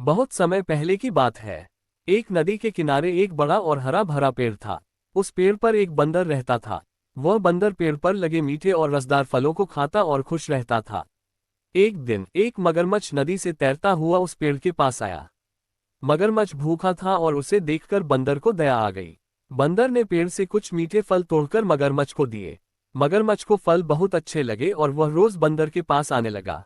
बहुत समय पहले की बात है। एक नदी के किनारे एक बड़ा और हरा भरा पेड़ था। उस पेड़ पर एक बंदर रहता था। वह बंदर पेड़ पर लगे मीठे और रसदार फलों को खाता और खुश रहता था। एक दिन एक मगरमच्छ नदी से तैरता हुआ उस पेड़ के पास आया। मगरमच्छ भूखा था और उसे देखकर बंदर को दया आ गई। बंदर ने पेड़ से कुछ मीठे फल तोड़कर मगरमच्छ को दिए। मगरमच्छ को फल बहुत अच्छे लगे और वह रोज बंदर के पास आने लगा।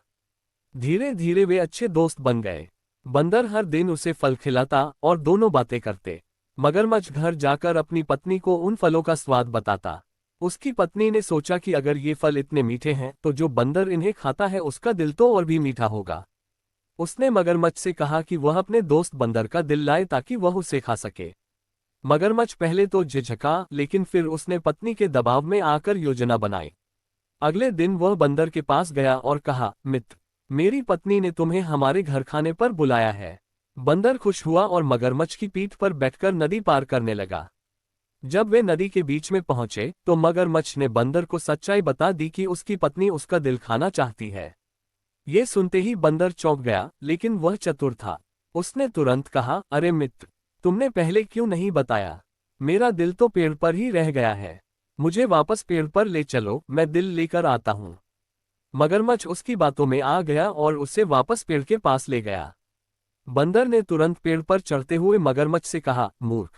धीरे धीरे वे अच्छे दोस्त बन गए। बंदर हर दिन उसे फल खिलाता और दोनों बातें करते। मगरमच्छ घर जाकर अपनी पत्नी को उन फलों का स्वाद बताता। उसकी पत्नी ने सोचा कि अगर ये फल इतने मीठे हैं तो जो बंदर इन्हें खाता है उसका दिल तो और भी मीठा होगा। उसने मगरमच्छ से कहा कि वह अपने दोस्त बंदर का दिल लाए ताकि वह उसे खा सके। मगरमच्छ पहले तो झिझका, लेकिन फिर उसने पत्नी के दबाव में आकर योजना बनाई। अगले दिन वह बंदर के पास गया और कहा, मित्र, मेरी पत्नी ने तुम्हें हमारे घर खाने पर बुलाया है। बंदर खुश हुआ और मगरमच्छ की पीठ पर बैठकर नदी पार करने लगा। जब वे नदी के बीच में पहुंचे तो मगरमच्छ ने बंदर को सच्चाई बता दी कि उसकी पत्नी उसका दिल खाना चाहती है। ये सुनते ही बंदर चौंक गया, लेकिन वह चतुर था। उसने तुरंत कहा, अरे मित्र, तुमने पहले क्यों नहीं बताया? मेरा दिल तो पेड़ पर ही रह गया है। मुझे वापस पेड़ पर ले चलो, मैं दिल लेकर आता हूँ। मगरमच्छ उसकी बातों में आ गया और उसे वापस पेड़ के पास ले गया। बंदर ने तुरंत पेड़ पर चढ़ते हुए मगरमच्छ से कहा, मूर्ख,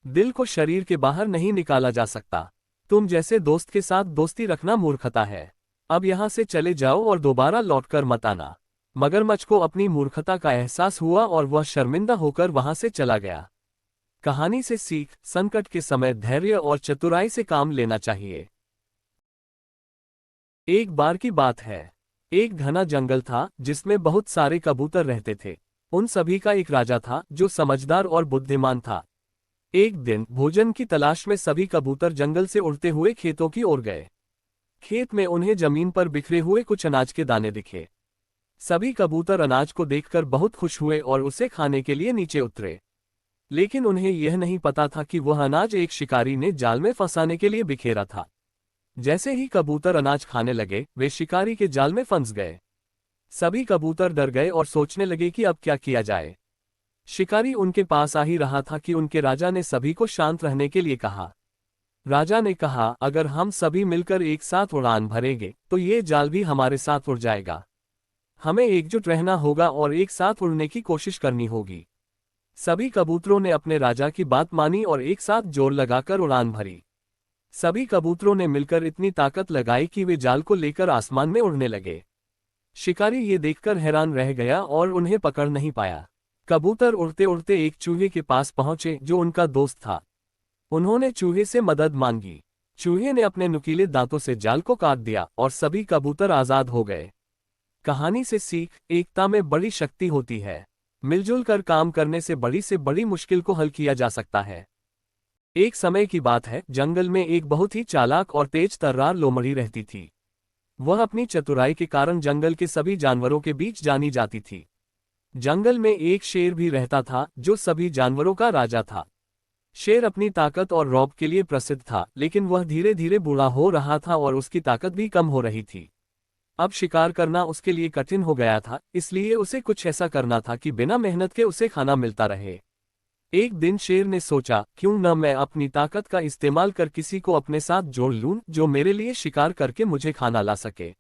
दिल को शरीर के बाहर नहीं निकाला जा सकता। तुम जैसे दोस्त के साथ दोस्ती रखना मूर्खता है। अब यहाँ से चले जाओ और दोबारा लौटकर मत आना। मगरमच्छ को अपनी मूर्खता का एहसास हुआ और वह शर्मिंदा होकर वहां से चला गया। कहानी से सीख, संकट के समय धैर्य और चतुराई से काम लेना चाहिए। एक बार की बात है। एक घना जंगल था जिसमें बहुत सारे कबूतर रहते थे। उन सभी का एक राजा था जो समझदार और बुद्धिमान था। एक दिन भोजन की तलाश में सभी कबूतर जंगल से उड़ते हुए खेतों की ओर गए। खेत में उन्हें जमीन पर बिखरे हुए कुछ अनाज के दाने दिखे। सभी कबूतर अनाज को देखकर बहुत खुश हुए और उसे खाने के लिए नीचे उतरे। लेकिन उन्हें यह नहीं पता था कि वह अनाज एक शिकारी ने जाल में फंसाने के लिए बिखेरा था। जैसे ही कबूतर अनाज खाने लगे, वे शिकारी के जाल में फंस गए। सभी कबूतर डर गए और सोचने लगे कि अब क्या किया जाए। शिकारी उनके पास आ ही रहा था कि उनके राजा ने सभी को शांत रहने के लिए कहा। राजा ने कहा, अगर हम सभी मिलकर एक साथ उड़ान भरेंगे तो ये जाल भी हमारे साथ उड़ जाएगा। हमें एकजुट रहना होगा और एक साथ उड़ने की कोशिश करनी होगी। सभी कबूतरों ने अपने राजा की बात मानी और एक साथ जोर लगाकर उड़ान भरी। सभी कबूतरों ने मिलकर इतनी ताकत लगाई कि वे जाल को लेकर आसमान में उड़ने लगे। शिकारी ये देखकर हैरान रह गया और उन्हें पकड़ नहीं पाया। कबूतर उड़ते उड़ते एक चूहे के पास पहुंचे जो उनका दोस्त था। उन्होंने चूहे से मदद मांगी। चूहे ने अपने नुकीले दांतों से जाल को काट दिया और सभी कबूतर आजाद हो गए। कहानी से सीख, एकता में बड़ी शक्ति होती है। मिलजुल कर काम करने से बड़ी मुश्किल को हल किया जा सकता है। एक समय की बात है, जंगल में एक बहुत ही चालाक और तेज तर्रार लोमड़ी रहती थी। वह अपनी चतुराई के कारण जंगल के सभी जानवरों के बीच जानी जाती थी। जंगल में एक शेर भी रहता था जो सभी जानवरों का राजा था। शेर अपनी ताकत और रौब के लिए प्रसिद्ध था, लेकिन वह धीरे धीरे बूढ़ा हो रहा था और उसकी ताकत भी कम हो रही थी। अब शिकार करना उसके लिए कठिन हो गया था, इसलिए उसे कुछ ऐसा करना था कि बिना मेहनत के उसे खाना मिलता रहे। एक दिन शेर ने सोचा, क्यों न मैं अपनी ताकत का इस्तेमाल कर किसी को अपने साथ जोड़ लूं जो मेरे लिए शिकार करके मुझे खाना ला सके।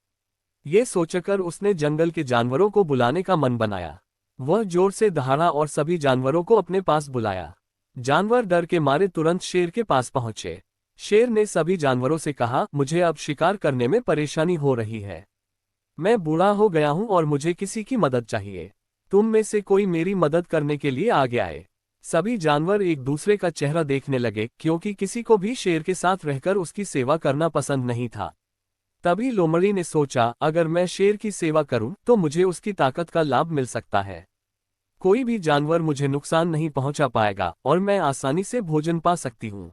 ये सोचकर उसने जंगल के जानवरों को बुलाने का मन बनाया। वह जोर से दहाड़ा और सभी जानवरों को अपने पास बुलाया। जानवर डर के मारे तुरंत शेर के पास पहुंचे। शेर ने सभी जानवरों से कहा, मुझे अब शिकार करने में परेशानी हो रही है। मैं बूढ़ा हो गया हूं और मुझे किसी की मदद चाहिए। तुम में से कोई मेरी मदद करने के लिए आगे आए। सभी जानवर एक दूसरे का चेहरा देखने लगे, क्योंकि किसी को भी शेर के साथ रहकर उसकी सेवा करना पसंद नहीं था। तभी लोमड़ी ने सोचा, अगर मैं शेर की सेवा करूं तो मुझे उसकी ताकत का लाभ मिल सकता है। कोई भी जानवर मुझे नुकसान नहीं पहुंचा पाएगा और मैं आसानी से भोजन पा सकती हूं।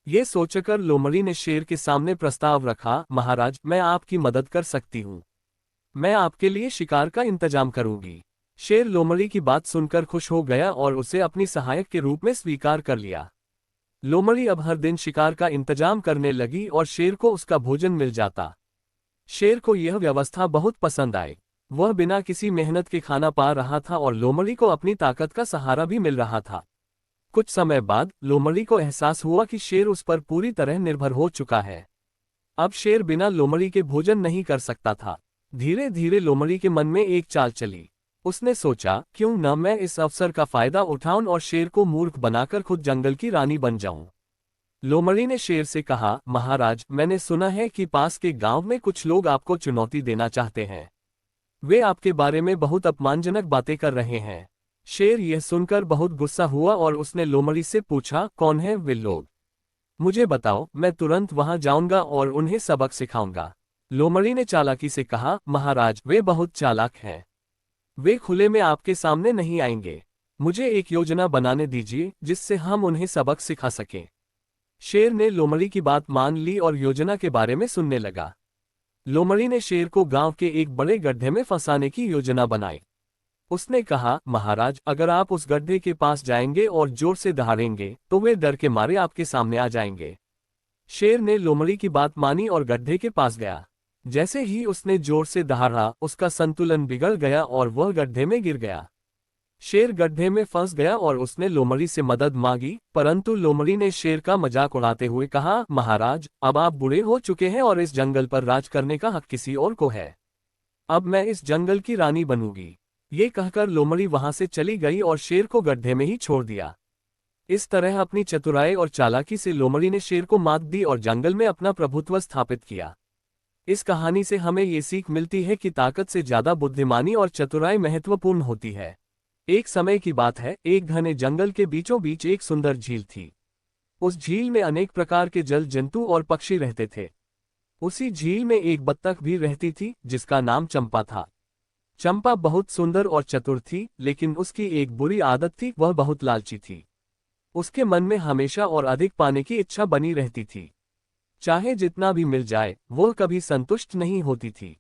ये सोचकर लोमड़ी ने शेर के सामने प्रस्ताव रखा, महाराज, मैं आपकी मदद कर सकती हूं। मैं आपके लिए शिकार का इंतजाम करूंगी। शेर लोमड़ी की बात सुनकर खुश हो गया और उसे अपनी सहायक के रूप में स्वीकार कर लिया। लोमड़ी अब हर दिन शिकार का इंतजाम करने लगी और शेर को उसका भोजन मिल जाता। शेर को यह व्यवस्था बहुत पसंद आई। वह बिना किसी मेहनत के खाना पा रहा था और लोमड़ी को अपनी ताकत का सहारा भी मिल रहा था। कुछ समय बाद लोमड़ी को एहसास हुआ कि शेर उस पर पूरी तरह निर्भर हो चुका है। अब शेर बिना लोमड़ी के भोजन नहीं कर सकता था। धीरे धीरे लोमड़ी के मन में एक चाल चली। उसने सोचा, क्यों न मैं इस अवसर का फायदा उठाऊं और शेर को मूर्ख बनाकर खुद जंगल की रानी बन जाऊं। लोमड़ी ने शेर से कहा, महाराज, मैंने सुना है कि पास के गांव में कुछ लोग आपको चुनौती देना चाहते हैं। वे आपके बारे में बहुत अपमानजनक बातें कर रहे हैं। शेर यह सुनकर बहुत गुस्सा हुआ और उसने लोमड़ी से पूछा, कौन है वे लोग? मुझे बताओ, मैं तुरंत वहां जाऊंगा और उन्हें सबक सिखाऊंगा। लोमड़ी ने चालाकी से कहा, महाराज, वे बहुत चालाक हैं। वे खुले में आपके सामने नहीं आएंगे। मुझे एक योजना बनाने दीजिए जिससे हम उन्हें सबक सिखा सकें। शेर ने लोमड़ी की बात मान ली और योजना के बारे में सुनने लगा। लोमड़ी ने शेर को गांव के एक बड़े गड्ढे में फंसाने की योजना बनाई। उसने कहा, महाराज, अगर आप उस गड्ढे के पास जाएंगे और जोर से दहाड़ेंगे तो वे डर के मारे आपके सामने आ जाएंगे। शेर ने लोमड़ी की बात मानी और गड्ढे के पास गया। जैसे ही उसने जोर से दहाड़ा, उसका संतुलन बिगड़ गया और वह गड्ढे में गिर गया। शेर गड्ढे में फंस गया और उसने लोमड़ी से मदद मांगी, परंतु लोमड़ी ने शेर का मजाक उड़ाते हुए कहा, महाराज, अब आप बूढ़े हो चुके हैं और इस जंगल पर राज करने का हक किसी और को है। अब मैं इस जंगल की रानी बनूंगी। ये कहकर लोमड़ी वहां से चली गई और शेर को गड्ढे में ही छोड़ दिया। इस तरह अपनी चतुराई और चालाकी से लोमड़ी ने शेर को मात दी और जंगल में अपना प्रभुत्व स्थापित किया। इस कहानी से हमें ये सीख मिलती है कि ताकत से ज्यादा बुद्धिमानी और चतुराई महत्वपूर्ण होती है। एक समय की बात है, एक घने जंगल के बीचों बीच एक सुंदर झील थी। उस झील में अनेक प्रकार के जल जंतु और पक्षी रहते थे। उसी झील में एक बत्तख भी रहती थी जिसका नाम चंपा था। चंपा बहुत सुंदर और चतुर थी, लेकिन उसकी एक बुरी आदत थी, वह बहुत लालची थी। उसके मन में हमेशा और अधिक पाने की इच्छा बनी रहती थी। चाहे जितना भी मिल जाए, वह कभी संतुष्ट नहीं होती थी।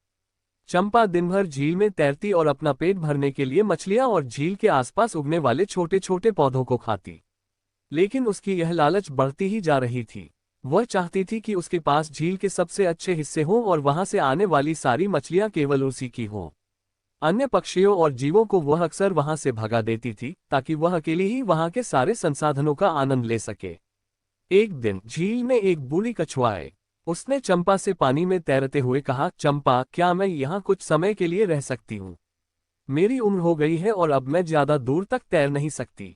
चंपा दिन भर झील में तैरती और अपना पेट भरने के लिए मछलियां और झील के आसपास उगने वाले छोटे छोटे पौधों को खाती। लेकिन उसकी यह लालच बढ़ती ही जा रही थी। वह चाहती थी कि उसके पास झील के सबसे अच्छे हिस्से हों और वहां से आने वाली सारी मछलियां केवल उसी की हों। अन्य पक्षियों और जीवों को वह अक्सर वहां से भगा देती थी ताकि वह अकेली ही वहां के सारे संसाधनों का आनंद ले सके। एक दिन झील में एक बूढ़ी कछुआ आई। उसने चंपा से पानी में तैरते हुए कहा, चंपा, क्या मैं यहाँ कुछ समय के लिए रह सकती हूँ? मेरी उम्र हो गई है और अब मैं ज्यादा दूर तक तैर नहीं सकती।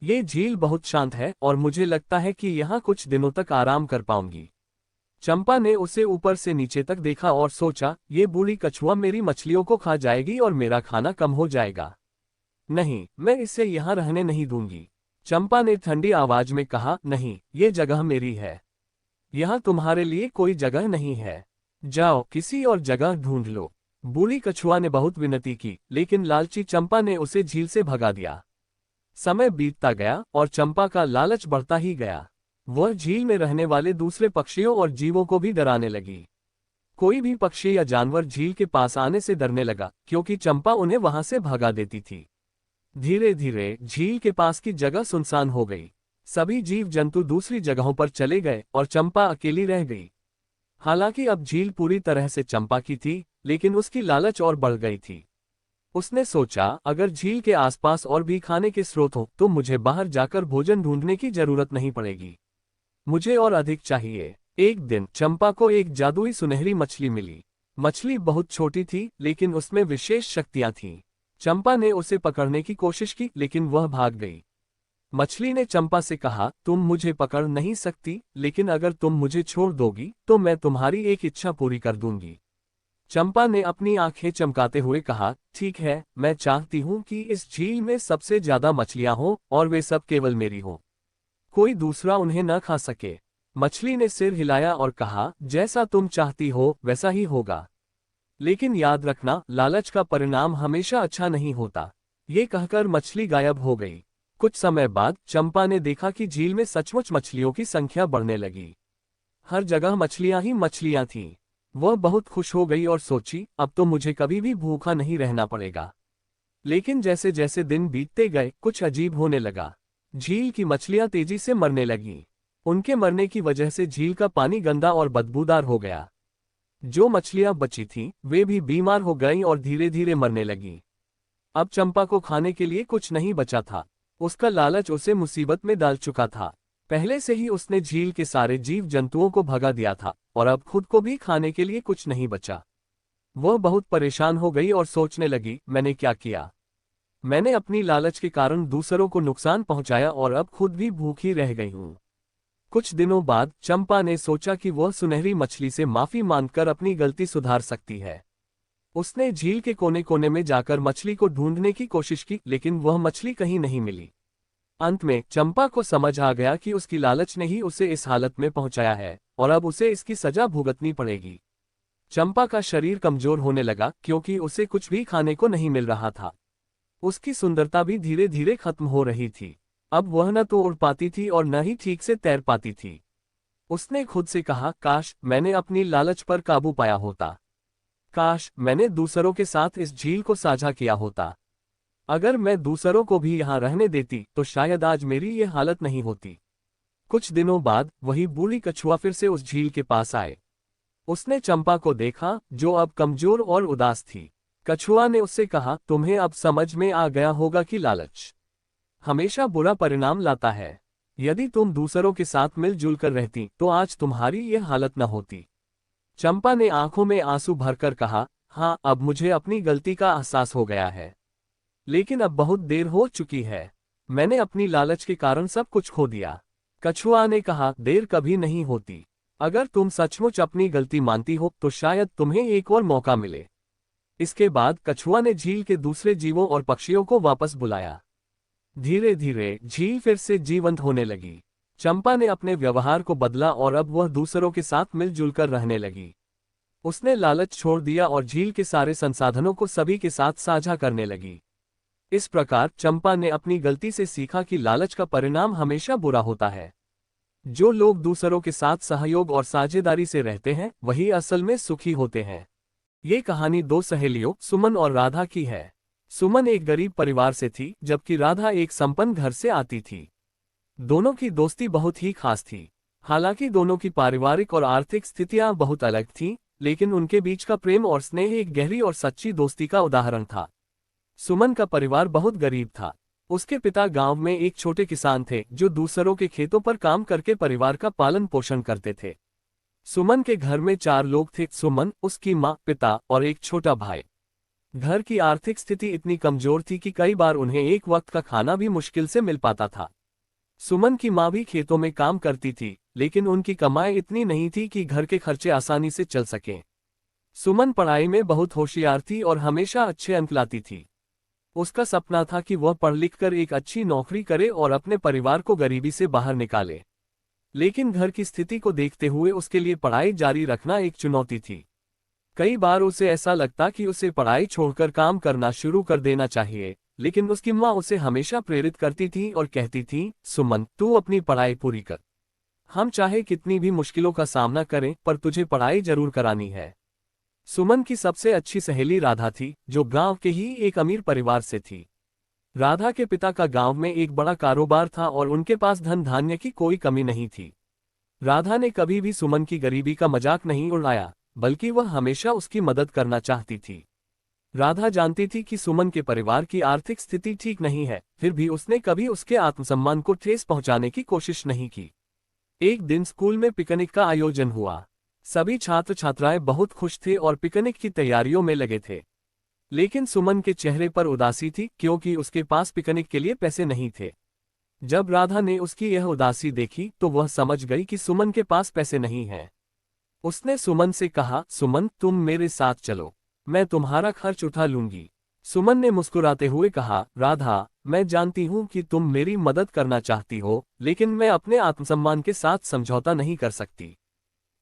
ये झील बहुत शांत है और मुझे लगता है कि यहाँ कुछ दिनों तक आराम कर पाऊंगी। चंपा ने उसे ऊपर से नीचे तक देखा और सोचा, ये बूढ़ी कछुआ मेरी मछलियों को खा जाएगी और मेरा खाना कम हो जाएगा। नहीं, मैं इसे यहाँ रहने नहीं दूंगी। चंपा ने ठंडी आवाज में कहा, नहीं, ये जगह मेरी है। यहाँ तुम्हारे लिए कोई जगह नहीं है। जाओ, किसी और जगह ढूंढ लो। बूढ़ी कछुआ ने बहुत विनती की, लेकिन लालची चंपा ने उसे झील से भगा दिया। समय बीतता गया और चंपा का लालच बढ़ता ही गया। वह झील में रहने वाले दूसरे पक्षियों और जीवों को भी डराने लगी। कोई भी पक्षी या जानवर झील के पास आने से डरने लगा, क्योंकि चंपा उन्हें वहां से भगा देती थी। धीरे धीरे झील के पास की जगह सुनसान हो गई। सभी जीव जंतु दूसरी जगहों पर चले गए और चंपा अकेली रह गई। हालांकि अब झील पूरी तरह से चंपा की थी, लेकिन उसकी लालच और बढ़ गई थी। उसने सोचा, अगर झील के आसपास और भी खाने के स्रोत हो तो मुझे बाहर जाकर भोजन ढूंढने की जरूरत नहीं पड़ेगी। मुझे और अधिक चाहिए। एक दिन चंपा को एक जादुई सुनहरी मछली मिली। मछली बहुत छोटी थी, लेकिन उसमें विशेष शक्तियां थीं। चंपा ने उसे पकड़ने की कोशिश की, लेकिन वह भाग गई। मछली ने चंपा से कहा, तुम मुझे पकड़ नहीं सकती, लेकिन अगर तुम मुझे छोड़ दोगी तो मैं तुम्हारी एक इच्छा पूरी कर दूंगी। चंपा ने अपनी आंखें चमकाते हुए कहा, ठीक है, मैं चाहती हूँ कि इस झील में सबसे ज्यादा मछलियां हों और वे सब केवल मेरी हों। कोई दूसरा उन्हें न खा सके। मछली ने सिर हिलाया और कहा, जैसा तुम चाहती हो वैसा ही होगा। लेकिन याद रखना, लालच का परिणाम हमेशा अच्छा नहीं होता। ये कहकर मछली गायब हो गई। कुछ समय बाद चंपा ने देखा कि झील में सचमुच मछलियों की संख्या बढ़ने लगी। हर जगह मछलियां ही मछलियां थीं। वह बहुत खुश हो गई और सोची, अब तो मुझे कभी भी भूखा नहीं रहना पड़ेगा। लेकिन जैसे जैसे दिन बीतते गए, कुछ अजीब होने लगा। झील की मछलियां तेजी से मरने लगीं। उनके मरने की वजह से झील का पानी गंदा और बदबूदार हो गया। जो मछलियां बची थीं, वे भी बीमार हो गईं और धीरे धीरे मरने लगीं। अब चंपा को खाने के लिए कुछ नहीं बचा था। उसका लालच उसे मुसीबत में डाल चुका था। पहले से ही उसने झील के सारे जीव जंतुओं को भगा दिया था और अब खुद को भी खाने के लिए कुछ नहीं बचा। वह बहुत परेशान हो गई और सोचने लगी, मैंने क्या किया? मैंने अपनी लालच के कारण दूसरों को नुकसान पहुंचाया और अब खुद भी भूखी रह गई हूं। कुछ दिनों बाद चंपा ने सोचा कि वह सुनहरी मछली से माफी मांगकर अपनी गलती सुधार सकती है। उसने झील के कोने कोने में जाकर मछली को ढूंढने की कोशिश की, लेकिन वह मछली कहीं नहीं मिली। अंत में चंपा को समझ आ गया कि उसकी लालच ने ही उसे इस हालत में पहुंचाया है और अब उसे इसकी सजा भुगतनी पड़ेगी। चंपा का शरीर कमजोर होने लगा क्योंकि उसे कुछ भी खाने को नहीं मिल रहा था। उसकी सुंदरता भी धीरे धीरे खत्म हो रही थी। अब वह न तो उड़ पाती थी और न ही ठीक से तैर पाती थी। उसने खुद से कहा, काश मैंने अपनी लालच पर काबू पाया होता। काश मैंने दूसरों के साथ इस झील को साझा किया होता। अगर मैं दूसरों को भी यहाँ रहने देती तो शायद आज मेरी ये हालत नहीं होती। कुछ दिनों बाद वही बूढ़ी कछुआ फिर से उस झील के पास आए। उसने चंपा को देखा, जो अब कमजोर और उदास थी। कछुआ ने उससे कहा, तुम्हें अब समझ में आ गया होगा कि लालच हमेशा बुरा परिणाम लाता है। यदि तुम दूसरों के साथ मिलजुल कर रहती तो आज तुम्हारी यह हालत न होती। चंपा ने आंखों में आंसू भरकर कहा, हाँ, अब मुझे अपनी गलती का एहसास हो गया है, लेकिन अब बहुत देर हो चुकी है। मैंने अपनी लालच के कारण सब कुछ खो दिया। कछुआ ने कहा, देर कभी नहीं होती। अगर तुम सचमुच अपनी गलती मानती हो तो शायद तुम्हें एक और मौका मिले। इसके बाद कछुआ ने झील के दूसरे जीवों और पक्षियों को वापस बुलाया। धीरे धीरे झील फिर से जीवंत होने लगी। चंपा ने अपने व्यवहार को बदला और अब वह दूसरों के साथ मिलजुल कर रहने लगी। उसने लालच छोड़ दिया और झील के सारे संसाधनों को सभी के साथ साझा करने लगी। इस प्रकार चंपा ने अपनी गलती से सीखा कि लालच का परिणाम हमेशा बुरा होता है। जो लोग दूसरों के साथ सहयोग और साझेदारी से रहते हैं, वही असल में सुखी होते हैं। ये कहानी दो सहेलियों सुमन और राधा की है। सुमन एक गरीब परिवार से थी, जबकि राधा एक संपन्न घर से आती थी। दोनों की दोस्ती बहुत ही खास थी। हालांकि दोनों की पारिवारिक और आर्थिक स्थितियां बहुत अलग थीं, लेकिन उनके बीच का प्रेम और स्नेह एक गहरी और सच्ची दोस्ती का उदाहरण था। सुमन का परिवार बहुत गरीब था। उसके पिता गांव में एक छोटे किसान थे, जो दूसरों के खेतों पर काम करके परिवार का पालन पोषण करते थे। सुमन के घर में 4 लोग थे, सुमन, उसकी माँ, पिता और एक छोटा भाई। घर की आर्थिक स्थिति इतनी कमजोर थी कि कई बार उन्हें एक वक्त का खाना भी मुश्किल से मिल पाता था। सुमन की माँ भी खेतों में काम करती थी, लेकिन उनकी कमाई इतनी नहीं थी कि घर के खर्चे आसानी से चल सकें। सुमन पढ़ाई में बहुत होशियार थी और हमेशा अच्छे अंक लाती थी। उसका सपना था कि वह पढ़ लिख कर एक अच्छी नौकरी करे और अपने परिवार को गरीबी से बाहर निकाले। लेकिन घर की स्थिति को देखते हुए उसके लिए पढ़ाई जारी रखना एक चुनौती थी। कई बार उसे ऐसा लगता कि उसे पढ़ाई छोड़कर काम करना शुरू कर देना चाहिए, लेकिन उसकी माँ उसे हमेशा प्रेरित करती थी और कहती थी, सुमन, तू अपनी पढ़ाई पूरी कर। हम चाहे कितनी भी मुश्किलों का सामना करें, पर तुझे पढ़ाई जरूर करानी है। सुमन की सबसे अच्छी सहेली राधा थी, जो गांव के ही एक अमीर परिवार से थी। राधा के पिता का गांव में एक बड़ा कारोबार था और उनके पास धन धान्य की कोई कमी नहीं थी। राधा ने कभी भी सुमन की गरीबी का मजाक नहीं उड़ाया, बल्कि वह हमेशा उसकी मदद करना चाहती थी। राधा जानती थी कि सुमन के परिवार की आर्थिक स्थिति ठीक नहीं है, फिर भी उसने कभी उसके आत्मसम्मान को ठेस पहुंचाने की कोशिश नहीं की। एक दिन स्कूल में पिकनिक का आयोजन हुआ। सभी छात्र छात्राएं बहुत खुश थे और पिकनिक की तैयारियों में लगे थे। लेकिन सुमन के चेहरे पर उदासी थी, क्योंकि उसके पास पिकनिक के लिए पैसे नहीं थे। जब राधा ने उसकी यह उदासी देखी तो वह समझ गई कि सुमन के पास पैसे नहीं हैं। उसने सुमन से कहा, सुमन, तुम मेरे साथ चलो, मैं तुम्हारा खर्च उठा लूंगी। सुमन ने मुस्कुराते हुए कहा, राधा, मैं जानती हूँ कि तुम मेरी मदद करना चाहती हो, लेकिन मैं अपने आत्मसम्मान के साथ समझौता नहीं कर सकती।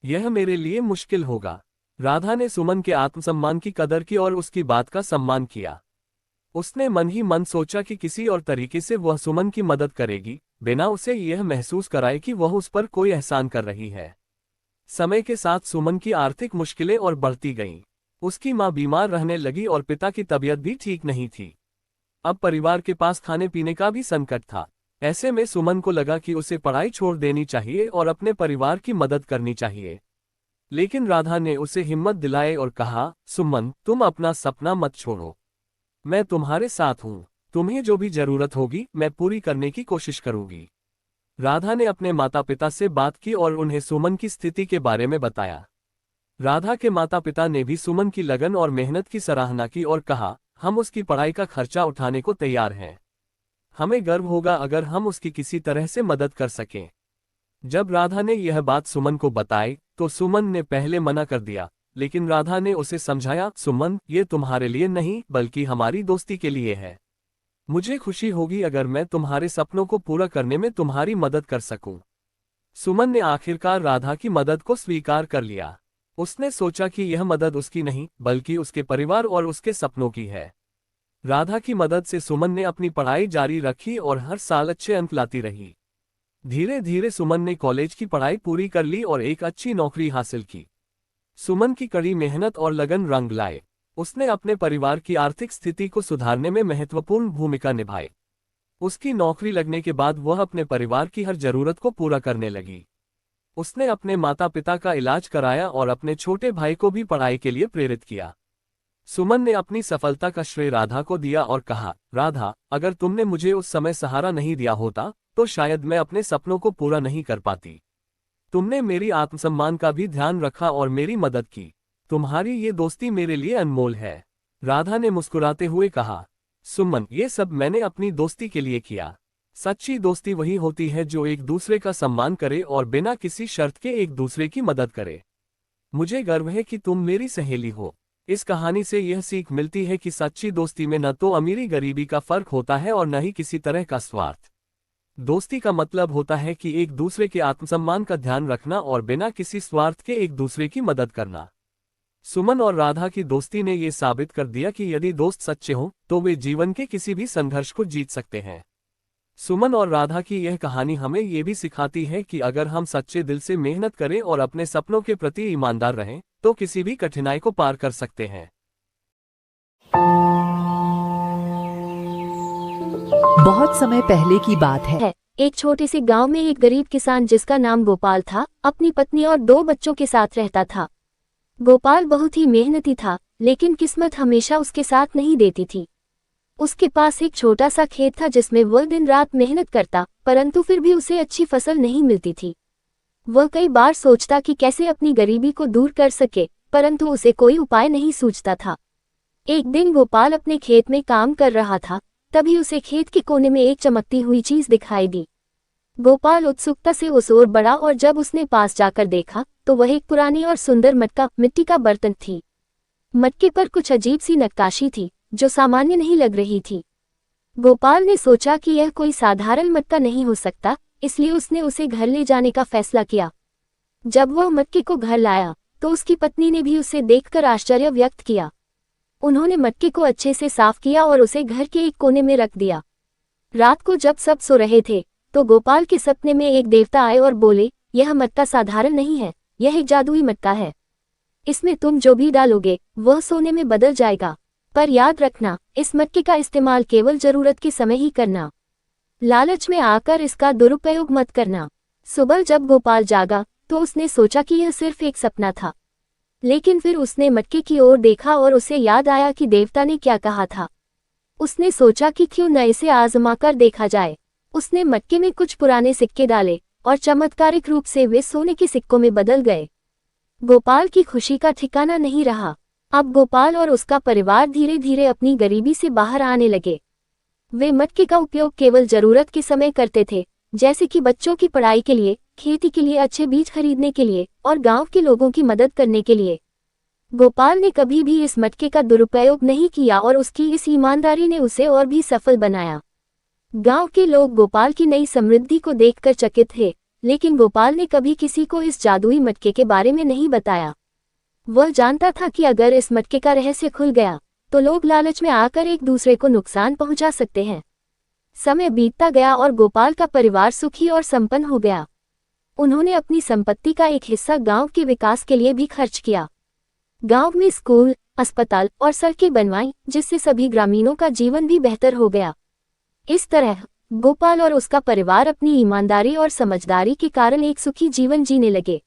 यह मेरे लिए मुश्किल होगा। राधा ने सुमन के आत्मसम्मान की कदर की और उसकी बात का सम्मान किया। उसने मन ही मन सोचा कि किसी और तरीके से वह सुमन की मदद करेगी, बिना उसे यह महसूस कराए कि वह उस पर कोई एहसान कर रही है। समय के साथ सुमन की आर्थिक मुश्किलें और बढ़ती गईं। उसकी मां बीमार रहने लगी और पिता की तबीयत भी ठीक नहीं थी। अब परिवार के पास खाने पीने का भी संकट था। ऐसे में सुमन को लगा कि उसे पढ़ाई छोड़ देनी चाहिए और अपने परिवार की मदद करनी चाहिए। लेकिन राधा ने उसे हिम्मत दिलाई और कहा, सुमन, तुम अपना सपना मत छोड़ो। मैं तुम्हारे साथ हूँ। तुम्हें जो भी जरूरत होगी मैं पूरी करने की कोशिश करूंगी। राधा ने अपने माता पिता से बात की और उन्हें सुमन की स्थिति के बारे में बताया। राधा के माता पिता ने भी सुमन की लगन और मेहनत की सराहना की और कहा, हम उसकी पढ़ाई का खर्चा उठाने को तैयार हैं। हमें गर्व होगा अगर हम उसकी किसी तरह से मदद कर सकें। जब राधा ने यह बात सुमन को बताई तो सुमन ने पहले मना कर दिया, लेकिन राधा ने उसे समझाया, सुमन, ये तुम्हारे लिए नहीं बल्कि हमारी दोस्ती के लिए है। मुझे खुशी होगी अगर मैं तुम्हारे सपनों को पूरा करने में तुम्हारी मदद कर सकूं। सुमन ने आखिरकार राधा की मदद को स्वीकार कर लिया। उसने सोचा कि यह मदद उसकी नहीं बल्कि उसके परिवार और उसके सपनों की है। राधा की मदद से सुमन ने अपनी पढ़ाई जारी रखी और हर साल अच्छे अंक लाती रही। धीरे धीरे सुमन ने कॉलेज की पढ़ाई पूरी कर ली और एक अच्छी नौकरी हासिल की। सुमन की कड़ी मेहनत और लगन रंग लाए। उसने अपने परिवार की आर्थिक स्थिति को सुधारने में महत्वपूर्ण भूमिका निभाई। उसकी नौकरी लगने के बाद वह अपने परिवार की हर जरूरत को पूरा करने लगी। उसने अपने माता पिता का इलाज कराया और अपने छोटे भाई को भी पढ़ाई के लिए प्रेरित किया। सुमन ने अपनी सफलता का श्रेय राधा को दिया और कहा, राधा, अगर तुमने मुझे उस समय सहारा नहीं दिया होता तो शायद मैं अपने सपनों को पूरा नहीं कर पाती। तुमने मेरी आत्मसम्मान का भी ध्यान रखा और मेरी मदद की। तुम्हारी ये दोस्ती मेरे लिए अनमोल है। राधा ने मुस्कुराते हुए कहा, सुमन, ये सब मैंने अपनी दोस्ती के लिए किया। सच्ची दोस्ती वही होती है जो एक दूसरे का सम्मान करे और बिना किसी शर्त के एक दूसरे की मदद करे। मुझे गर्व है कि तुम मेरी सहेली हो। इस कहानी से यह सीख मिलती है कि सच्ची दोस्ती में न तो अमीरी गरीबी का फर्क होता है और न ही किसी तरह का स्वार्थ। दोस्ती का मतलब होता है कि एक दूसरे के आत्मसम्मान का ध्यान रखना और बिना किसी स्वार्थ के एक दूसरे की मदद करना। सुमन और राधा की दोस्ती ने ये साबित कर दिया कि यदि दोस्त सच्चे हों तो वे जीवन के किसी भी संघर्ष को जीत सकते हैं। सुमन और राधा की यह कहानी हमें ये भी सिखाती है कि अगर हम सच्चे दिल से मेहनत करें और अपने सपनों के प्रति ईमानदार रहें तो किसी भी कठिनाई को पार कर सकते हैं। बहुत समय पहले की बात है। एक छोटे से गांव में एक गरीब किसान जिसका नाम गोपाल था, अपनी पत्नी और 2 बच्चों के साथ रहता था। गोपाल बहुत ही मेहनती था, लेकिन किस्मत हमेशा उसके साथ नहीं देती थी। उसके पास एक छोटा सा खेत था जिसमें वह दिन रात मेहनत करता, परंतु फिर भी उसे अच्छी फसल नहीं मिलती थी। वह कई बार सोचता कि कैसे अपनी गरीबी को दूर कर सके, परंतु उसे कोई उपाय नहीं सूझता था। एक दिन गोपाल अपने खेत में काम कर रहा था, तभी उसे खेत के कोने में एक चमकती हुई चीज दिखाई दी। गोपाल उत्सुकता से उस ओर बढ़ा और जब उसने पास जाकर देखा तो वह एक पुरानी और सुंदर मिट्टी का बर्तन थी। मटके पर कुछ अजीब सी नक्काशी थी जो सामान्य नहीं लग रही थी। गोपाल ने सोचा कि यह कोई साधारण मटका नहीं हो सकता, इसलिए उसने उसे घर ले जाने का फैसला किया। जब वह मटके को घर लाया तो उसकी पत्नी ने भी उसे देखकर आश्चर्य व्यक्त किया। उन्होंने मटके को अच्छे से साफ किया और उसे घर के एक कोने में रख दिया। रात को जब सब सो रहे थे तो गोपाल के सपने में एक देवता आए और बोले, यह मटका साधारण नहीं है, यह एक जादुई मटका है। इसमें तुम जो भी डालोगे वह सोने में बदल जाएगा, पर याद रखना, इस मटके का इस्तेमाल केवल जरूरत के समय ही करना। लालच में आकर इसका दुरुपयोग मत करना। सुबह जब गोपाल जागा तो उसने सोचा कि यह सिर्फ एक सपना था, लेकिन फिर उसने मटके की ओर देखा और उसे याद आया कि देवता ने क्या कहा था। उसने सोचा कि क्यों न इसे आजमा कर देखा जाए। उसने मटके में कुछ पुराने सिक्के डाले और चमत्कारिक रूप से वे सोने के सिक्कों में बदल गए। गोपाल की खुशी का ठिकाना नहीं रहा। अब गोपाल और उसका परिवार धीरे धीरे अपनी गरीबी से बाहर आने लगे। वे मटके का उपयोग केवल जरूरत के समय करते थे, जैसे कि बच्चों की पढ़ाई के लिए, खेती के लिए अच्छे बीज खरीदने के लिए और गांव के लोगों की मदद करने के लिए। गोपाल ने कभी भी इस मटके का दुरुपयोग नहीं किया और उसकी इस ईमानदारी ने उसे और भी सफल बनाया। गांव के लोग गोपाल की नई समृद्धि को देखकर चकित थे, लेकिन गोपाल ने कभी किसी को इस जादुई मटके के बारे में नहीं बताया। वह जानता था कि अगर इस मटके का रहस्य खुल गया तो लोग लालच में आकर एक दूसरे को नुकसान पहुंचा सकते हैं। समय बीतता गया और गोपाल का परिवार सुखी और संपन्न हो गया। उन्होंने अपनी संपत्ति का एक हिस्सा गांव के विकास के लिए भी खर्च किया। गांव में स्कूल, अस्पताल और सड़कें बनवाई, जिससे सभी ग्रामीणों का जीवन भी बेहतर हो गया। इस तरह गोपाल और उसका परिवार अपनी ईमानदारी और समझदारी के कारण एक सुखी जीवन जीने लगे।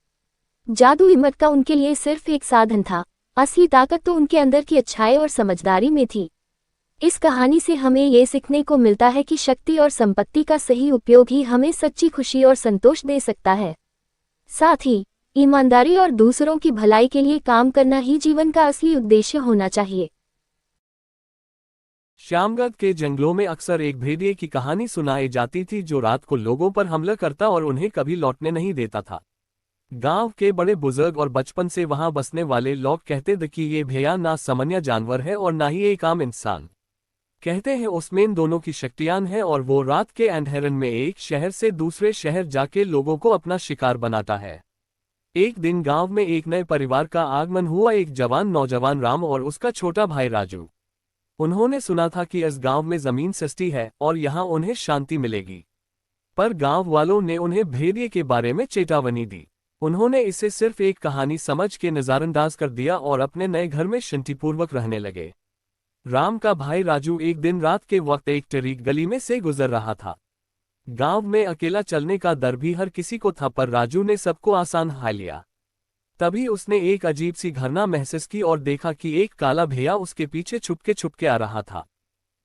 जादू हिम्मत का उनके लिए सिर्फ एक साधन था, असली ताकत तो उनके अंदर की अच्छाई और समझदारी में थी। इस कहानी से हमें ये सीखने को मिलता है कि शक्ति और संपत्ति का सही उपयोग ही हमें सच्ची खुशी और संतोष दे सकता है। साथ ही ईमानदारी और दूसरों की भलाई के लिए काम करना ही जीवन का असली उद्देश्य होना चाहिए। श्यामगढ़ के जंगलों में अक्सर एक भेड़िए की कहानी सुनाई जाती थी जो रात को लोगों पर हमला करता और उन्हें कभी लौटने नहीं देता था। गांव के बड़े बुजुर्ग और बचपन से वहां बसने वाले लोग कहते थे कि ये भेड़िया ना सामान्य जानवर है और ना ही एक आम इंसान। कहते हैं उसमें दोनों की शक्तियां हैं और वो रात के अंधेरन में एक शहर से दूसरे शहर जाके लोगों को अपना शिकार बनाता है। एक दिन गांव में एक नए परिवार का आगमन हुआ, एक जवान नौजवान राम और उसका छोटा भाई राजू। उन्होंने सुना था कि इस गांव में जमीन सस्ती है और यहां उन्हें शांति मिलेगी। पर गांव वालों ने उन्हें भेड़िए के बारे में चेतावनी दी। उन्होंने इसे सिर्फ एक कहानी समझ के नजरअंदाज कर दिया और अपने नए घर में शांतिपूर्वक रहने लगे। राम का भाई राजू एक दिन रात के वक्त एक टेढ़ी गली में से गुजर रहा था। गांव में अकेला चलने का डर भी हर किसी को था, पर राजू ने सबको आसान हाय लिया। तभी उसने एक अजीब सी घटना महसूस की और देखा कि एक काला भेड़िया उसके पीछे छुपके आ रहा था।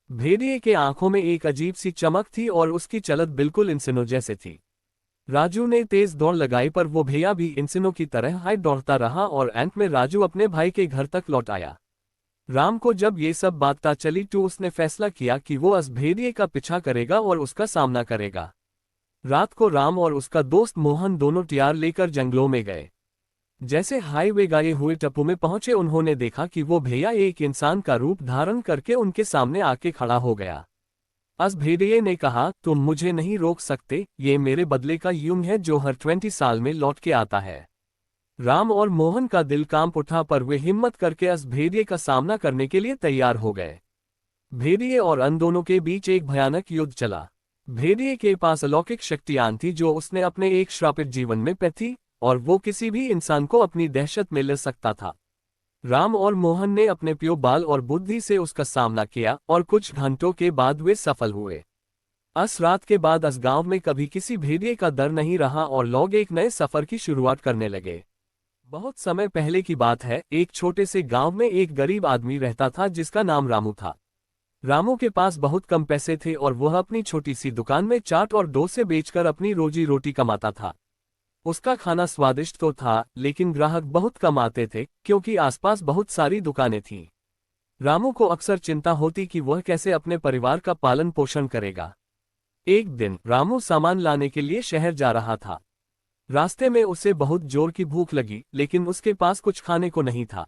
भेड़िए के आंखों में एक अजीब सी चमक थी और उसकी चलत बिल्कुल इंसानों जैसे थी। राजू ने तेज दौड़ लगाई, पर वो भेड़िया भी इंसानों की तरह हाय दौड़ता रहा और अंत में राजू अपने भाई के घर तक लौट आया। राम को जब ये सब बात पता चली तो उसने फैसला किया कि वो उस भेड़िए का पीछा करेगा और उसका सामना करेगा। रात को राम और उसका दोस्त मोहन दोनों तैयार लेकर जंगलों में गए। जैसे हाईवे गए हुए टप्पू में पहुंचे, उन्होंने देखा कि वो भेड़िया एक इंसान का रूप धारण करके उनके सामने आके खड़ा हो गया। उस भेड़िए ने कहा, तुम मुझे नहीं रोक सकते, ये मेरे बदले का युग है जो हर 20 साल में लौट के आता है। राम और मोहन का दिल कांप उठा, पर वे हिम्मत करके उस भेड़िए का सामना करने के लिए तैयार हो गए। भेड़िए और उन दोनों के बीच एक भयानक युद्ध चला। भेड़िए के पास अलौकिक शक्तियां थी जो उसने अपने एक श्रापित जीवन में पाई थी, और वो किसी भी इंसान को अपनी दहशत में ले सकता था। राम और मोहन ने अपने प्यो बाल और बुद्धि से उसका सामना किया और कुछ घंटों के बाद वे सफल हुए। उस रात के बाद उस गांव में कभी किसी भेड़िए का डर नहीं रहा और लोग एक नए सफर की शुरुआत करने लगे। बहुत समय पहले की बात है, एक छोटे से गांव में एक गरीब आदमी रहता था जिसका नाम रामू था। रामू के पास बहुत कम पैसे थे और वह अपनी छोटी सी दुकान में चाट और डोसे बेचकर अपनी रोजी रोटी कमाता था। उसका खाना स्वादिष्ट तो था, लेकिन ग्राहक बहुत कम आते थे क्योंकि आसपास बहुत सारी दुकानें थीं। रामू को अक्सर चिंता होती कि वह कैसे अपने परिवार का पालन पोषण करेगा। एक दिन रामू सामान लाने के लिए शहर जा रहा था। रास्ते में उसे बहुत जोर की भूख लगी, लेकिन उसके पास कुछ खाने को नहीं था।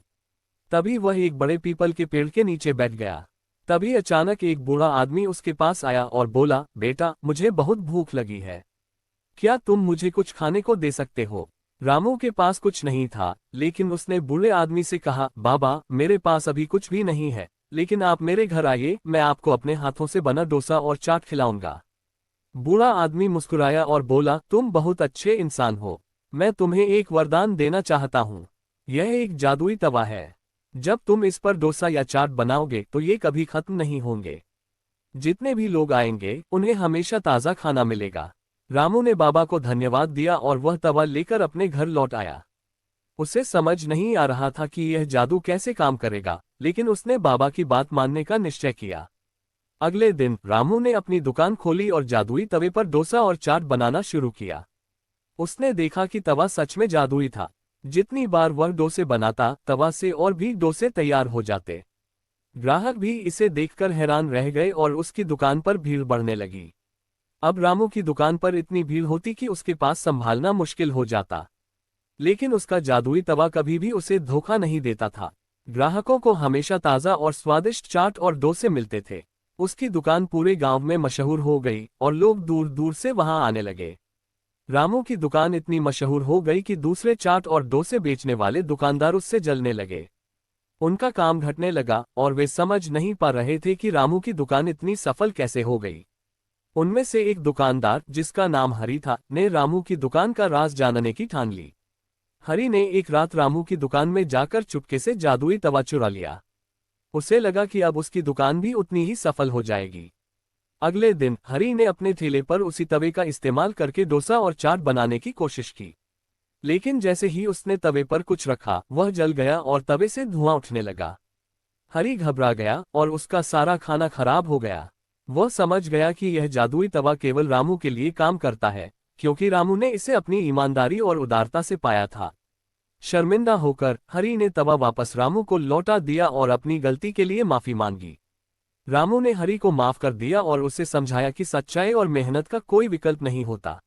तभी वह एक बड़े पीपल के पेड़ के नीचे बैठ गया। तभी अचानक एक बूढ़ा आदमी उसके पास आया और बोला, बेटा, मुझे बहुत भूख लगी है, क्या तुम मुझे कुछ खाने को दे सकते हो? रामू के पास कुछ नहीं था, लेकिन उसने बूढ़े आदमी से कहा, बाबा, मेरे पास अभी कुछ भी नहीं है, लेकिन आप मेरे घर आइए, मैं आपको अपने हाथों से बना डोसा और चाट खिलाऊंगा। बूढ़ा आदमी मुस्कुराया और बोला, तुम बहुत अच्छे इंसान हो, मैं तुम्हें एक वरदान देना चाहता हूँ। यह एक जादुई तवा है। जब तुम इस पर डोसा या चाट बनाओगे तो ये कभी खत्म नहीं होंगे। जितने भी लोग आएंगे उन्हें हमेशा ताज़ा खाना मिलेगा। रामू ने बाबा को धन्यवाद दिया और वह तवा लेकर अपने घर लौट आया। उसे समझ नहीं आ रहा था कि यह जादू कैसे काम करेगा, लेकिन उसने बाबा की बात मानने का निश्चय किया। अगले दिन रामू ने अपनी दुकान खोली और जादुई तवे पर डोसा और चाट बनाना शुरू किया। उसने देखा कि तवा सच में जादुई था। जितनी बार वह डोसे बनाता, तवा से और भी डोसे तैयार हो जाते। ग्राहक भी इसे देखकर हैरान रह गए और उसकी दुकान पर भीड़ बढ़ने लगी। अब रामू की दुकान पर इतनी भीड़ होती कि उसके पास संभालना मुश्किल हो जाता, लेकिन उसका जादुई तवा कभी भी उसे धोखा नहीं देता था। ग्राहकों को हमेशा ताज़ा और स्वादिष्ट चाट और डोसे मिलते थे। उसकी दुकान पूरे गांव में मशहूर हो गई और लोग दूर दूर से वहां आने लगे। रामू की दुकान इतनी मशहूर हो गई कि दूसरे चाट और डोसे बेचने वाले दुकानदार उससे जलने लगे। उनका काम घटने लगा और वे समझ नहीं पा रहे थे कि रामू की दुकान इतनी सफल कैसे हो गई। उनमें से एक दुकानदार, जिसका नाम हरी था, ने रामू की दुकान का राज जानने की ठान ली। हरी ने एक रात रामू की दुकान में जाकर चुपके से जादुई तवा चुरा लिया। उसे लगा कि अब उसकी दुकान भी उतनी ही सफल हो जाएगी। अगले दिन हरी ने अपने ठेले पर उसी तवे का इस्तेमाल करके डोसा और चाट बनाने की कोशिश की। लेकिन जैसे ही उसने तवे पर कुछ रखा वह जल गया और तवे से धुआं उठने लगा। हरी घबरा गया और उसका सारा खाना खराब हो गया। वह समझ गया कि यह जादुई तवा केवल रामू के लिए काम करता है, क्योंकि रामू ने इसे अपनी ईमानदारी और उदारता से पाया था। शर्मिंदा होकर हरी ने तवा वापस रामू को लौटा दिया और अपनी गलती के लिए माफी मांगी। रामू ने हरी को माफ कर दिया और उसे समझाया कि सच्चाई और मेहनत का कोई विकल्प नहीं होता।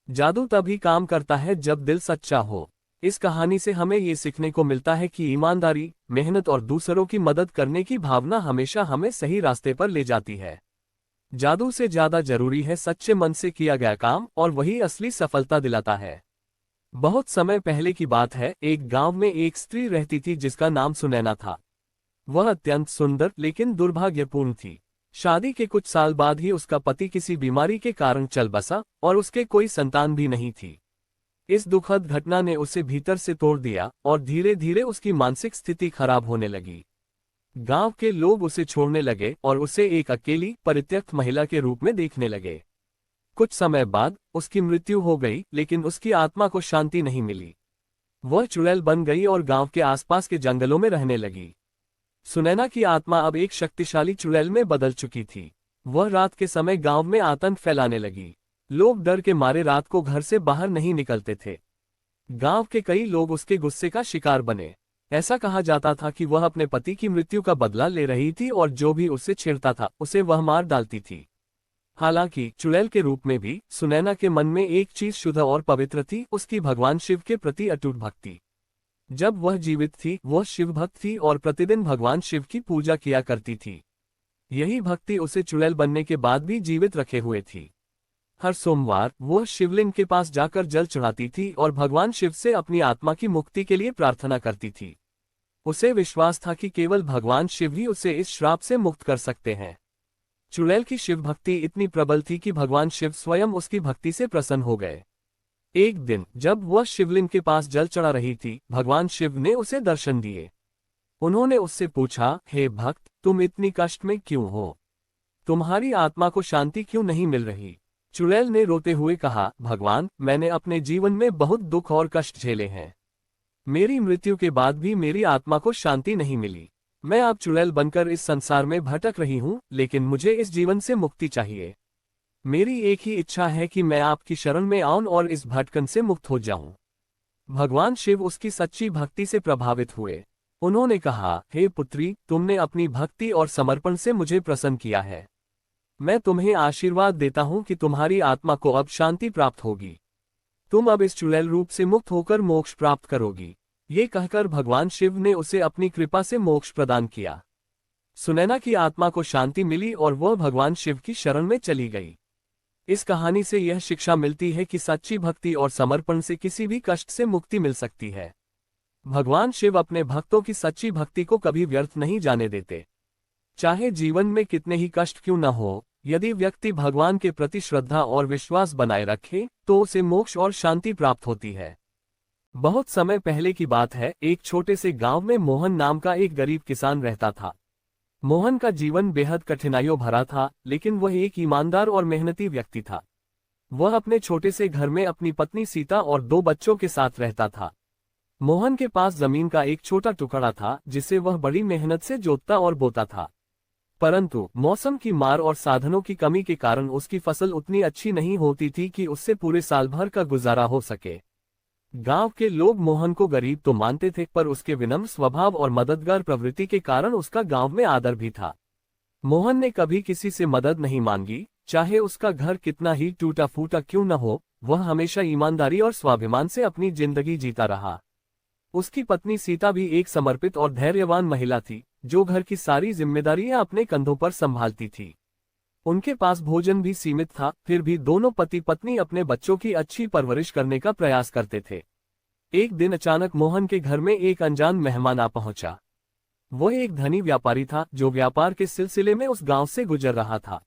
जादू तभी काम करता है जब दिल सच्चा हो। इस कहानी से हमें ये सीखने को मिलता है कि ईमानदारी, मेहनत और दूसरों की मदद करने की भावना हमेशा हमें सही रास्ते पर ले जाती है। जादू से ज्यादा जरूरी है सच्चे मन से किया गया काम, और वही असली सफलता दिलाता है। बहुत समय पहले की बात है, एक गांव में एक स्त्री रहती थी जिसका नाम सुनैना था। वह अत्यंत सुंदर लेकिन दुर्भाग्यपूर्ण थी। शादी के कुछ साल बाद ही उसका पति किसी बीमारी के कारण चल बसा और उसके कोई संतान भी नहीं थी। इस दुखद घटना ने उसे भीतर से तोड़ दिया और धीरे धीरे उसकी मानसिक स्थिति खराब होने लगी। गांव के लोग उसे छोड़ने लगे और उसे एक अकेली, परित्यक्त महिला के रूप में देखने लगे। कुछ समय बाद उसकी मृत्यु हो गई, लेकिन उसकी आत्मा को शांति नहीं मिली। वह चुड़ैल बन गई और गांव के आसपास के जंगलों में रहने लगी। सुनैना की आत्मा अब एक शक्तिशाली चुड़ैल में बदल चुकी थी। वह रात के समय गांव में आतंक फैलाने लगी। लोग डर के मारे रात को घर से बाहर नहीं निकलते थे। गांव के कई लोग उसके गुस्से का शिकार बने। ऐसा कहा जाता था कि वह अपने पति की मृत्यु का बदला ले रही थी और जो भी उससे छेड़ता था उसे वह मार डालती थी। हालांकि चुड़ैल के रूप में भी सुनैना के मन में एक चीज शुद्ध और पवित्र थी, उसकी भगवान शिव के प्रति अटूट भक्ति। जब वह जीवित थी वह शिव भक्त थी और प्रतिदिन भगवान शिव की पूजा किया करती थी। यही भक्ति उसे चुड़ैल बनने के बाद भी जीवित रखे हुए थी। हर सोमवार वह शिवलिंग के पास जाकर जल चढ़ाती थी और भगवान शिव से अपनी आत्मा की मुक्ति के लिए प्रार्थना करती थी। उसे विश्वास था कि केवल भगवान शिव ही उसे इस श्राप से मुक्त कर सकते हैं। चुड़ैल की शिव भक्ति इतनी प्रबल थी कि भगवान शिव स्वयं उसकी भक्ति से प्रसन्न हो गए। एक दिन जब वह शिवलिंग के पास जल चढ़ा रही थी, भगवान शिव ने उसे दर्शन दिए। उन्होंने उससे पूछा, हे भक्त, तुम इतनी कष्ट में क्यों हो? तुम्हारी आत्मा को शांति क्यों नहीं मिल रही? चुड़ैल ने रोते हुए कहा, भगवान, मैंने अपने जीवन में बहुत दुख और कष्ट झेले हैं। मेरी मृत्यु के बाद भी मेरी आत्मा को शांति नहीं मिली। मैं अब चुड़ैल बनकर इस संसार में भटक रही हूँ, लेकिन मुझे इस जीवन से मुक्ति चाहिए। मेरी एक ही इच्छा है कि मैं आपकी शरण में आऊं और इस भटकन से मुक्त हो जाऊं। भगवान शिव उसकी सच्ची भक्ति से प्रभावित हुए। उन्होंने कहा, हे पुत्री, तुमने अपनी भक्ति और समर्पण से मुझे प्रसन्न किया है। मैं तुम्हें आशीर्वाद देता हूं कि तुम्हारी आत्मा को अब शांति प्राप्त होगी। तुम अब इस चुड़ैल रूप से मुक्त होकर मोक्ष प्राप्त करोगी। ये कहकर भगवान शिव ने उसे अपनी कृपा से मोक्ष प्रदान किया। सुनैना की आत्मा को शांति मिली और वह भगवान शिव की शरण में चली गई। इस कहानी से यह शिक्षा मिलती है कि सच्ची भक्ति और समर्पण से किसी भी कष्ट से मुक्ति मिल सकती है। भगवान शिव अपने भक्तों की सच्ची भक्ति को कभी व्यर्थ नहीं जाने देते। चाहे जीवन में कितने ही कष्ट क्यों न हो, यदि व्यक्ति भगवान के प्रति श्रद्धा और विश्वास बनाए रखे तो उसे मोक्ष और शांति प्राप्त होती है। बहुत समय पहले की बात है, एक छोटे से गांव में मोहन नाम का एक गरीब किसान रहता था। मोहन का जीवन बेहद कठिनाइयों भरा था, लेकिन वह एक ईमानदार और मेहनती व्यक्ति था। वह अपने छोटे से घर में अपनी पत्नी सीता और 2 बच्चों के साथ रहता था। मोहन के पास जमीन का एक छोटा टुकड़ा था जिसे वह बड़ी मेहनत से जोतता और बोता था। परंतु मौसम की मार और साधनों की कमी के कारण उसकी फसल उतनी अच्छी नहीं होती थी कि उससे पूरे साल भर का गुजारा हो सके। गांव के लोग मोहन को गरीब तो मानते थे, पर उसके विनम्र स्वभाव और मददगार प्रवृत्ति के कारण उसका गांव में आदर भी था। मोहन ने कभी किसी से मदद नहीं मांगी, चाहे उसका घर कितना ही टूटा फूटा क्यों न हो। वह हमेशा ईमानदारी और स्वाभिमान से अपनी जिंदगी जीता रहा। उसकी पत्नी सीता भी एक समर्पित और धैर्यवान महिला थी, जो घर की सारी जिम्मेदारियां अपने कंधों पर संभालती थी। उनके पास भोजन भी सीमित था, फिर भी दोनों पति पत्नी अपने बच्चों की अच्छी परवरिश करने का प्रयास करते थे। एक दिन अचानक मोहन के घर में एक अनजान मेहमान आ पहुंचा। वह एक धनी व्यापारी था जो व्यापार के सिलसिले में उस गांव से गुजर रहा था।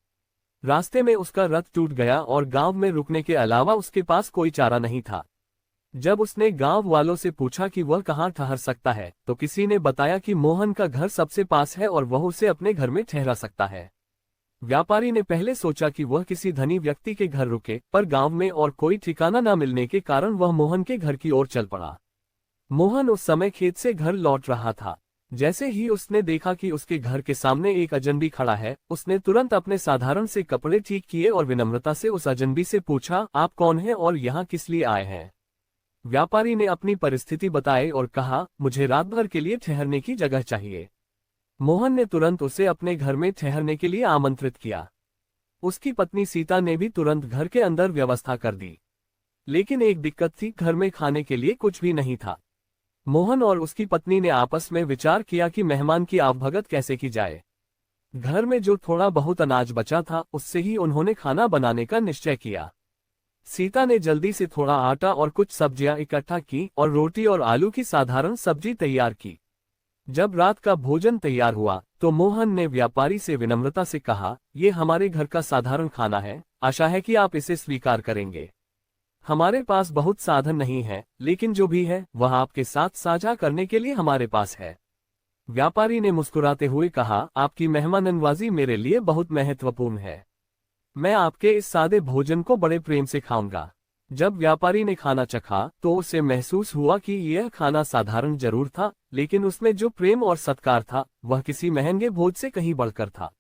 रास्ते में उसका रथ टूट गया और गांव में रुकने के अलावा उसके पास कोई चारा नहीं था। जब उसने गांव वालों से पूछा कि वह कहाँ ठहर सकता है, तो किसी ने बताया कि मोहन का घर सबसे पास है और वह उसे अपने घर में ठहरा सकता है। व्यापारी ने पहले सोचा कि वह किसी धनी व्यक्ति के घर रुके, पर गांव में और कोई ठिकाना न मिलने के कारण वह मोहन के घर की ओर चल पड़ा। मोहन उस समय खेत से घर लौट रहा था। जैसे ही उसने देखा कि उसके घर के सामने एक अजनबी खड़ा है, उसने तुरंत अपने साधारण से कपड़े ठीक किए और विनम्रता से उस अजनबी से पूछा, आप कौन हैं और यहाँ किस लिए आए हैं? व्यापारी ने अपनी परिस्थिति बताई और कहा, मुझे रात भर के लिए ठहरने की जगह चाहिए। मोहन ने तुरंत उसे अपने घर में ठहरने के लिए आमंत्रित किया। उसकी पत्नी सीता ने भी तुरंत घर के अंदर व्यवस्था कर दी। लेकिन एक दिक्कत थी, घर में खाने के लिए कुछ भी नहीं था। मोहन और उसकी पत्नी ने आपस में विचार किया कि मेहमान की आवभगत कैसे की जाए। घर में जो थोड़ा बहुत अनाज बचा था, उससे ही उन्होंने खाना बनाने का निश्चय किया। सीता ने जल्दी से थोड़ा आटा और कुछ सब्जियां इकट्ठा की और रोटी और आलू की साधारण सब्जी तैयार की। जब रात का भोजन तैयार हुआ तो मोहन ने व्यापारी से विनम्रता से कहा, ये हमारे घर का साधारण खाना है, आशा है कि आप इसे स्वीकार करेंगे। हमारे पास बहुत साधन नहीं है, लेकिन जो भी है वह आपके साथ साझा करने के लिए हमारे पास है। व्यापारी ने मुस्कुराते हुए कहा, आपकी मेहमाननवाजी मेरे लिए बहुत महत्वपूर्ण है। मैं आपके इस सादे भोजन को बड़े प्रेम से खाऊंगा। जब व्यापारी ने खाना चखा तो उसे महसूस हुआ कि यह खाना साधारण जरूर था, लेकिन उसमें जो प्रेम और सत्कार था वह किसी महंगे भोज से कहीं बढ़कर था।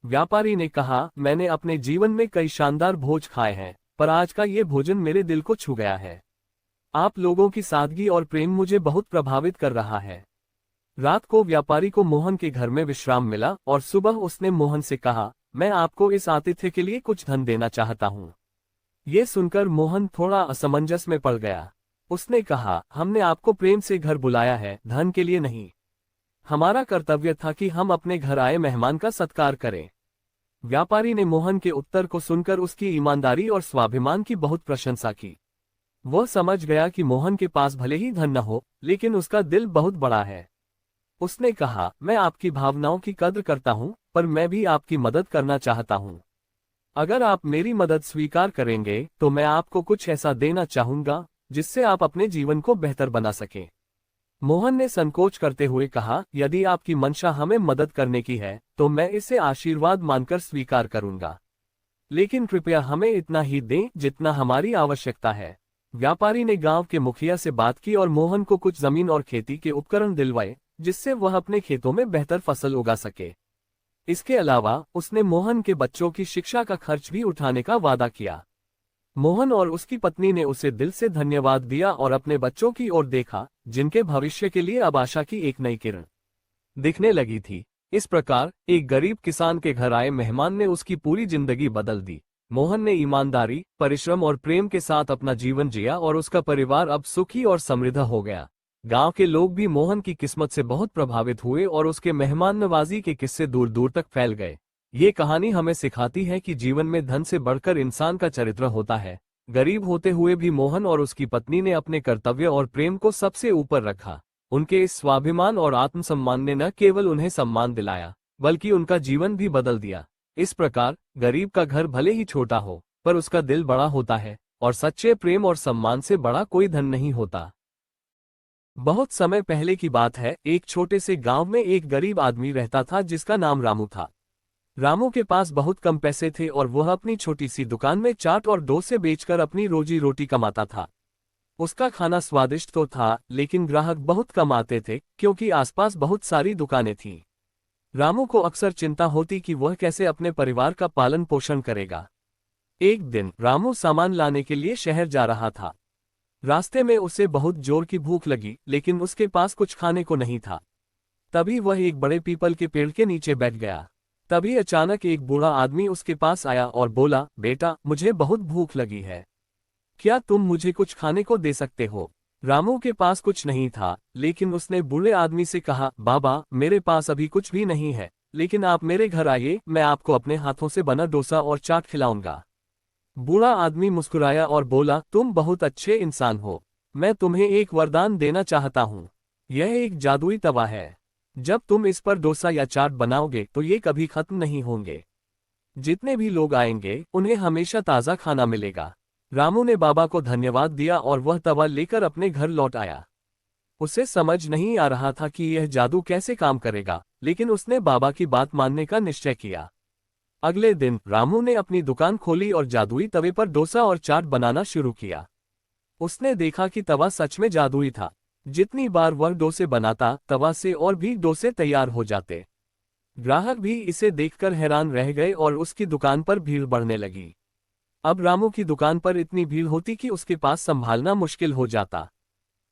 व्यापारी ने कहा, मैंने अपने जीवन में कई शानदार भोज खाए हैं, पर आज का ये भोजन मेरे दिल को छू गया है। आप लोगों की सादगी और प्रेम मुझे बहुत प्रभावित कर रहा है। रात को व्यापारी को मोहन के घर में विश्राम मिला और सुबह उसने मोहन से कहा, मैं आपको इस आतिथ्य के लिए कुछ धन देना चाहता हूँ। ये सुनकर मोहन थोड़ा असमंजस में पड़ गया। उसने कहा, हमने आपको प्रेम से घर बुलाया है, धन के लिए नहीं। हमारा कर्तव्य था कि हम अपने घर आए मेहमान का सत्कार करें। व्यापारी ने मोहन के उत्तर को सुनकर उसकी ईमानदारी और स्वाभिमान की बहुत प्रशंसा की। वह समझ गया कि मोहन के पास भले ही धन न हो, लेकिन उसका दिल बहुत बड़ा है। उसने कहा, मैं आपकी भावनाओं की कद्र करता हूँ, पर मैं भी आपकी मदद करना चाहता हूँ। अगर आप मेरी मदद स्वीकार करेंगे तो मैं आपको कुछ ऐसा देना चाहूंगा जिससे आप अपने जीवन को बेहतर बना सकें। मोहन ने संकोच करते हुए कहा, यदि आपकी मंशा हमें मदद करने की है तो मैं इसे आशीर्वाद मानकर स्वीकार करूंगा, लेकिन कृपया हमें इतना ही दें जितना हमारी आवश्यकता है। व्यापारी ने गांव के मुखिया से बात की और मोहन को कुछ जमीन और खेती के उपकरण दिलवाए, जिससे वह अपने खेतों में बेहतर फसल उगा सके। इसके अलावा उसने मोहन के बच्चों की शिक्षा का खर्च भी उठाने का वादा किया। मोहन और उसकी पत्नी ने उसे दिल से धन्यवाद दिया और अपने बच्चों की ओर देखा, जिनके भविष्य के लिए अब आशा की एक नई किरण दिखने लगी थी। इस प्रकार एक गरीब किसान के घर आए मेहमान ने उसकी पूरी जिंदगी बदल दी। मोहन ने ईमानदारी, परिश्रम और प्रेम के साथ अपना जीवन जिया और उसका परिवार अब सुखी और समृद्ध हो गया। गांव के लोग भी मोहन की किस्मत से बहुत प्रभावित हुए और उसके मेहमान नवाजी के किस्से दूर दूर तक फैल गए। ये कहानी हमें सिखाती है कि जीवन में धन से बढ़कर इंसान का चरित्र होता है। गरीब होते हुए भी मोहन और उसकी पत्नी ने अपने कर्तव्य और प्रेम को सबसे ऊपर रखा। उनके इस स्वाभिमान और आत्मसम्मान ने न केवल उन्हें सम्मान दिलाया, बल्कि उनका जीवन भी बदल दिया। इस प्रकार गरीब का घर भले ही छोटा हो, पर उसका दिल बड़ा होता है, और सच्चे प्रेम और सम्मान से बड़ा कोई धन नहीं होता। बहुत समय पहले की बात है, एक छोटे से गांव में एक गरीब आदमी रहता था जिसका नाम रामू था। रामू के पास बहुत कम पैसे थे और वह अपनी छोटी सी दुकान में चाट और डोसे बेचकर अपनी रोजी रोटी कमाता था। उसका खाना स्वादिष्ट तो था, लेकिन ग्राहक बहुत कम आते थे क्योंकि आसपास बहुत सारी दुकानें थीं। रामू को अक्सर चिंता होती कि वह कैसे अपने परिवार का पालन पोषण करेगा। एक दिन रामू सामान लाने के लिए शहर जा रहा था। रास्ते में उसे बहुत जोर की भूख लगी, लेकिन उसके पास कुछ खाने को नहीं था। तभी वह एक बड़े पीपल के पेड़ के नीचे बैठ गया। तभी अचानक एक बूढ़ा आदमी उसके पास आया और बोला, बेटा, मुझे बहुत भूख लगी है, क्या तुम मुझे कुछ खाने को दे सकते हो? रामू के पास कुछ नहीं था, लेकिन उसने बूढ़े आदमी से कहा, बाबा, मेरे पास अभी कुछ भी नहीं है, लेकिन आप मेरे घर आइए, मैं आपको अपने हाथों से बना डोसा और चाट खिलाऊंगा। बूढ़ा आदमी मुस्कुराया और बोला, तुम बहुत अच्छे इंसान हो, मैं तुम्हें एक वरदान देना चाहता हूँ। यह एक जादुई तवा है। जब तुम इस पर डोसा या चाट बनाओगे तो ये कभी खत्म नहीं होंगे। जितने भी लोग आएंगे उन्हें हमेशा ताज़ा खाना मिलेगा। रामू ने बाबा को धन्यवाद दिया और वह तवा लेकर अपने घर लौट आया। उसे समझ नहीं आ रहा था कि यह जादू कैसे काम करेगा, लेकिन उसने बाबा की बात मानने का निश्चय किया। अगले दिन रामू ने अपनी दुकान खोली और जादुई तवे पर डोसा और चाट बनाना शुरू किया। उसने देखा कि तवा सच में जादुई था। जितनी बार वह डोसे बनाता, तवा से और भी डोसे तैयार हो जाते। ग्राहक भी इसे देखकर हैरान रह गए और उसकी दुकान पर भीड़ बढ़ने लगी। अब रामू की दुकान पर इतनी भीड़ होती कि उसके पास संभालना मुश्किल हो जाता।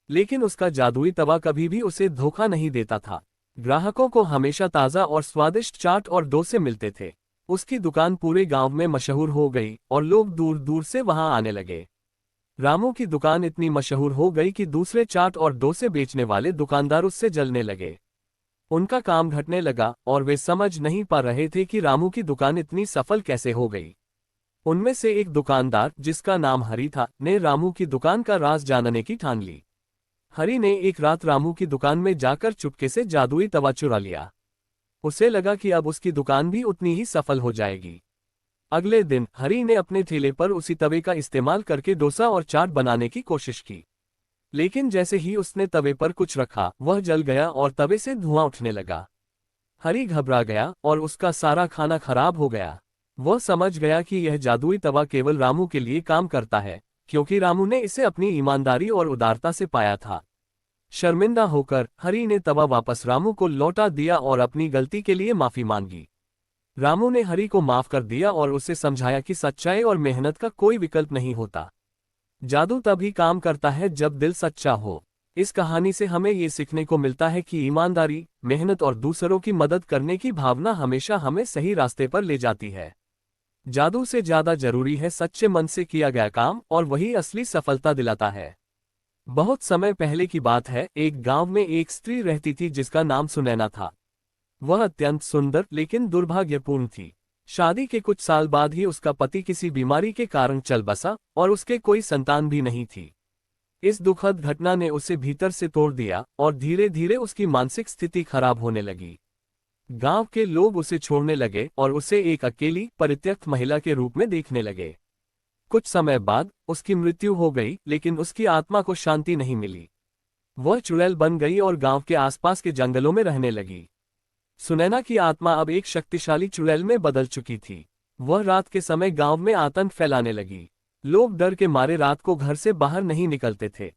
लेकिन उसका जादुई तवा कभी भी उसे धोखा नहीं देता था। ग्राहकों को हमेशा ताज़ा और स्वादिष्ट चाट और डोसे मिलते थे। उसकी दुकान पूरे गांव में मशहूर हो गई और लोग दूर दूर से वहां आने लगे। रामू की दुकान इतनी मशहूर हो गई कि दूसरे चाट और डोसे बेचने वाले दुकानदार उससे जलने लगे। उनका काम घटने लगा और वे समझ नहीं पा रहे थे कि रामू की दुकान इतनी सफल कैसे हो गई। उनमें से एक दुकानदार, जिसका नाम हरी था, ने रामू की दुकान का राज जानने की ठान ली। हरी ने एक रात रामू की दुकान में जाकर चुपके से जादुई तवा चुरा लिया। उसे लगा कि अब उसकी दुकान भी उतनी ही सफल हो जाएगी। अगले दिन हरी ने अपने ठेले पर उसी तवे का इस्तेमाल करके डोसा और चाट बनाने की कोशिश की। लेकिन जैसे ही उसने तवे पर कुछ रखा, वह जल गया और तवे से धुआं उठने लगा। हरी घबरा गया और उसका सारा खाना खराब हो गया। वह समझ गया कि यह जादुई तवा केवल रामू के लिए काम करता है, क्योंकि रामू ने इसे अपनी ईमानदारी और उदारता से पाया था। शर्मिंदा होकर हरी ने तवा वापस रामू को लौटा दिया और अपनी गलती के लिए माफी मांगी। रामू ने हरी को माफ कर दिया और उसे समझाया कि सच्चाई और मेहनत का कोई विकल्प नहीं होता। जादू तभी काम करता है जब दिल सच्चा हो। इस कहानी से हमें ये सीखने को मिलता है कि ईमानदारी, मेहनत और दूसरों की मदद करने की भावना हमेशा हमें सही रास्ते पर ले जाती है। जादू से ज्यादा जरूरी है सच्चे मन से किया गया काम, और वही असली सफलता दिलाता है। बहुत समय पहले की बात है। एक गांव में एक स्त्री रहती थी जिसका नाम सुनैना था। वह अत्यंत सुंदर लेकिन दुर्भाग्यपूर्ण थी। शादी के कुछ साल बाद ही उसका पति किसी बीमारी के कारण चल बसा और उसके कोई संतान भी नहीं थी। इस दुखद घटना ने उसे भीतर से तोड़ दिया और धीरे धीरे उसकी मानसिक स्थिति खराब होने लगी। गांव के लोग उसे छोड़ने लगे और उसे एक अकेली, परित्यक्त महिला के रूप में देखने लगे। कुछ समय बाद उसकी मृत्यु हो गई, लेकिन उसकी आत्मा को शांति नहीं मिली। वह चुड़ैल बन गई और गांव के आसपास के जंगलों में रहने लगी। सुनैना की आत्मा अब एक शक्तिशाली चुड़ैल में बदल चुकी थी। वह रात के समय गांव में आतंक फैलाने लगी। लोग डर के मारे रात को घर से बाहर नहीं निकलते थे।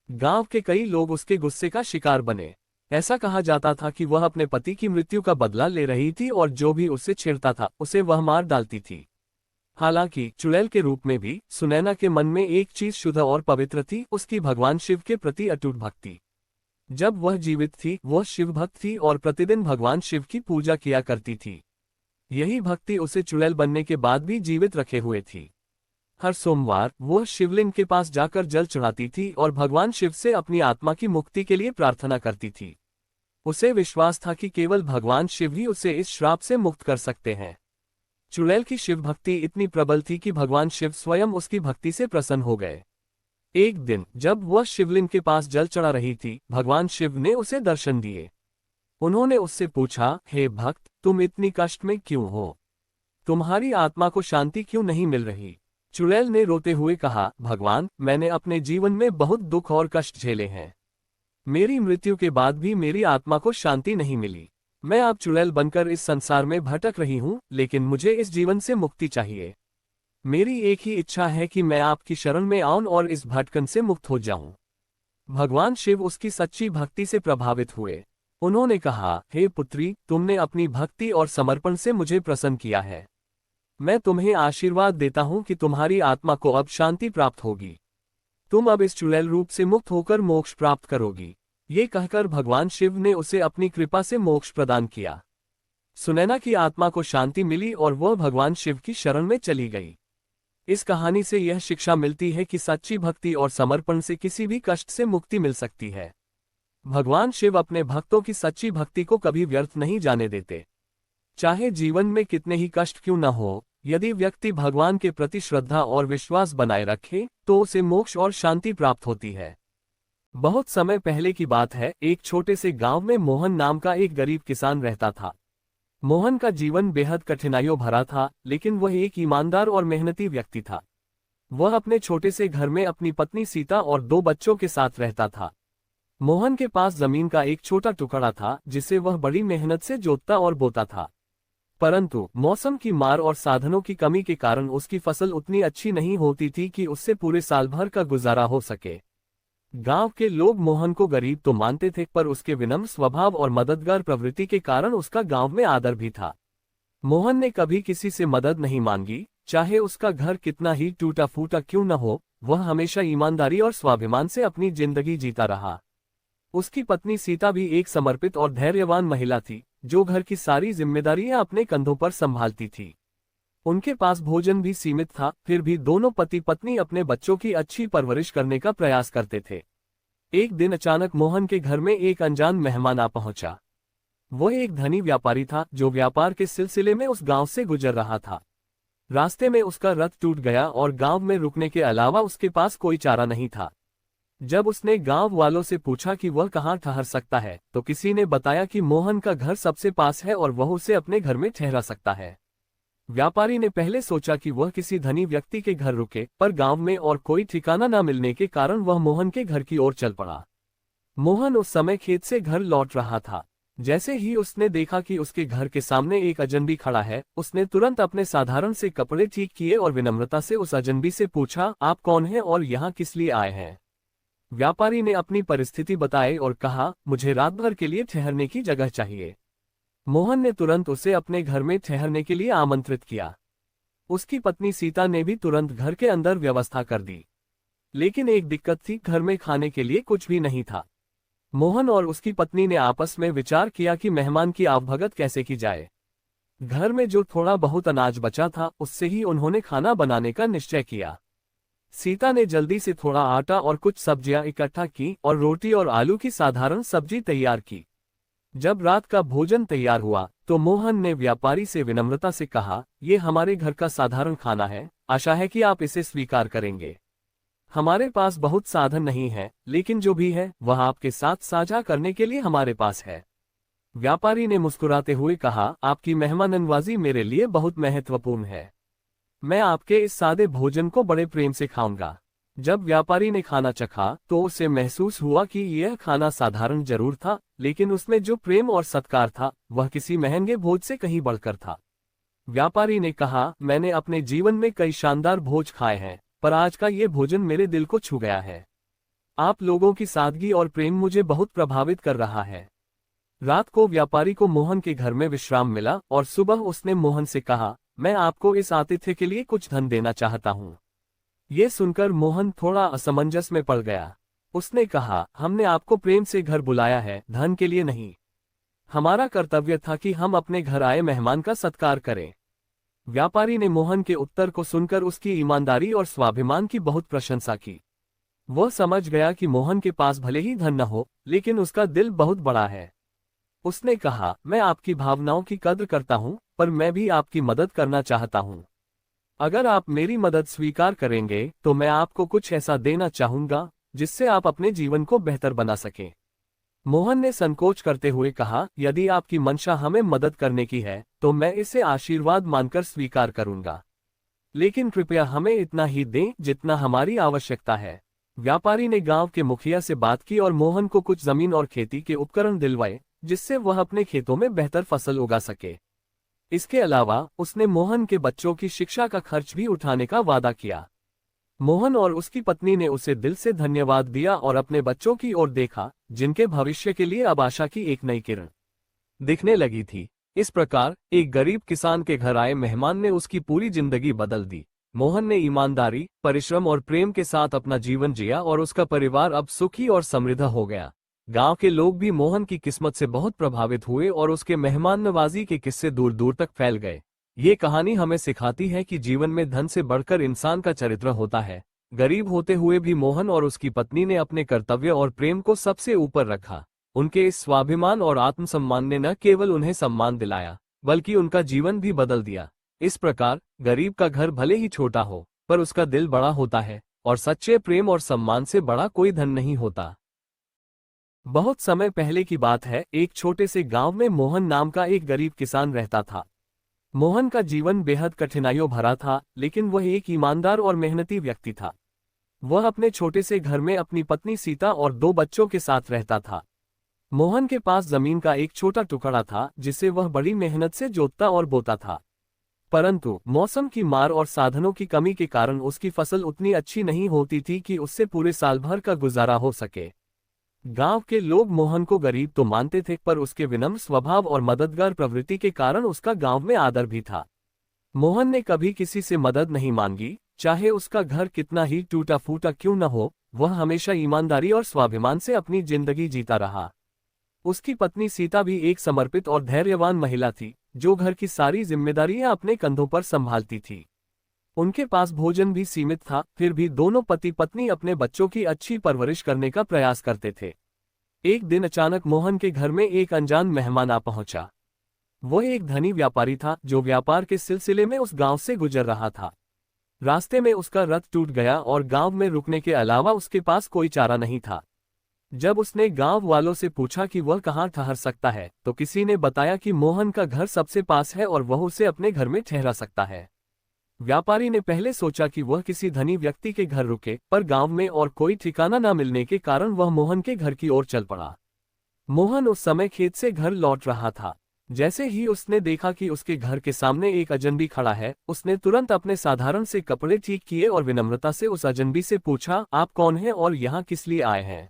गांव के कई लोग उसके गुस्से का शिकार बने। ऐसा कहा जाता था कि वह अपने पति की मृत्यु का बदला ले रही थी और जो भी उससे छेड़ता था उसे वह मार डालती थी। हालांकि चुड़ैल के रूप में भी सुनैना के मन में एक चीज शुद्ध और पवित्र थी, उसकी भगवान शिव के प्रति अटूट भक्ति। जब वह जीवित थी, वह शिव भक्त थी और प्रतिदिन भगवान शिव की पूजा किया करती थी। यही भक्ति उसे चुड़ैल बनने के बाद भी जीवित रखे हुए थी। हर सोमवार वह शिवलिंग के पास जाकर जल चढ़ाती थी और भगवान शिव से अपनी आत्मा की मुक्ति के लिए प्रार्थना करती थी। उसे विश्वास था कि केवल भगवान शिव ही उसे इस श्राप से मुक्त कर सकते हैं। चुड़ैल की शिव भक्ति इतनी प्रबल थी कि भगवान शिव स्वयं उसकी भक्ति से प्रसन्न हो गए। एक दिन जब वह शिवलिंग के पास जल चढ़ा रही थी, भगवान शिव ने उसे दर्शन दिए। उन्होंने उससे पूछा, हे भक्त, तुम इतनी कष्ट में क्यों हो? तुम्हारी आत्मा को शांति क्यों नहीं मिल रही? चुड़ैल ने रोते हुए कहा, भगवान, मैंने अपने जीवन में बहुत दुख और कष्ट झेले हैं। मेरी मृत्यु के बाद भी मेरी आत्मा को शांति नहीं मिली। मैं अब चुड़ैल बनकर इस संसार में भटक रही हूँ, लेकिन मुझे इस जीवन से मुक्ति चाहिए। मेरी एक ही इच्छा है कि मैं आपकी शरण में आऊं और इस भटकन से मुक्त हो जाऊं। भगवान शिव उसकी सच्ची भक्ति से प्रभावित हुए। उन्होंने कहा, हे पुत्री, तुमने अपनी भक्ति और समर्पण से मुझे प्रसन्न किया है। मैं तुम्हें आशीर्वाद देता हूं कि तुम्हारी आत्मा को अब शांति प्राप्त होगी। तुम अब इस चुड़ैल रूप से मुक्त होकर मोक्ष प्राप्त करोगी। ये कहकर भगवान शिव ने उसे अपनी कृपा से मोक्ष प्रदान किया। सुनैना की आत्मा को शांति मिली और वह भगवान शिव की शरण में चली गई। इस कहानी से यह शिक्षा मिलती है कि सच्ची भक्ति और समर्पण से किसी भी कष्ट से मुक्ति मिल सकती है। भगवान शिव अपने भक्तों की सच्ची भक्ति को कभी व्यर्थ नहीं जाने देते। चाहे जीवन में कितने ही कष्ट क्यों न हो, यदि व्यक्ति भगवान के प्रति श्रद्धा और विश्वास बनाए रखे तो उसे मोक्ष और शांति प्राप्त होती है। बहुत समय पहले की बात है। एक छोटे से गांव में मोहन नाम का एक गरीब किसान रहता था। मोहन का जीवन बेहद कठिनाइयों भरा था, लेकिन वह एक ईमानदार और मेहनती व्यक्ति था। वह अपने छोटे से घर में अपनी पत्नी सीता और 2 बच्चों के साथ रहता था। मोहन के पास जमीन का एक छोटा टुकड़ा था जिसे वह बड़ी मेहनत से जोतता और बोता था। परंतु मौसम की मार और साधनों की कमी के कारण उसकी फसल उतनी अच्छी नहीं होती थी कि उससे पूरे साल भर का गुजारा हो सके। गांव के लोग मोहन को गरीब तो मानते थे, पर उसके विनम्र स्वभाव और मददगार प्रवृत्ति के कारण उसका गांव में आदर भी था। मोहन ने कभी किसी से मदद नहीं मांगी, चाहे उसका घर कितना ही टूटा फूटा क्यों न हो। वह हमेशा ईमानदारी और स्वाभिमान से अपनी जिंदगी जीता रहा। उसकी पत्नी सीता भी एक समर्पित और धैर्यवान महिला थी, जो घर की सारी जिम्मेदारियां अपने कंधों पर संभालती थी। उनके पास भोजन भी सीमित था, फिर भी दोनों पति पत्नी अपने बच्चों की अच्छी परवरिश करने का प्रयास करते थे। एक दिन अचानक मोहन के घर में एक अनजान मेहमान आ पहुंचा। वह एक धनी व्यापारी था, जो व्यापार के सिलसिले में उस गांव से गुजर रहा था। रास्ते में उसका रथ टूट गया और गांव में रुकने के अलावा उसके पास कोई चारा नहीं था। जब उसने गांव वालों से पूछा कि वह कहाँ ठहर सकता है, तो किसी ने बताया कि मोहन का घर सबसे पास है और वह उसे अपने घर में ठहरा सकता है। व्यापारी ने पहले सोचा कि वह किसी धनी व्यक्ति के घर रुके, पर गांव में और कोई ठिकाना न मिलने के कारण वह मोहन के घर की ओर चल पड़ा। मोहन उस समय खेत से घर लौट रहा था। जैसे ही उसने देखा कि उसके घर के सामने एक अजनबी खड़ा है, उसने तुरंत अपने साधारण से कपड़े ठीक किए और विनम्रता से उस अजनबी से पूछा, आप कौन हैं और यहाँ किस लिए आए हैं? व्यापारी ने अपनी परिस्थिति बताई और कहा, मुझे रात भर के लिए ठहरने की जगह चाहिए। मोहन ने तुरंत उसे अपने घर में ठहरने के लिए आमंत्रित किया। उसकी पत्नी सीता ने भी तुरंत घर के अंदर व्यवस्था कर दी। लेकिन एक दिक्कत थी, घर में खाने के लिए कुछ भी नहीं था। मोहन और उसकी पत्नी ने आपस में विचार किया कि मेहमान की आवभगत कैसे की जाए। घर में जो थोड़ा बहुत अनाज बचा था, उससे ही उन्होंने खाना बनाने का निश्चय किया। सीता ने जल्दी से थोड़ा आटा और कुछ सब्जियां इकट्ठा की और रोटी और आलू की साधारण सब्जी तैयार की। जब रात का भोजन तैयार हुआ, तो मोहन ने व्यापारी से विनम्रता से कहा, ये हमारे घर का साधारण खाना है, आशा है कि आप इसे स्वीकार करेंगे। हमारे पास बहुत साधन नहीं है, लेकिन जो भी है वह आपके साथ साझा करने के लिए हमारे पास है। व्यापारी ने मुस्कुराते हुए कहा, आपकी मेहमाननवाजी मेरे लिए बहुत महत्वपूर्ण है। मैं आपके इस सादे भोजन को बड़े प्रेम से खाऊंगा। जब व्यापारी ने खाना चखा, तो उसे महसूस हुआ कि यह खाना साधारण जरूर था, लेकिन उसमें जो प्रेम और सत्कार था, वह किसी महंगे भोज से कहीं बढ़कर था। व्यापारी ने कहा, मैंने अपने जीवन में कई शानदार भोज खाए हैं, पर आज का ये भोजन मेरे दिल को छू गया है। आप लोगों की सादगी और प्रेम मुझे बहुत प्रभावित कर रहा है। रात को व्यापारी को मोहन के घर में विश्राम मिला और सुबह उसने मोहन से कहा, मैं आपको इस आतिथ्य के लिए कुछ धन देना चाहता हूँ। ये सुनकर मोहन थोड़ा असमंजस में पड़ गया। उसने कहा, हमने आपको प्रेम से घर बुलाया है, धन के लिए नहीं। हमारा कर्तव्य था कि हम अपने घर आए मेहमान का सत्कार करें। व्यापारी ने मोहन के उत्तर को सुनकर उसकी ईमानदारी और स्वाभिमान की बहुत प्रशंसा की। वह समझ गया कि मोहन के पास भले ही धन न हो, लेकिन उसका दिल बहुत बड़ा है। उसने कहा, मैं आपकी भावनाओं की कद्र करता हूँ, पर मैं भी आपकी मदद करना चाहता हूँ। अगर आप मेरी मदद स्वीकार करेंगे, तो मैं आपको कुछ ऐसा देना चाहूंगा जिससे आप अपने जीवन को बेहतर बना सकें। मोहन ने संकोच करते हुए कहा, यदि आपकी मंशा हमें मदद करने की है, तो मैं इसे आशीर्वाद मानकर स्वीकार करूंगा। लेकिन कृपया हमें इतना ही दें जितना हमारी आवश्यकता है। व्यापारी ने गांव के मुखिया से बात की और मोहन को कुछ जमीन और खेती के उपकरण दिलवाए, जिससे वह अपने खेतों में बेहतर फसल उगा सके। इसके अलावा उसने मोहन के बच्चों की शिक्षा का खर्च भी उठाने का वादा किया। मोहन और उसकी पत्नी ने उसे दिल से धन्यवाद दिया और अपने बच्चों की ओर देखा, जिनके भविष्य के लिए अब आशा की एक नई किरण दिखने लगी थी। इस प्रकार एक गरीब किसान के घर आए मेहमान ने उसकी पूरी जिंदगी बदल दी। मोहन ने ईमानदारी, परिश्रम और प्रेम के साथ अपना जीवन जिया और उसका परिवार अब सुखी और समृद्ध हो गया। गांव के लोग भी मोहन की किस्मत से बहुत प्रभावित हुए और उसके मेहमान नवाजी के किस्से दूर दूर तक फैल गए। ये कहानी हमें सिखाती है कि जीवन में धन से बढ़कर इंसान का चरित्र होता है। गरीब होते हुए भी मोहन और उसकी पत्नी ने अपने कर्तव्य और प्रेम को सबसे ऊपर रखा। उनके इस स्वाभिमान और आत्मसम्मान ने न केवल उन्हें सम्मान दिलाया, बल्कि उनका जीवन भी बदल दिया। इस प्रकार गरीब का घर भले ही छोटा हो, पर उसका दिल बड़ा होता है, और सच्चे प्रेम और सम्मान से बड़ा कोई धन नहीं होता। बहुत समय पहले की बात है, एक छोटे से गांव में मोहन नाम का एक गरीब किसान रहता था। मोहन का जीवन बेहद कठिनाइयों भरा था, लेकिन वह एक ईमानदार और मेहनती व्यक्ति था। वह अपने छोटे से घर में अपनी पत्नी सीता और 2 बच्चों के साथ रहता था। मोहन के पास जमीन का एक छोटा टुकड़ा था जिसे वह बड़ी मेहनत से जोतता और बोता था। परंतु मौसम की मार और साधनों की कमी के कारण उसकी फसल उतनी अच्छी नहीं होती थी कि उससे पूरे साल भर का गुजारा हो सके। गांव के लोग मोहन को गरीब तो मानते थे, पर उसके विनम्र स्वभाव और मददगार प्रवृत्ति के कारण उसका गांव में आदर भी था। मोहन ने कभी किसी से मदद नहीं मांगी, चाहे उसका घर कितना ही टूटा फूटा क्यों न हो। वह हमेशा ईमानदारी और स्वाभिमान से अपनी जिंदगी जीता रहा। उसकी पत्नी सीता भी एक समर्पित और धैर्यवान महिला थी, जो घर की सारी जिम्मेदारियां अपने कंधों पर संभालती थी। उनके पास भोजन भी सीमित था, फिर भी दोनों पति पत्नी अपने बच्चों की अच्छी परवरिश करने का प्रयास करते थे। एक दिन अचानक मोहन के घर में एक अनजान मेहमान आ पहुंचा। वह एक धनी व्यापारी था, जो व्यापार के सिलसिले में उस गांव से गुजर रहा था। रास्ते में उसका रथ टूट गया और गांव में रुकने के अलावा उसके पास कोई चारा नहीं था। जब उसने गांव वालों से पूछा कि वह कहाँ ठहर सकता है, तो किसी ने बताया कि मोहन का घर सबसे पास है और वह उसे अपने घर में ठहरा सकता है। व्यापारी ने पहले सोचा कि वह किसी धनी व्यक्ति के घर रुके, पर गांव में और कोई ठिकाना न मिलने के कारण वह मोहन के घर की ओर चल पड़ा। मोहन उस समय खेत से घर लौट रहा था। जैसे ही उसने देखा कि उसके घर के सामने एक अजनबी खड़ा है, उसने तुरंत अपने साधारण से कपड़े ठीक किए और विनम्रता से उस अजनबी से पूछा, आप कौन हैं और यहाँ किस लिए आए हैं?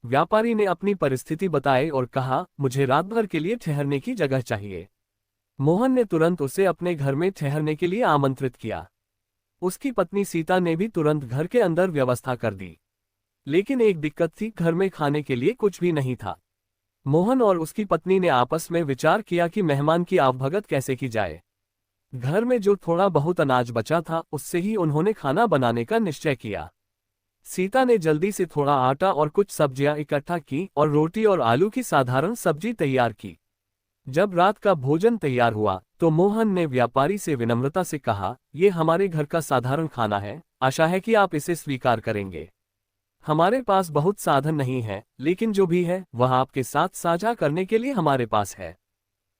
व्यापारी ने अपनी परिस्थिति बताई और कहा, मुझे रात भर के लिए ठहरने की जगह चाहिए। मोहन ने तुरंत उसे अपने घर में ठहरने के लिए आमंत्रित किया। उसकी पत्नी सीता ने भी तुरंत घर के अंदर व्यवस्था कर दी। लेकिन एक दिक्कत थी, घर में खाने के लिए कुछ भी नहीं था। मोहन और उसकी पत्नी ने आपस में विचार किया कि मेहमान की आवभगत कैसे की जाए। घर में जो थोड़ा बहुत अनाज बचा था, उससे ही उन्होंने खाना बनाने का निश्चय किया। सीता ने जल्दी से थोड़ा आटा और कुछ सब्जियां इकट्ठा की और रोटी और आलू की साधारण सब्जी तैयार की। जब रात का भोजन तैयार हुआ, तो मोहन ने व्यापारी से विनम्रता से कहा, ये हमारे घर का साधारण खाना है, आशा है कि आप इसे स्वीकार करेंगे। हमारे पास बहुत साधन नहीं है, लेकिन जो भी है वह आपके साथ साझा करने के लिए हमारे पास है।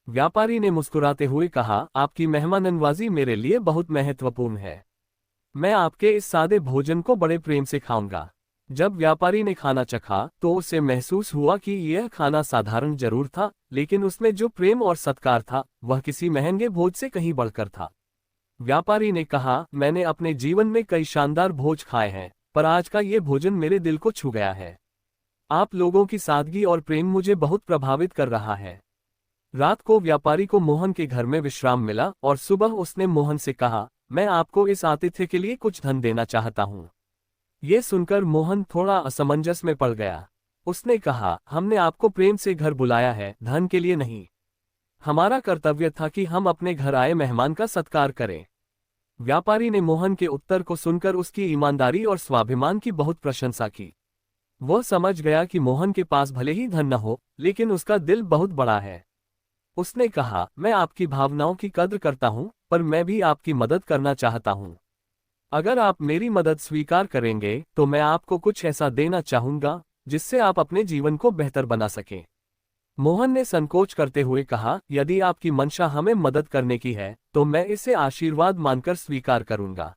व्यापारी ने मुस्कुराते हुए कहा, आपकी मेहमाननवाजी मेरे लिए बहुत महत्वपूर्ण है। मैं आपके इस सादे भोजन को बड़े प्रेम से खाऊंगा। जब व्यापारी ने खाना चखा, तो उसे महसूस हुआ कि यह खाना साधारण जरूर था, लेकिन उसमें जो प्रेम और सत्कार था, वह किसी महंगे भोज से कहीं बढ़कर था। व्यापारी ने कहा, मैंने अपने जीवन में कई शानदार भोज खाए हैं, पर आज का ये भोजन मेरे दिल को छू गया है। आप लोगों की सादगी और प्रेम मुझे बहुत प्रभावित कर रहा है। रात को व्यापारी को मोहन के घर में विश्राम मिला और सुबह उसने मोहन से कहा, मैं आपको इस आतिथ्य के लिए कुछ धन देना चाहता हूँ। ये सुनकर मोहन थोड़ा असमंजस में पड़ गया। उसने कहा, हमने आपको प्रेम से घर बुलाया है, धन के लिए नहीं। हमारा कर्तव्य था कि हम अपने घर आए मेहमान का सत्कार करें। व्यापारी ने मोहन के उत्तर को सुनकर उसकी ईमानदारी और स्वाभिमान की बहुत प्रशंसा की। वह समझ गया कि मोहन के पास भले ही धन न हो, लेकिन उसका दिल बहुत बड़ा है। उसने कहा, मैं आपकी भावनाओं की कद्र करता हूँ, पर मैं भी आपकी मदद करना चाहता हूँ। अगर आप मेरी मदद स्वीकार करेंगे, तो मैं आपको कुछ ऐसा देना चाहूंगा जिससे आप अपने जीवन को बेहतर बना सकें। मोहन ने संकोच करते हुए कहा, यदि आपकी मंशा हमें मदद करने की है, तो मैं इसे आशीर्वाद मानकर स्वीकार करूंगा।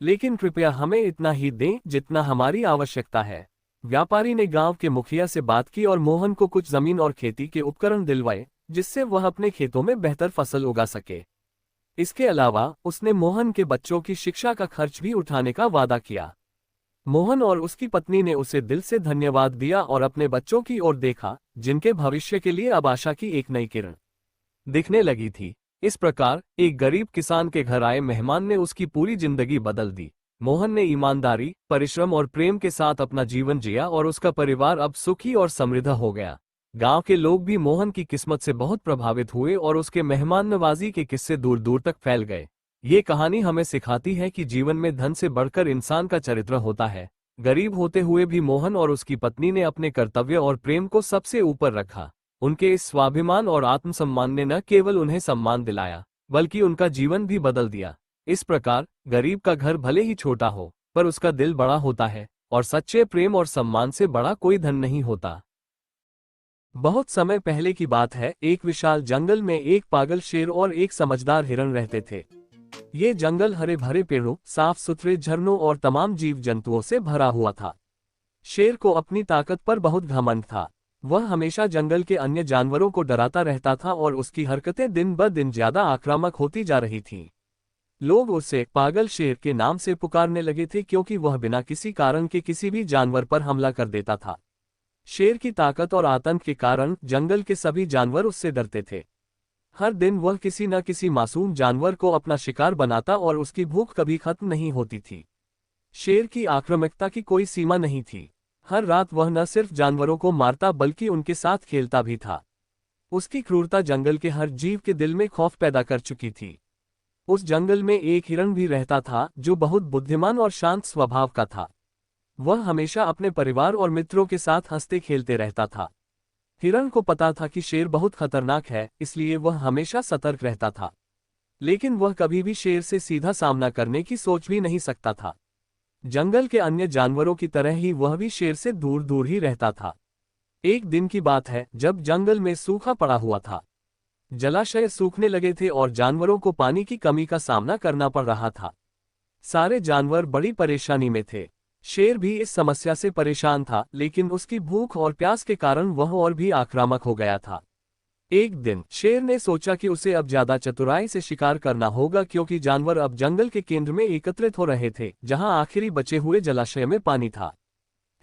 लेकिन कृपया हमें इतना ही दें जितना हमारी आवश्यकता है। व्यापारी ने गांव के मुखिया से बात की और मोहन को कुछ जमीन और खेती के उपकरण दिलवाए, जिससे वह अपने खेतों में बेहतर फसल उगा सके। इसके अलावा उसने मोहन के बच्चों की शिक्षा का खर्च भी उठाने का वादा किया। मोहन और उसकी पत्नी ने उसे दिल से धन्यवाद दिया और अपने बच्चों की ओर देखा, जिनके भविष्य के लिए अब आशा की एक नई किरण दिखने लगी थी। इस प्रकार एक गरीब किसान के घर आए मेहमान ने उसकी पूरी जिंदगी बदल दी। मोहन ने ईमानदारी, परिश्रम और प्रेम के साथ अपना जीवन जिया और उसका परिवार अब सुखी और समृद्ध हो गया। गांव के लोग भी मोहन की किस्मत से बहुत प्रभावित हुए और उसके मेहमान नवाजी के किस्से दूर दूर तक फैल गए। ये कहानी हमें सिखाती है कि जीवन में धन से बढ़कर इंसान का चरित्र होता है। गरीब होते हुए भी मोहन और उसकी पत्नी ने अपने कर्तव्य और प्रेम को सबसे ऊपर रखा। उनके इस स्वाभिमान और आत्मसम्मान ने न केवल उन्हें सम्मान दिलाया, बल्कि उनका जीवन भी बदल दिया। इस प्रकार गरीब का घर भले ही छोटा हो, पर उसका दिल बड़ा होता है, और सच्चे प्रेम और सम्मान से बड़ा कोई धन नहीं होता। बहुत समय पहले की बात है, एक विशाल जंगल में एक पागल शेर और एक समझदार हिरण रहते थे। ये जंगल हरे भरे पेड़ों, साफ सुथरे झरनों और तमाम जीव जंतुओं से भरा हुआ था। शेर को अपनी ताकत पर बहुत घमंड था। वह हमेशा जंगल के अन्य जानवरों को डराता रहता था और उसकी हरकतें दिन ब दिन ज्यादा आक्रामक होती जा रही थीं। लोग उसे पागल शेर के नाम से पुकारने लगे थे क्योंकि वह बिना किसी कारण के किसी भी जानवर पर हमला कर देता था। शेर की ताकत और आतंक के कारण जंगल के सभी जानवर उससे डरते थे। हर दिन वह किसी न किसी मासूम जानवर को अपना शिकार बनाता और उसकी भूख कभी खत्म नहीं होती थी। शेर की आक्रामकता की कोई सीमा नहीं थी। हर रात वह न सिर्फ जानवरों को मारता बल्कि उनके साथ खेलता भी था। उसकी क्रूरता जंगल के हर जीव के दिल में खौफ पैदा कर चुकी थी। उस जंगल में एक हिरण भी रहता था जो बहुत बुद्धिमान और शांत स्वभाव का था। वह हमेशा अपने परिवार और मित्रों के साथ हंसते खेलते रहता था। हिरण को पता था कि शेर बहुत खतरनाक है, इसलिए वह हमेशा सतर्क रहता था। लेकिन वह कभी भी शेर से सीधा सामना करने की सोच भी नहीं सकता था। जंगल के अन्य जानवरों की तरह ही वह भी शेर से दूर दूर ही रहता था। एक दिन की बात है जब जंगल में सूखा पड़ा हुआ था। जलाशय सूखने लगे थे और जानवरों को पानी की कमी का सामना करना पड़ रहा था। सारे जानवर बड़ी परेशानी में थे। शेर भी इस समस्या से परेशान था, लेकिन उसकी भूख और प्यास के कारण वह और भी आक्रामक हो गया था। एक दिन शेर ने सोचा कि उसे अब ज्यादा चतुराई से शिकार करना होगा क्योंकि जानवर अब जंगल के केंद्र में एकत्रित हो रहे थे, जहां आखिरी बचे हुए जलाशय में पानी था।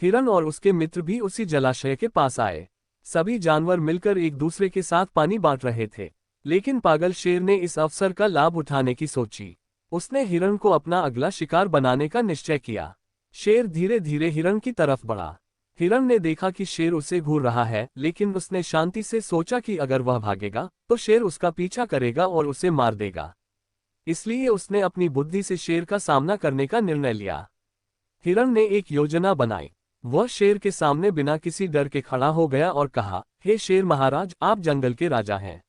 हिरण और उसके मित्र भी उसी जलाशय के पास आए। सभी जानवर मिलकर एक दूसरे के साथ पानी बांट रहे थे, लेकिन पागल शेर ने इस अवसर का लाभ उठाने की सोची। उसने हिरण को अपना अगला शिकार बनाने का निश्चय किया। शेर धीरे धीरे हिरण की तरफ बढ़ा। हिरण ने देखा कि शेर उसे घूर रहा है, लेकिन उसने शांति से सोचा कि अगर वह भागेगा तो शेर उसका पीछा करेगा और उसे मार देगा। इसलिए उसने अपनी बुद्धि से शेर का सामना करने का निर्णय लिया। हिरण ने एक योजना बनाई। वह शेर के सामने बिना किसी डर के खड़ा हो गया और कहा, हे शेर महाराज, आप जंगल के राजा हैं।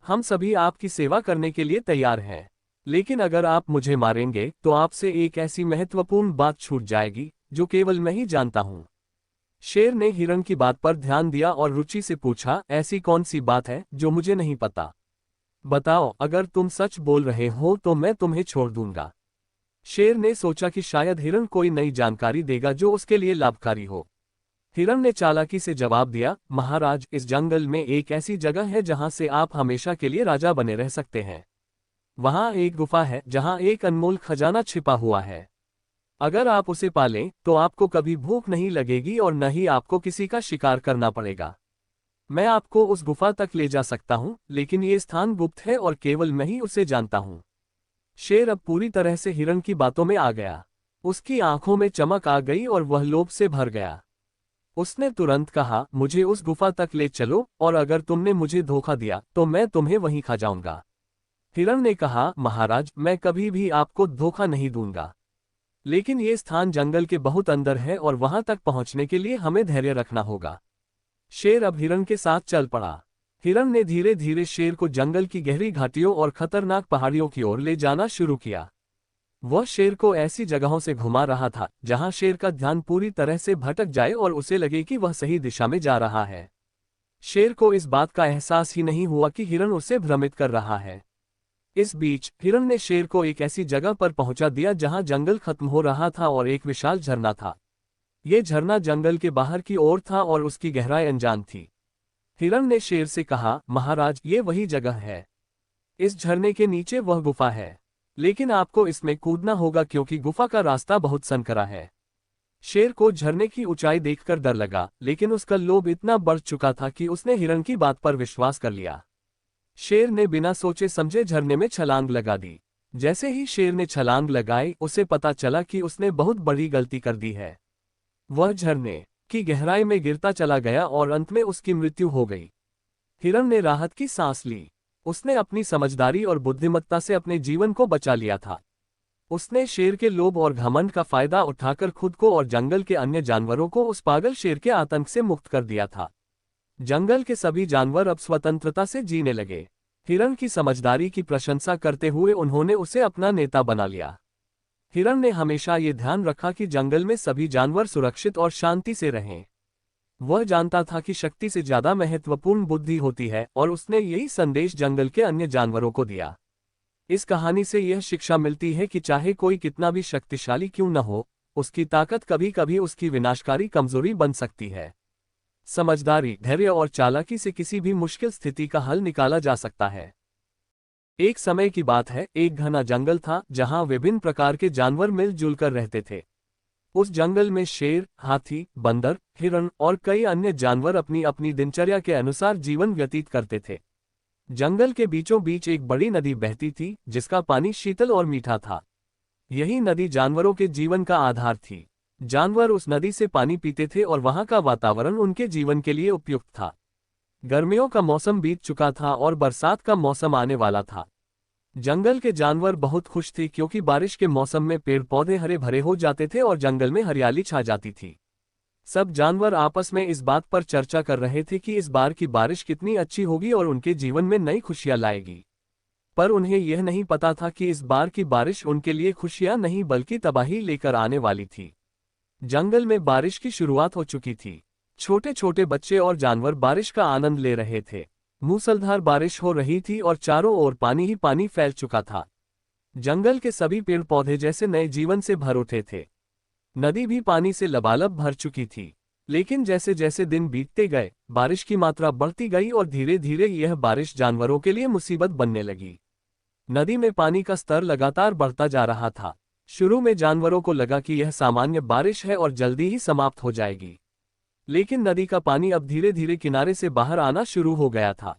हम सभी आपकी सेवा करने के लिए तैयार हैं। लेकिन अगर आप मुझे मारेंगे तो आपसे एक ऐसी महत्वपूर्ण बात छूट जाएगी जो केवल मैं ही जानता हूं। शेर ने हिरण की बात पर ध्यान दिया और रुचि से पूछा, ऐसी कौन सी बात है जो मुझे नहीं पता? बताओ, अगर तुम सच बोल रहे हो तो मैं तुम्हें छोड़ दूंगा। शेर ने सोचा कि शायद हिरण कोई नई जानकारी देगा जो उसके लिए लाभकारी हो। हिरण ने चालाकी से जवाब दिया, महाराज, इस जंगल में एक ऐसी जगह है जहां से आप हमेशा के लिए राजा बने रह सकते हैं। वहां एक गुफा है जहां एक अनमोल खजाना छिपा हुआ है। अगर आप उसे पालें तो आपको कभी भूख नहीं लगेगी और न ही आपको किसी का शिकार करना पड़ेगा। मैं आपको उस गुफा तक ले जा सकता हूं, लेकिन ये स्थान गुप्त है और केवल मैं ही उसे जानता हूं। शेर अब पूरी तरह से हिरण की बातों में आ गया। उसकी आंखों में चमक आ गई और वह लोभ से भर गया। उसने तुरंत कहा, मुझे उस गुफा तक ले चलो और अगर तुमने मुझे धोखा दिया तो मैं तुम्हें वहीं खा जाऊंगा। हिरण ने कहा, महाराज, मैं कभी भी आपको धोखा नहीं दूंगा, लेकिन ये स्थान जंगल के बहुत अंदर है और वहां तक पहुंचने के लिए हमें धैर्य रखना होगा। शेर अब हिरण के साथ चल पड़ा। हिरण ने धीरे धीरे शेर को जंगल की गहरी घाटियों और खतरनाक पहाड़ियों की ओर ले जाना शुरू किया। वह शेर को ऐसी जगहों से घुमा रहा था जहां शेर का ध्यान पूरी तरह से भटक जाए और उसे लगे कि वह सही दिशा में जा रहा है। शेर को इस बात का एहसास ही नहीं हुआ कि हिरण उसे भ्रमित कर रहा है। इस बीच हिरण ने शेर को एक ऐसी जगह पर पहुंचा दिया जहां जंगल खत्म हो रहा था और एक विशाल झरना था। यह झरना जंगल के बाहर की ओर था और उसकी गहराई अनजान थी। हिरण ने शेर से कहा, महाराज, ये वही जगह है। इस झरने के नीचे वह गुफा है, लेकिन आपको इसमें कूदना होगा क्योंकि गुफा का रास्ता बहुत संकरा है। शेर को झरने की ऊंचाई देखकर डर लगा, लेकिन उसका लोभ इतना बढ़ चुका था कि उसने हिरण की बात पर विश्वास कर लिया। शेर ने बिना सोचे समझे झरने में छलांग लगा दी। जैसे ही शेर ने छलांग लगाई, उसे पता चला कि उसने बहुत बड़ी गलती कर दी है। वह झरने की गहराई में गिरता चला गया और अंत में उसकी मृत्यु हो गई। हिरण ने राहत की सांस ली। उसने अपनी समझदारी और बुद्धिमत्ता से अपने जीवन को बचा लिया था। उसने शेर के लोभ और घमंड का फायदा उठाकर खुद को और जंगल के अन्य जानवरों को उस पागल शेर के आतंक से मुक्त कर दिया था। जंगल के सभी जानवर अब स्वतंत्रता से जीने लगे। हिरण की समझदारी की प्रशंसा करते हुए उन्होंने उसे अपना नेता बना लिया। हिरण ने हमेशा ये ध्यान रखा कि जंगल में सभी जानवर सुरक्षित और शांति से रहें। वह जानता था कि शक्ति से ज्यादा महत्वपूर्ण बुद्धि होती है और उसने यही संदेश जंगल के अन्य जानवरों को दिया। इस कहानी से यह शिक्षा मिलती है कि चाहे कोई कितना भी शक्तिशाली क्यों न हो, उसकी ताकत कभी कभी उसकी विनाशकारी कमजोरी बन सकती है। समझदारी, धैर्य और चालाकी से किसी भी मुश्किल स्थिति का हल निकाला जा सकता है। एक समय की बात है, एक घना जंगल था जहां विभिन्न प्रकार के जानवर मिलजुल कर रहते थे। उस जंगल में शेर, हाथी, बंदर, हिरण और कई अन्य जानवर अपनी अपनी दिनचर्या के अनुसार जीवन व्यतीत करते थे। जंगल के बीचों बीच एक बड़ी नदी बहती थी जिसका पानी शीतल और मीठा था। यही नदी जानवरों के जीवन का आधार थी। जानवर उस नदी से पानी पीते थे और वहां का वातावरण उनके जीवन के लिए उपयुक्त था। गर्मियों का मौसम बीत चुका था और बरसात का मौसम आने वाला था। जंगल के जानवर बहुत खुश थे क्योंकि बारिश के मौसम में पेड़ पौधे हरे भरे हो जाते थे और जंगल में हरियाली छा जाती थी। सब जानवर आपस में इस बात पर चर्चा कर रहे थे कि इस बार की बारिश कितनी अच्छी होगी और उनके जीवन में नई खुशियां लाएगी। पर उन्हें यह नहीं पता था कि इस बार की बारिश उनके लिए खुशियां नहीं बल्कि तबाही लेकर आने वाली थी। जंगल में बारिश की शुरुआत हो चुकी थी। छोटे छोटे बच्चे और जानवर बारिश का आनंद ले रहे थे। मूसलाधार बारिश हो रही थी और चारों ओर पानी ही पानी फैल चुका था। जंगल के सभी पेड़ पौधे जैसे नए जीवन से भर उठे थे। नदी भी पानी से लबालब भर चुकी थी। लेकिन जैसे जैसे दिन बीतते गए, बारिश की मात्रा बढ़ती गई और धीरे धीरे यह बारिश जानवरों के लिए मुसीबत बनने लगी। नदी में पानी का स्तर लगातार बढ़ता जा रहा था। शुरू में जानवरों को लगा कि यह सामान्य बारिश है और जल्दी ही समाप्त हो जाएगी। लेकिन नदी का पानी अब धीरे धीरे किनारे से बाहर आना शुरू हो गया था।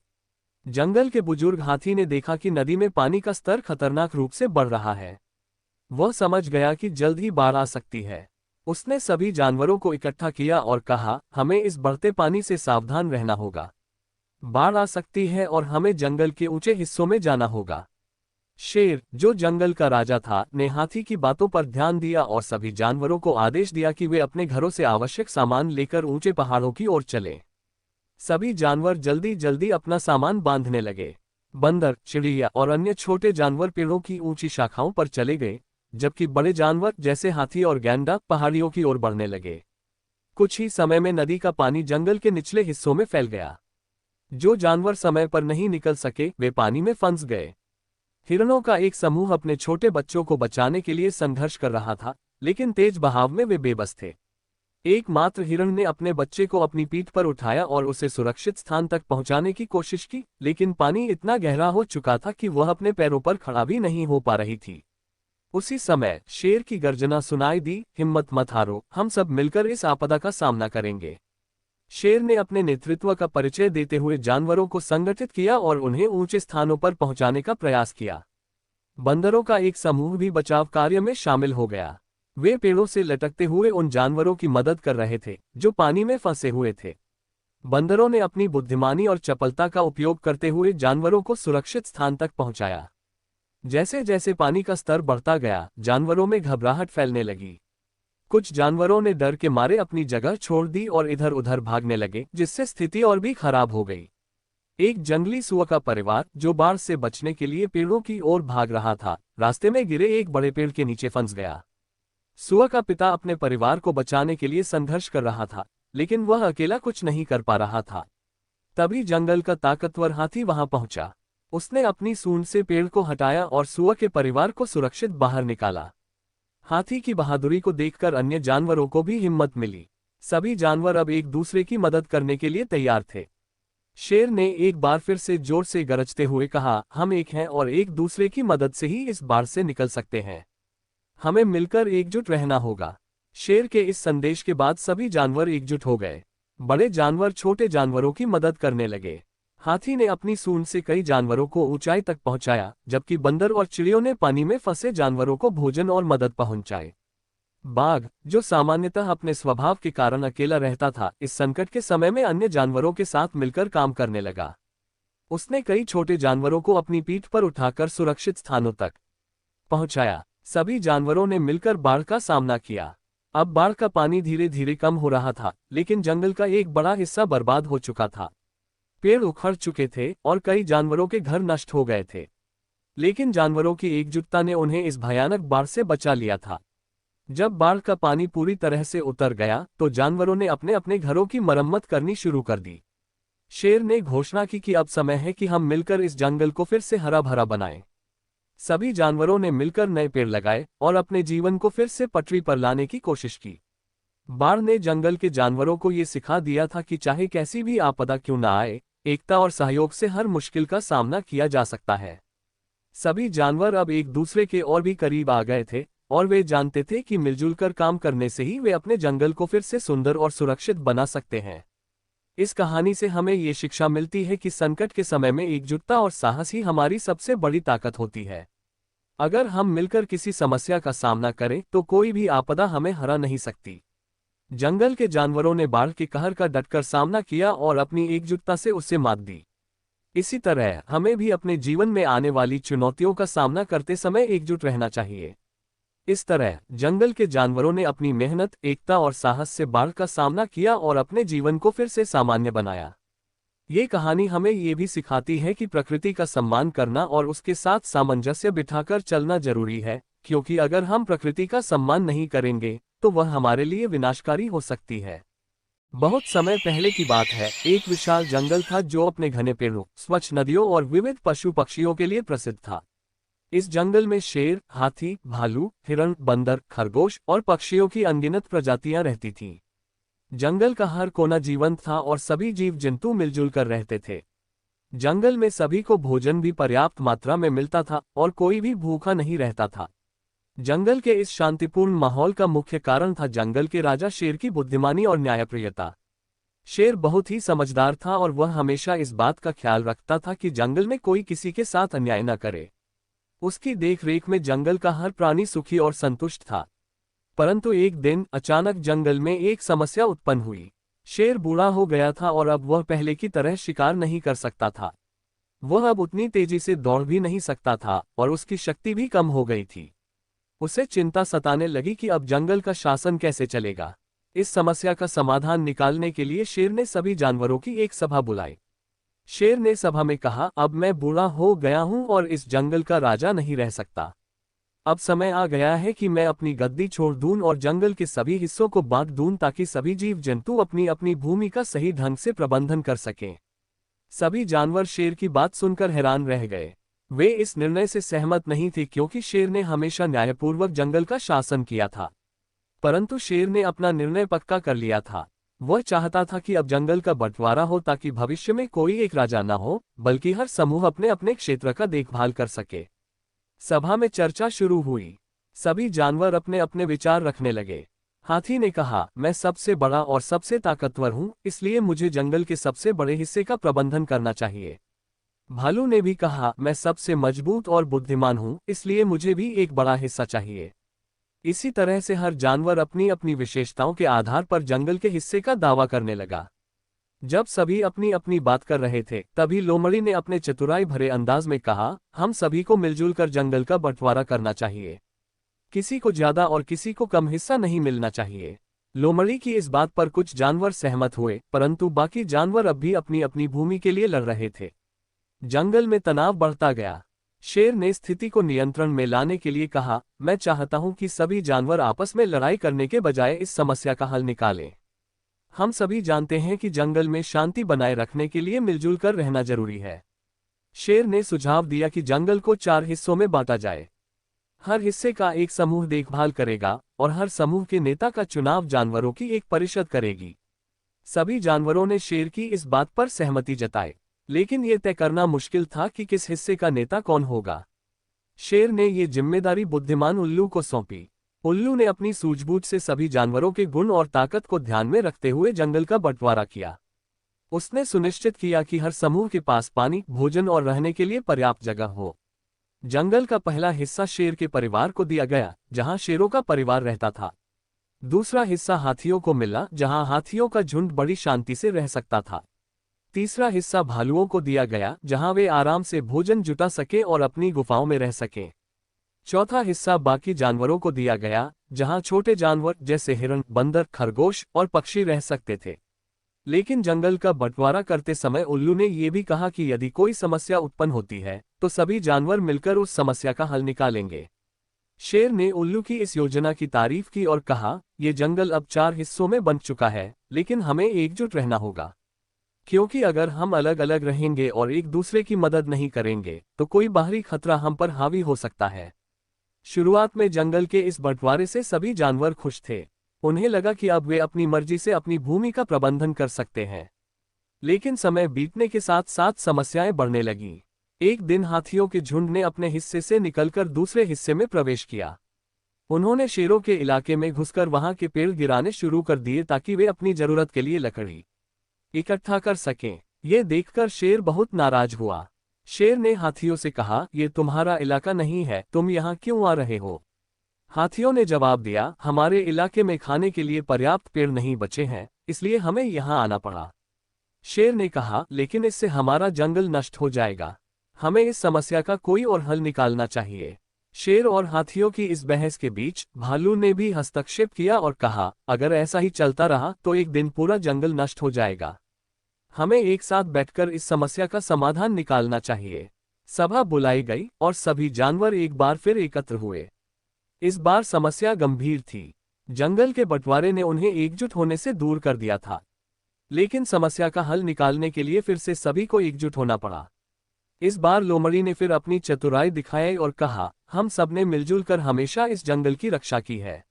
जंगल के बुजुर्ग हाथी ने देखा कि नदी में पानी का स्तर खतरनाक रूप से बढ़ रहा है। वह समझ गया कि जल्द ही बाढ़ आ सकती है। उसने सभी जानवरों को इकट्ठा किया और कहा, हमें इस बढ़ते पानी से सावधान रहना होगा। बाढ़ आ सकती है और हमें जंगल के ऊंचे हिस्सों में जाना होगा। शेर, जो जंगल का राजा था, ने हाथी की बातों पर ध्यान दिया और सभी जानवरों को आदेश दिया कि वे अपने घरों से आवश्यक सामान लेकर ऊंचे पहाड़ों की ओर चलें। सभी जानवर जल्दी जल्दी अपना सामान बांधने लगे। बंदर, चिड़िया और अन्य छोटे जानवर पेड़ों की ऊंची शाखाओं पर चले गए, जबकि बड़े जानवर जैसे हाथी और गैंडा पहाड़ियों की ओर बढ़ने लगे। कुछ ही समय में नदी का पानी जंगल के निचले हिस्सों में फैल गया। जो जानवर समय पर नहीं निकल सके वे पानी में फंस गए। हिरणों का एक समूह अपने छोटे बच्चों को बचाने के लिए संघर्ष कर रहा था, लेकिन तेज बहाव में वे बेबस थे। एकमात्र हिरण ने अपने बच्चे को अपनी पीठ पर उठाया और उसे सुरक्षित स्थान तक पहुंचाने की कोशिश की, लेकिन पानी इतना गहरा हो चुका था कि वह अपने पैरों पर खड़ा भी नहीं हो पा रही थी। उसी समय शेर की गर्जना सुनाई दी, हिम्मत मत हारो, हम सब मिलकर इस आपदा का सामना करेंगे। शेर ने अपने नेतृत्व का परिचय देते हुए जानवरों को संगठित किया और उन्हें ऊंचे स्थानों पर पहुंचाने का प्रयास किया। बंदरों का एक समूह भी बचाव कार्य में शामिल हो गया। वे पेड़ों से लटकते हुए उन जानवरों की मदद कर रहे थे जो पानी में फंसे हुए थे। बंदरों ने अपनी बुद्धिमानी और चपलता का उपयोग करते हुए जानवरों को सुरक्षित स्थान तक पहुंचाया। जैसे जैसे पानी का स्तर बढ़ता गया, जानवरों में घबराहट फैलने लगी। कुछ जानवरों ने डर के मारे अपनी जगह छोड़ दी और इधर उधर भागने लगे, जिससे स्थिति और भी खराब हो गई। एक जंगली सुअर का परिवार, जो बाढ़ से बचने के लिए पेड़ों की ओर भाग रहा था, रास्ते में गिरे एक बड़े पेड़ के नीचे फंस गया। सुअर का पिता अपने परिवार को बचाने के लिए संघर्ष कर रहा था, लेकिन वह अकेला कुछ नहीं कर पा रहा था। तभी जंगल का ताकतवर हाथी वहां पहुंचा। उसने अपनी सूंड से पेड़ को हटाया और सुअर के परिवार को सुरक्षित बाहर निकाला। हाथी की बहादुरी को देखकर अन्य जानवरों को भी हिम्मत मिली। सभी जानवर अब एक दूसरे की मदद करने के लिए तैयार थे। शेर ने एक बार फिर से जोर से गरजते हुए कहा, हम एक हैं और एक दूसरे की मदद से ही इस बाढ़ से निकल सकते हैं। हमें मिलकर एकजुट रहना होगा। शेर के इस संदेश के बाद सभी जानवर एकजुट हो गए। बड़े जानवर छोटे जानवरों की मदद करने लगे। हाथी ने अपनी सूंड से कई जानवरों को ऊंचाई तक पहुंचाया, जबकि बंदर और चिड़ियों ने पानी में फंसे जानवरों को भोजन और मदद पहुंचाए। बाघ, जो सामान्यतः अपने स्वभाव के कारण अकेला रहता था, इस संकट के समय में अन्य जानवरों के साथ मिलकर काम करने लगा। उसने कई छोटे जानवरों को अपनी पीठ पर उठाकर सुरक्षित स्थानों तक पहुंचाया। सभी जानवरों ने मिलकर बाढ़ का सामना किया। अब बाढ़ का पानी धीरे धीरे कम हो रहा था, लेकिन जंगल का एक बड़ा हिस्सा बर्बाद हो चुका था। पेड़ उखड़ चुके थे और कई जानवरों के घर नष्ट हो गए थे, लेकिन जानवरों की एकजुटता ने उन्हें इस भयानक बाढ़ से बचा लिया था। जब बाढ़ का पानी पूरी तरह से उतर गया तो जानवरों ने अपने अपने घरों की मरम्मत करनी शुरू कर दी। शेर ने घोषणा की कि अब समय है कि हम मिलकर इस जंगल को फिर से हरा भरा बनाएं। सभी जानवरों ने मिलकर नए पेड़ लगाए और अपने जीवन को फिर से पटरी पर लाने की कोशिश की। बाढ़ ने जंगल के जानवरों को ये सिखा दिया था कि चाहे कैसी भी आपदा क्यों ना आए, एकता और सहयोग से हर मुश्किल का सामना किया जा सकता है। सभी जानवर अब एक दूसरे के और भी करीब आ गए थे और वे जानते थे कि मिलजुल कर काम करने से ही वे अपने जंगल को फिर से सुंदर और सुरक्षित बना सकते हैं। इस कहानी से हमें ये शिक्षा मिलती है कि संकट के समय में एकजुटता और साहस ही हमारी सबसे बड़ी ताकत होती है। अगर हम मिलकर किसी समस्या का सामना करें तो कोई भी आपदा हमें हरा नहीं सकती। जंगल के जानवरों ने बाढ़ के कहर का डटकर सामना किया और अपनी एकजुटता से उसे मात दी। इसी तरह हमें भी अपने जीवन में आने वाली चुनौतियों का सामना करते समय एकजुट रहना चाहिए। इस तरह जंगल के जानवरों ने अपनी मेहनत, एकता और साहस से बाढ़ का सामना किया और अपने जीवन को फिर से सामान्य बनाया। ये कहानी हमें ये भी सिखाती है कि प्रकृति का सम्मान करना और उसके साथ सामंजस्य बिठाकर चलना जरूरी है, क्योंकि अगर हम प्रकृति का सम्मान नहीं करेंगे तो वह हमारे लिए विनाशकारी हो सकती है। बहुत समय पहले की बात है, एक विशाल जंगल था जो अपने घने पेड़ों, स्वच्छ नदियों और विविध पशु पक्षियों के लिए प्रसिद्ध था। इस जंगल में शेर, हाथी, भालू, हिरण, बंदर, खरगोश और पक्षियों की अनगिनत प्रजातियां रहती थीं। जंगल का हर कोना जीवंत था और सभी जीव जंतु मिलजुल कर रहते थे। जंगल में सभी को भोजन भी पर्याप्त मात्रा में मिलता था और कोई भी भूखा नहीं रहता था। जंगल के इस शांतिपूर्ण माहौल का मुख्य कारण था जंगल के राजा शेर की बुद्धिमानी और न्यायप्रियता। शेर बहुत ही समझदार था और वह हमेशा इस बात का ख्याल रखता था कि जंगल में कोई किसी के साथ अन्याय न करे। उसकी देखरेख में जंगल का हर प्राणी सुखी और संतुष्ट था। परंतु एक दिन अचानक जंगल में एक समस्या उत्पन्न हुई। शेर बूढ़ा हो गया था और अब वह पहले की तरह शिकार नहीं कर सकता था। वह अब उतनी तेजी से दौड़ भी नहीं सकता था और उसकी शक्ति भी कम हो गई थी। उसे चिंता सताने लगी कि अब जंगल का शासन कैसे चलेगा। इस समस्या का समाधान निकालने के लिए शेर ने सभी जानवरों की एक सभा बुलाई। शेर ने सभा में कहा, अब मैं बूढ़ा हो गया हूं और इस जंगल का राजा नहीं रह सकता। अब समय आ गया है कि मैं अपनी गद्दी छोड़ दूं और जंगल के सभी हिस्सों को बांट दूं ताकि सभी जीव जंतु अपनी अपनी भूमि का सही ढंग से प्रबंधन कर सकें। सभी जानवर शेर की बात सुनकर हैरान रह गए। वे इस निर्णय से सहमत नहीं थे क्योंकि शेर ने हमेशा न्यायपूर्वक जंगल का शासन किया था। परंतु शेर ने अपना निर्णय पक्का कर लिया था। वह चाहता था कि अब जंगल का बंटवारा हो ताकि भविष्य में कोई एक राजा न हो, बल्कि हर समूह अपने अपने क्षेत्र का देखभाल कर सके। सभा में चर्चा शुरू हुई। सभी जानवर अपने अपने विचार रखने लगे। हाथी ने कहा, मैं सबसे बड़ा और सबसे ताकतवर हूं, इसलिए मुझे जंगल के सबसे बड़े हिस्से का प्रबंधन करना चाहिए। भालू ने भी कहा, मैं सबसे मजबूत और बुद्धिमान हूं, इसलिए मुझे भी एक बड़ा हिस्सा चाहिए। इसी तरह से हर जानवर अपनी अपनी विशेषताओं के आधार पर जंगल के हिस्से का दावा करने लगा। जब सभी अपनी अपनी बात कर रहे थे, तभी लोमड़ी ने अपने चतुराई भरे अंदाज में कहा, हम सभी को मिलजुल कर जंगल का बंटवारा करना चाहिए। किसी को ज्यादा और किसी को कम हिस्सा नहीं मिलना चाहिए। लोमड़ी की इस बात पर कुछ जानवर सहमत हुए, परंतु बाकी जानवर अब भी अपनी अपनी भूमि के लिए लड़ रहे थे। जंगल में तनाव बढ़ता गया। शेर ने स्थिति को नियंत्रण में लाने के लिए कहा, मैं चाहता हूं कि सभी जानवर आपस में लड़ाई करने के बजाय इस समस्या का हल निकालें। हम सभी जानते हैं कि जंगल में शांति बनाए रखने के लिए मिलजुल कर रहना जरूरी है। शेर ने सुझाव दिया कि जंगल को 4 हिस्सों में बांटा जाए। हर हिस्से का एक समूह देखभाल करेगा और हर समूह के नेता का चुनाव जानवरों की एक परिषद करेगी। सभी जानवरों ने शेर की इस बात पर सहमति जताई, लेकिन यह तय करना मुश्किल था कि किस हिस्से का नेता कौन होगा। शेर ने यह जिम्मेदारी बुद्धिमान उल्लू को सौंपी। उल्लू ने अपनी सूझबूझ से सभी जानवरों के गुण और ताकत को ध्यान में रखते हुए जंगल का बंटवारा किया। उसने सुनिश्चित किया कि हर समूह के पास पानी, भोजन और रहने के लिए पर्याप्त जगह हो। जंगल का पहला हिस्सा शेर के परिवार को दिया गया, जहां शेरों का परिवार रहता था। दूसरा हिस्सा हाथियों को मिला, जहां हाथियों का झुंड बड़ी शांति से रह सकता था। तीसरा हिस्सा भालुओं को दिया गया, जहां वे आराम से भोजन जुटा सके और अपनी गुफाओं में रह सके। चौथा हिस्सा बाकी जानवरों को दिया गया, जहां छोटे जानवर जैसे हिरण, बंदर, खरगोश और पक्षी रह सकते थे। लेकिन जंगल का बंटवारा करते समय उल्लू ने यह भी कहा कि यदि कोई समस्या उत्पन्न होती है तो सभी जानवर मिलकर उस समस्या का हल निकालेंगे। शेर ने उल्लू की इस योजना की तारीफ की और कहा, यह जंगल अब 4 हिस्सों में बंट चुका है, लेकिन हमें एकजुट रहना होगा, क्योंकि अगर हम अलग अलग रहेंगे और एक दूसरे की मदद नहीं करेंगे तो कोई बाहरी खतरा हम पर हावी हो सकता है। शुरुआत में जंगल के इस बंटवारे से सभी जानवर खुश थे। उन्हें लगा कि अब वे अपनी मर्जी से अपनी भूमि का प्रबंधन कर सकते हैं। लेकिन समय बीतने के साथ साथ समस्याएं बढ़ने लगीं। एक दिन हाथियों के झुंड ने अपने हिस्से से निकलकर दूसरे हिस्से में प्रवेश किया। उन्होंने शेरों के इलाके में घुसकर वहां के पेड़ गिराने शुरू कर दिए ताकि वे अपनी जरूरत के लिए लकड़ी इकट्ठा कर सकें। ये देखकर शेर बहुत नाराज हुआ। शेर ने हाथियों से कहा, ये तुम्हारा इलाका नहीं है, तुम यहाँ क्यों आ रहे हो? हाथियों ने जवाब दिया, हमारे इलाके में खाने के लिए पर्याप्त पेड़ नहीं बचे हैं, इसलिए हमें यहाँ आना पड़ा। शेर ने कहा, लेकिन इससे हमारा जंगल नष्ट हो जाएगा। हमें इस समस्या का कोई और हल निकालना चाहिए। शेर और हाथियों की इस बहस के बीच भालू ने भी हस्तक्षेप किया और कहा, अगर ऐसा ही चलता रहा तो एक दिन पूरा जंगल नष्ट हो जाएगा। हमें एक साथ बैठकर इस समस्या का समाधान निकालना चाहिए। सभा बुलाई गई और सभी जानवर एक बार फिर एकत्र हुए। इस बार समस्या गंभीर थी। जंगल के बंटवारे ने उन्हें एकजुट होने से दूर कर दिया था। लेकिन समस्या का हल निकालने के लिए फिर से सभी को एकजुट होना पड़ा। इस बार लोमड़ी ने फिर अपनी चतुराई दिखाई और कहा, हम सबने मिलजुल कर हमेशा इस जंगल की रक्षा की है।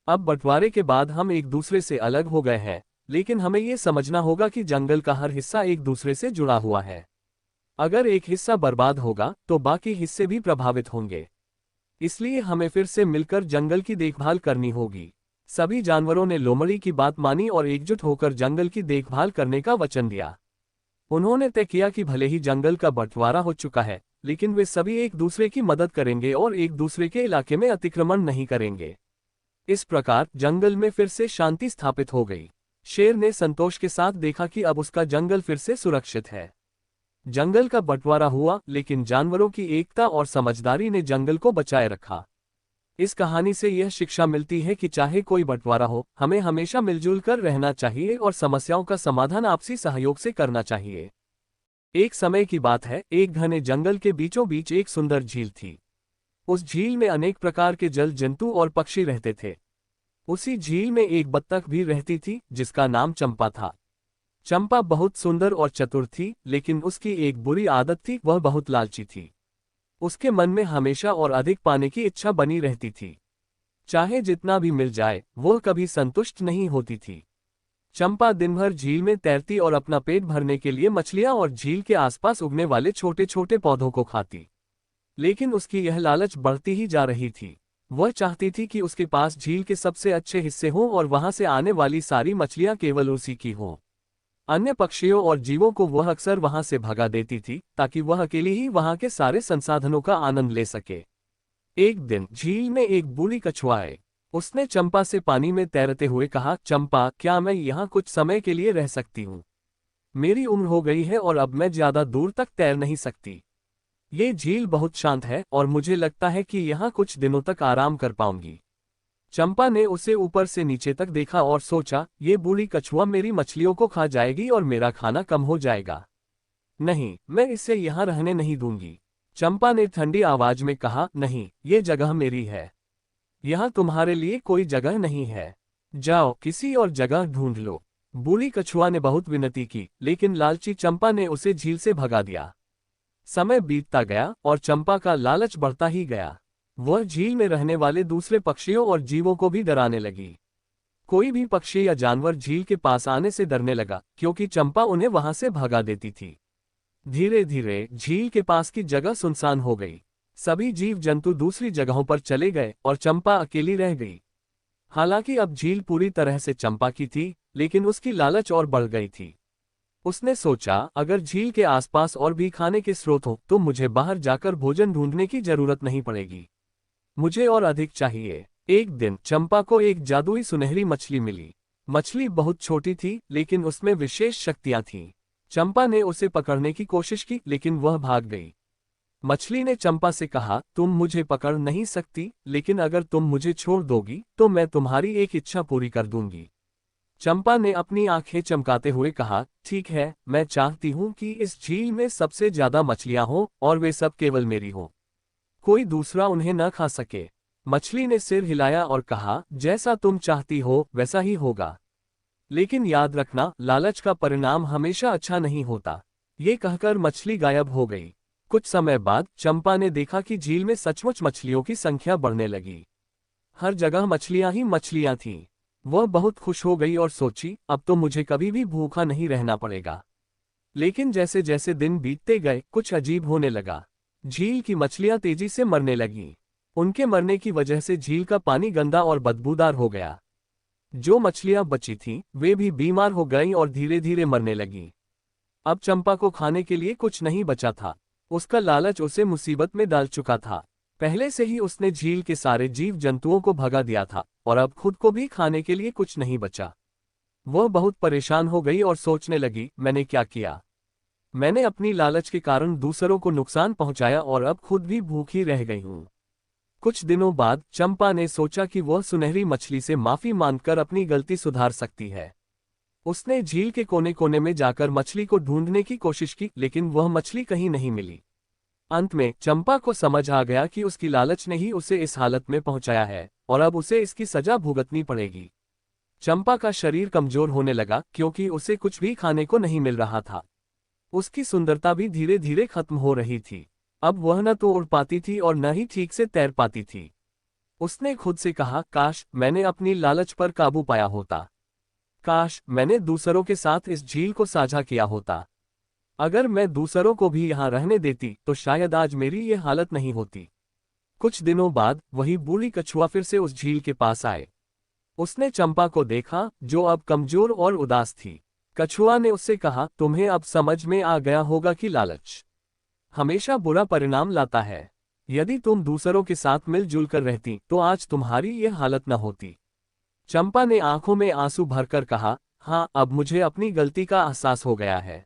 अब बंटवारे के बाद हम एक दूसरे से अलग हो गए हैं, लेकिन हमें ये समझना होगा कि जंगल का हर हिस्सा एक दूसरे से जुड़ा हुआ है। अगर एक हिस्सा बर्बाद होगा तो बाकी हिस्से भी प्रभावित होंगे। इसलिए हमें फिर से मिलकर जंगल की देखभाल करनी होगी। सभी जानवरों ने लोमड़ी की बात मानी और एकजुट होकर जंगल की देखभाल करने का वचन दिया। उन्होंने तय किया कि भले ही जंगल का बंटवारा हो चुका है, लेकिन वे सभी एक दूसरे की मदद करेंगे और एक दूसरे के इलाके में अतिक्रमण नहीं करेंगे। इस प्रकार जंगल में फिर से शांति स्थापित हो गई। शेर ने संतोष के साथ देखा कि अब उसका जंगल फिर से सुरक्षित है। जंगल का बंटवारा हुआ, लेकिन जानवरों की एकता और समझदारी ने जंगल को बचाए रखा। इस कहानी से यह शिक्षा मिलती है कि चाहे कोई बंटवारा हो, हमें हमेशा मिलजुल कर रहना चाहिए और समस्याओं का समाधान आपसी सहयोग से करना चाहिए। एक समय की बात है, एक घने जंगल के बीचों बीच एक सुंदर झील थी। उस झील में अनेक प्रकार के जल जंतु और पक्षी रहते थे। उसी झील में एक बत्तख भी रहती थी जिसका नाम चंपा था। चंपा बहुत सुंदर और चतुर थी, लेकिन उसकी एक बुरी आदत थी, वह बहुत लालची थी। उसके मन में हमेशा और अधिक पाने की इच्छा बनी रहती थी। चाहे जितना भी मिल जाए, वह कभी संतुष्ट नहीं होती थी। चंपा दिन भर झील में तैरती और अपना पेट भरने के लिए मछलियां और झील के आसपास उगने वाले छोटे छोटे पौधों को खाती। लेकिन उसकी यह लालच बढ़ती ही जा रही थी। वह चाहती थी कि उसके पास झील के सबसे अच्छे हिस्से हों और वहां से आने वाली सारी मछलियां केवल उसी की हों। अन्य पक्षियों और जीवों को वह अक्सर वहां से भगा देती थी ताकि वह अकेली ही वहां के सारे संसाधनों का आनंद ले सके। एक दिन झील में एक बूढ़ी कछुआ आई। उसने चंपा से पानी में तैरते हुए कहा, चंपा, क्या मैं यहाँ कुछ समय के लिए रह सकती हूँ? मेरी उम्र हो गई है और अब मैं ज्यादा दूर तक तैर नहीं सकती। ये झील बहुत शांत है और मुझे लगता है कि यहाँ कुछ दिनों तक आराम कर पाऊंगी। चंपा ने उसे ऊपर से नीचे तक देखा और सोचा, ये बूढ़ी कछुआ मेरी मछलियों को खा जाएगी और मेरा खाना कम हो जाएगा। नहीं, मैं इसे यहाँ रहने नहीं दूंगी। चंपा ने ठंडी आवाज में कहा, नहीं, ये जगह मेरी है। यहाँ तुम्हारे लिए कोई जगह नहीं है। जाओ, किसी और जगह ढूंढ लो। बूढ़ी कछुआ ने बहुत विनती की, लेकिन लालची चंपा ने उसे झील से भगा दिया। समय बीतता गया और चंपा का लालच बढ़ता ही गया। वह झील में रहने वाले दूसरे पक्षियों और जीवों को भी डराने लगी। कोई भी पक्षी या जानवर झील के पास आने से डरने लगा, क्योंकि चंपा उन्हें वहां से भगा देती थी। धीरे धीरे झील के पास की जगह सुनसान हो गई। सभी जीव जंतु दूसरी जगहों पर चले गए और चंपा अकेली रह गई। हालांकि अब झील पूरी तरह से चंपा की थी, लेकिन उसकी लालच और बढ़ गई थी। उसने सोचा, अगर झील के आसपास और भी खाने के स्रोत हो तो मुझे बाहर जाकर भोजन ढूंढने की जरूरत नहीं पड़ेगी। मुझे और अधिक चाहिए। एक दिन चंपा को एक जादुई सुनहरी मछली मिली। मछली बहुत छोटी थी, लेकिन उसमें विशेष शक्तियां थीं। चंपा ने उसे पकड़ने की कोशिश की, लेकिन वह भाग गई। मछली ने चंपा से कहा, तुम मुझे पकड़ नहीं सकती, लेकिन अगर तुम मुझे छोड़ दोगी तो मैं तुम्हारी एक इच्छा पूरी कर दूंगी। चंपा ने अपनी आंखें चमकाते हुए कहा, ठीक है, मैं चाहती हूँ कि इस झील में सबसे ज्यादा मछलियां हों और वे सब केवल मेरी हों। कोई दूसरा उन्हें न खा सके। मछली ने सिर हिलाया और कहा, जैसा तुम चाहती हो वैसा ही होगा। लेकिन याद रखना, लालच का परिणाम हमेशा अच्छा नहीं होता। ये कहकर मछली गायब हो गई। कुछ समय बाद चंपा ने देखा कि झील में सचमुच मछलियों की संख्या बढ़ने लगी। हर जगह मछलियां ही मछलियां थीं। वह बहुत खुश हो गई और सोची, अब तो मुझे कभी भी भूखा नहीं रहना पड़ेगा। लेकिन जैसे जैसे दिन बीतते गए कुछ अजीब होने लगा। झील की मछलियां तेजी से मरने लगीं। उनके मरने की वजह से झील का पानी गंदा और बदबूदार हो गया। जो मछलियां बची थीं, वे भी बीमार हो गईं और धीरे धीरे मरने लगीं। अब चंपा को खाने के लिए कुछ नहीं बचा था। उसका लालच उसे मुसीबत में डाल चुका था। पहले से ही उसने झील के सारे जीव जंतुओं को भगा दिया था और अब खुद को भी खाने के लिए कुछ नहीं बचा। वह बहुत परेशान हो गई और सोचने लगी, मैंने क्या किया? मैंने अपनी लालच के कारण दूसरों को नुकसान पहुंचाया और अब खुद भी भूखी रह गई हूं। कुछ दिनों बाद चंपा ने सोचा कि वह सुनहरी मछली से माफी मांगकर अपनी गलती सुधार सकती है। उसने झील के कोने कोने में जाकर मछली को ढूंढने की कोशिश की, लेकिन वह मछली कहीं नहीं मिली। अंत में चंपा को समझ आ गया कि उसकी लालच ने ही उसे इस हालत में पहुंचाया है और अब उसे इसकी सजा भुगतनी पड़ेगी। चंपा का शरीर कमजोर होने लगा क्योंकि उसे कुछ भी खाने को नहीं मिल रहा था। उसकी सुंदरता भी धीरे धीरे खत्म हो रही थी। अब वह न तो उड़ पाती थी और न ही ठीक से तैर पाती थी। उसने खुद से कहा, काश मैंने अपनी लालच पर काबू पाया होता। काश मैंने दूसरों के साथ इस झील को साझा किया होता। अगर मैं दूसरों को भी यहाँ रहने देती तो शायद आज मेरी ये हालत नहीं होती। कुछ दिनों बाद वही बूढ़ी कछुआ फिर से उस झील के पास आए। उसने चंपा को देखा, जो अब कमजोर और उदास थी। कछुआ ने उससे कहा, तुम्हें अब समझ में आ गया होगा कि लालच हमेशा बुरा परिणाम लाता है। यदि तुम दूसरों के साथ मिलजुल कर रहती तो आज तुम्हारी यह हालत न होती। चंपा ने आंखों में आंसू भरकर कहा, हाँ, अब मुझे अपनी गलती का एहसास हो गया है।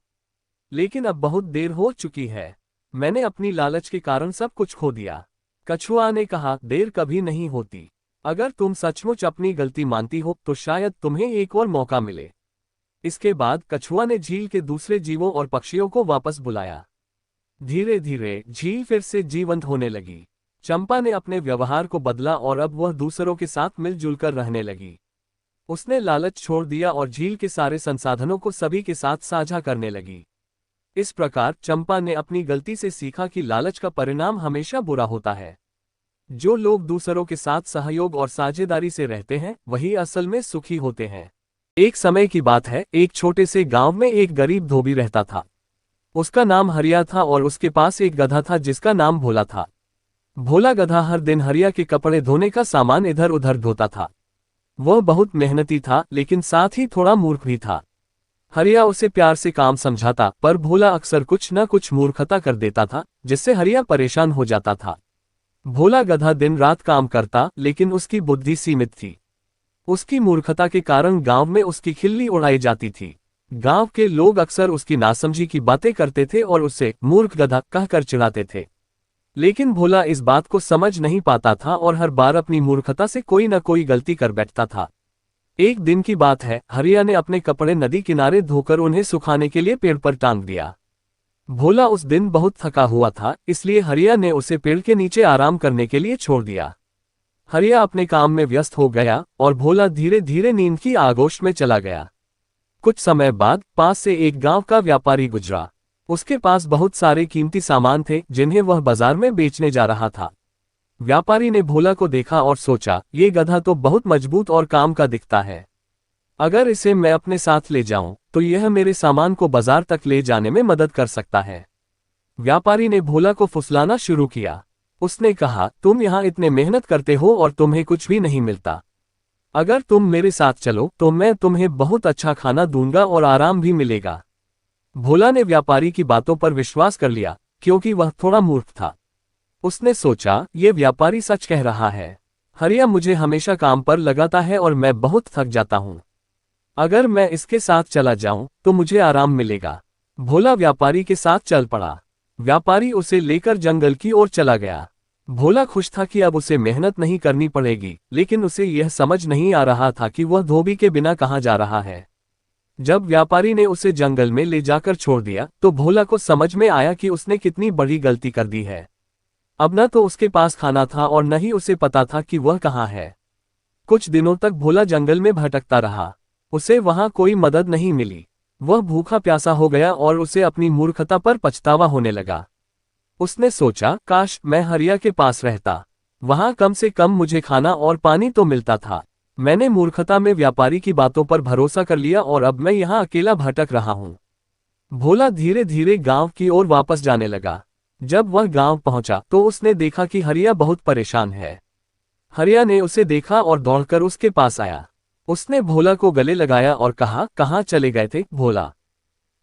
लेकिन अब बहुत देर हो चुकी है। मैंने अपनी लालच के कारण सब कुछ खो दिया। कछुआ ने कहा, देर कभी नहीं होती। अगर तुम सचमुच अपनी गलती मानती हो तो शायद तुम्हें एक और मौका मिले। इसके बाद कछुआ ने झील के दूसरे जीवों और पक्षियों को वापस बुलाया। धीरे धीरे झील फिर से जीवंत होने लगी। चंपा ने अपने व्यवहार को बदला और अब वह दूसरों के साथ मिलजुल कर रहने लगी। उसने लालच छोड़ दिया और झील के सारे संसाधनों को सभी के साथ साझा करने लगी। इस प्रकार चंपा ने अपनी गलती से सीखा कि लालच का परिणाम हमेशा बुरा होता है। जो लोग दूसरों के साथ सहयोग और साझेदारी से रहते हैं वही असल में सुखी होते हैं। एक समय की बात है, एक छोटे से गांव में एक गरीब धोबी रहता था। उसका नाम हरिया था और उसके पास एक गधा था जिसका नाम भोला था। भोला गधा हर दिन हरिया के कपड़े धोने का सामान इधर उधर धोता था। वह बहुत मेहनती था लेकिन साथ ही थोड़ा मूर्ख भी था। हरिया उसे प्यार से काम समझाता, पर भोला अक्सर कुछ न कुछ मूर्खता कर देता था जिससे हरिया परेशान हो जाता था। भोला गधा दिन रात काम करता लेकिन उसकी बुद्धि सीमित थी। उसकी मूर्खता के कारण गांव में उसकी खिल्ली उड़ाई जाती थी। गांव के लोग अक्सर उसकी नासमझी की बातें करते थे और उसे मूर्ख गधा कहकर चिढ़ाते थे। लेकिन भोला इस बात को समझ नहीं पाता था और हर बार अपनी मूर्खता से कोई न कोई गलती कर बैठता था। एक दिन की बात है, हरिया ने अपने कपड़े नदी किनारे धोकर उन्हें सुखाने के लिए पेड़ पर टांग दिया। भोला उस दिन बहुत थका हुआ था, इसलिए हरिया ने उसे पेड़ के नीचे आराम करने के लिए छोड़ दिया। हरिया अपने काम में व्यस्त हो गया और भोला धीरे धीरे नींद की आगोश में चला गया। कुछ समय बाद पास से एक गांव का व्यापारी गुजरा। उसके पास बहुत सारे कीमती सामान थे जिन्हें वह बाजार में बेचने जा रहा था। व्यापारी ने भोला को देखा और सोचा, ये गधा तो बहुत मजबूत और काम का दिखता है। अगर इसे मैं अपने साथ ले जाऊं तो यह मेरे सामान को बाजार तक ले जाने में मदद कर सकता है। व्यापारी ने भोला को फुसलाना शुरू किया। उसने कहा, तुम यहाँ इतने मेहनत करते हो और तुम्हें कुछ भी नहीं मिलता। अगर तुम मेरे साथ चलो तो मैं तुम्हें बहुत अच्छा खाना दूंगा और आराम भी मिलेगा। भोला ने व्यापारी की बातों पर विश्वास कर लिया क्योंकि वह थोड़ा मूर्ख था। उसने सोचा, ये व्यापारी सच कह रहा है। हरिया मुझे हमेशा काम पर लगाता है और मैं बहुत थक जाता हूँ। अगर मैं इसके साथ चला जाऊं तो मुझे आराम मिलेगा। भोला व्यापारी के साथ चल पड़ा। व्यापारी उसे लेकर जंगल की ओर चला गया। भोला खुश था कि अब उसे मेहनत नहीं करनी पड़ेगी, लेकिन उसे यह समझ नहीं आ रहा था कि वह धोबी के बिना कहाँ जा रहा है। जब व्यापारी ने उसे जंगल में ले जाकर छोड़ दिया तो भोला को समझ में आया कि उसने कितनी बड़ी गलती कर दी है। अब न तो उसके पास खाना था और न ही उसे पता था कि वह कहाँ है। कुछ दिनों तक भोला जंगल में भटकता रहा। उसे वहां कोई मदद नहीं मिली। वह भूखा प्यासा हो गया और उसे अपनी मूर्खता पर पछतावा होने लगा। उसने सोचा, काश मैं हरिया के पास रहता। वहां कम से कम मुझे खाना और पानी तो मिलता था। मैंने मूर्खता में व्यापारी की बातों पर भरोसा कर लिया और अब मैं यहाँ अकेला भटक रहा हूँ। भोला धीरे धीरे गांव की ओर वापस जाने लगा। जब वह गांव पहुंचा तो उसने देखा कि हरिया बहुत परेशान है। हरिया ने उसे देखा और दौड़कर उसके पास आया। उसने भोला को गले लगाया और कहा, कहाँ चले गए थे भोला?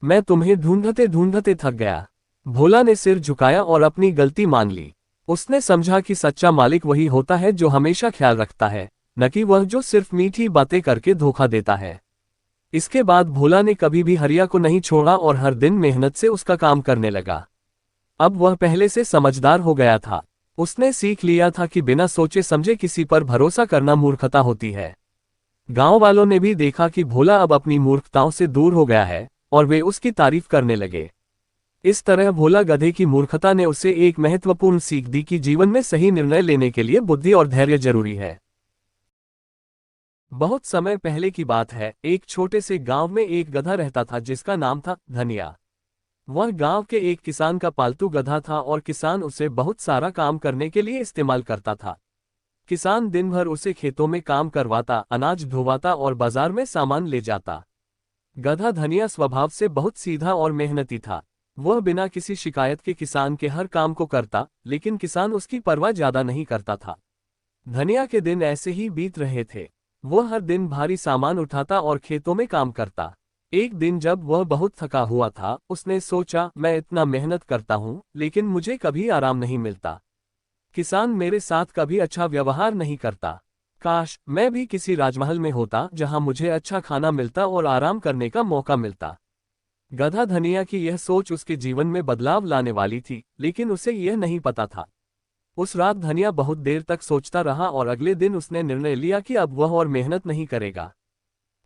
मैं तुम्हें ढूंढते ढूंढते थक गया। भोला ने सिर झुकाया और अपनी गलती मान ली। उसने समझा कि सच्चा मालिक वही होता है जो हमेशा ख्याल रखता है, न कि वह जो सिर्फ मीठी बातें करके धोखा देता है। इसके बाद भोला ने कभी भी हरिया को नहीं छोड़ा और हर दिन मेहनत से उसका काम करने लगा। अब वह पहले से समझदार हो गया था। उसने सीख लिया था कि बिना सोचे समझे किसी पर भरोसा करना मूर्खता होती है। गांव वालों ने भी देखा कि भोला अब अपनी मूर्खताओं से दूर हो गया है और वे उसकी तारीफ करने लगे। इस तरह भोला गधे की मूर्खता ने उसे एक महत्वपूर्ण सीख दी कि जीवन में सही निर्णय लेने के लिए बुद्धि और धैर्य जरूरी है। बहुत समय पहले की बात है। एक छोटे से गांव में एक गधा रहता था जिसका नाम था धनिया। वह गांव के एक किसान का पालतू गधा था और किसान उसे बहुत सारा काम करने के लिए इस्तेमाल करता था। किसान दिन भर उसे खेतों में काम करवाता, अनाज ढोवाता और बाजार में सामान ले जाता। गधा धनिया स्वभाव से बहुत सीधा और मेहनती था। वह बिना किसी शिकायत के किसान के हर काम को करता, लेकिन किसान उसकी परवाह ज्यादा नहीं करता था। धनिया के दिन ऐसे ही बीत रहे थे। वह हर दिन भारी सामान उठाता और खेतों में काम करता। एक दिन जब वह बहुत थका हुआ था, उसने सोचा, मैं इतना मेहनत करता हूँ लेकिन मुझे कभी आराम नहीं मिलता। किसान मेरे साथ कभी अच्छा व्यवहार नहीं करता। काश मैं भी किसी राजमहल में होता जहाँ मुझे अच्छा खाना मिलता और आराम करने का मौका मिलता। गधा धनिया की यह सोच उसके जीवन में बदलाव लाने वाली थी, लेकिन उसे यह नहीं पता था। उस रात धनिया बहुत देर तक सोचता रहा और अगले दिन उसने निर्णय लिया कि अब वह और मेहनत नहीं करेगा।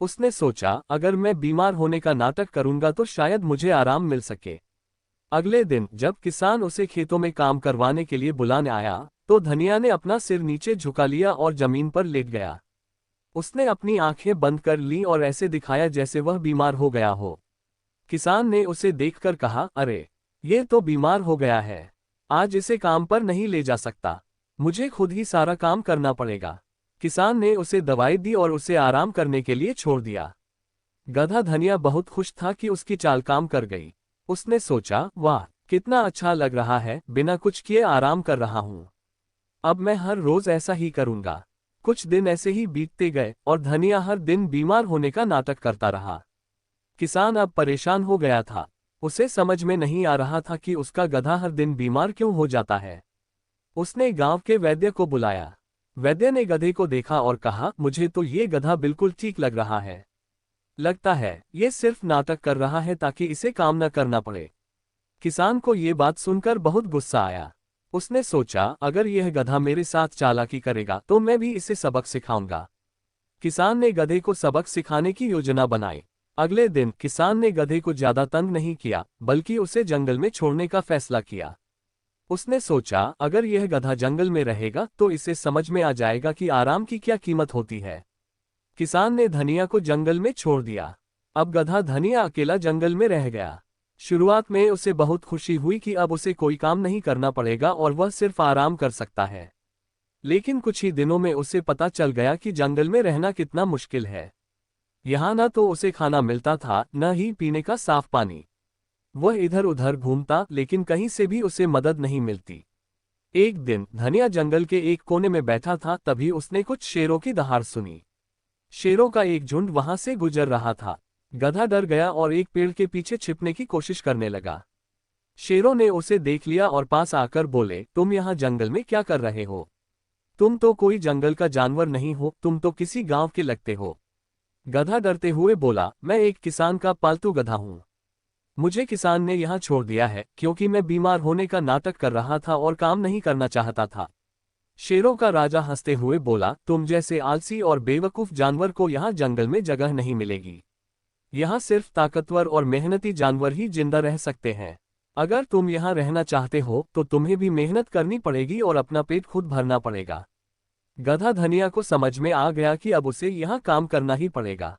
उसने सोचा, अगर मैं बीमार होने का नाटक करूंगा तो शायद मुझे आराम मिल सके। अगले दिन जब किसान उसे खेतों में काम करवाने के लिए बुलाने आया, तो धनिया ने अपना सिर नीचे झुका लिया और जमीन पर लेट गया। उसने अपनी आंखें बंद कर ली और ऐसे दिखाया जैसे वह बीमार हो गया हो। किसान ने उसे देखकर कहा, अरे, ये तो बीमार हो गया है। आज इसे काम पर नहीं ले जा सकता। मुझे खुद ही सारा काम करना पड़ेगा। किसान ने उसे दवाई दी और उसे आराम करने के लिए छोड़ दिया। गधा धनिया बहुत खुश था कि उसकी चाल काम कर गई। उसने सोचा, वाह, कितना अच्छा लग रहा है, बिना कुछ किए आराम कर रहा हूँ। अब मैं हर रोज ऐसा ही करूंगा। कुछ दिन ऐसे ही बीतते गए और धनिया हर दिन बीमार होने का नाटक करता रहा। किसान अब परेशान हो गया था। उसे समझ में नहीं आ रहा था कि उसका गधा हर दिन बीमार क्यों हो जाता है। उसने गांव के वैद्य को बुलाया। वैद्य ने गधे को देखा और कहा, मुझे तो ये गधा बिल्कुल ठीक लग रहा है। लगता है ये सिर्फ नाटक कर रहा है ताकि इसे काम न करना पड़े। किसान को ये बात सुनकर बहुत गुस्सा आया। उसने सोचा, अगर यह गधा मेरे साथ चालाकी करेगा तो मैं भी इसे सबक सिखाऊंगा। किसान ने गधे को सबक सिखाने की योजना बनाई। अगले दिन किसान ने गधे को ज्यादा तंग नहीं किया, बल्कि उसे जंगल में छोड़ने का फैसला किया। उसने सोचा, अगर यह गधा जंगल में रहेगा तो इसे समझ में आ जाएगा कि आराम की क्या कीमत होती है। किसान ने धनिया को जंगल में छोड़ दिया। अब गधा धनिया अकेला जंगल में रह गया। शुरुआत में उसे बहुत खुशी हुई कि अब उसे कोई काम नहीं करना पड़ेगा और वह सिर्फ आराम कर सकता है। लेकिन कुछ ही दिनों में उसे पता चल गया कि जंगल में रहना कितना मुश्किल है। यहाँ न तो उसे खाना मिलता था, न ही पीने का साफ पानी। वह इधर उधर घूमता, लेकिन कहीं से भी उसे मदद नहीं मिलती। एक दिन धनिया जंगल के एक कोने में बैठा था, तभी उसने कुछ शेरों की दहाड़ सुनी। शेरों का एक झुंड वहां से गुजर रहा था। गधा डर गया और एक पेड़ के पीछे छिपने की कोशिश करने लगा। शेरों ने उसे देख लिया और पास आकर बोले, तुम यहाँ जंगल में क्या कर रहे हो? तुम तो कोई जंगल का जानवर नहीं हो, तुम तो किसी गांव के लगते हो। गधा डरते हुए बोला, मैं एक किसान का पालतू गधा हूं। मुझे किसान ने यहाँ छोड़ दिया है क्योंकि मैं बीमार होने का नाटक कर रहा था और काम नहीं करना चाहता था। शेरों का राजा हंसते हुए बोला, तुम जैसे आलसी और बेवकूफ जानवर को यहाँ जंगल में जगह नहीं मिलेगी। यहाँ सिर्फ ताकतवर और मेहनती जानवर ही जिंदा रह सकते हैं। अगर तुम यहाँ रहना चाहते हो तो तुम्हें भी मेहनत करनी पड़ेगी और अपना पेट खुद भरना पड़ेगा। गधा धनिया को समझ में आ गया कि अब उसे यहाँ काम करना ही पड़ेगा।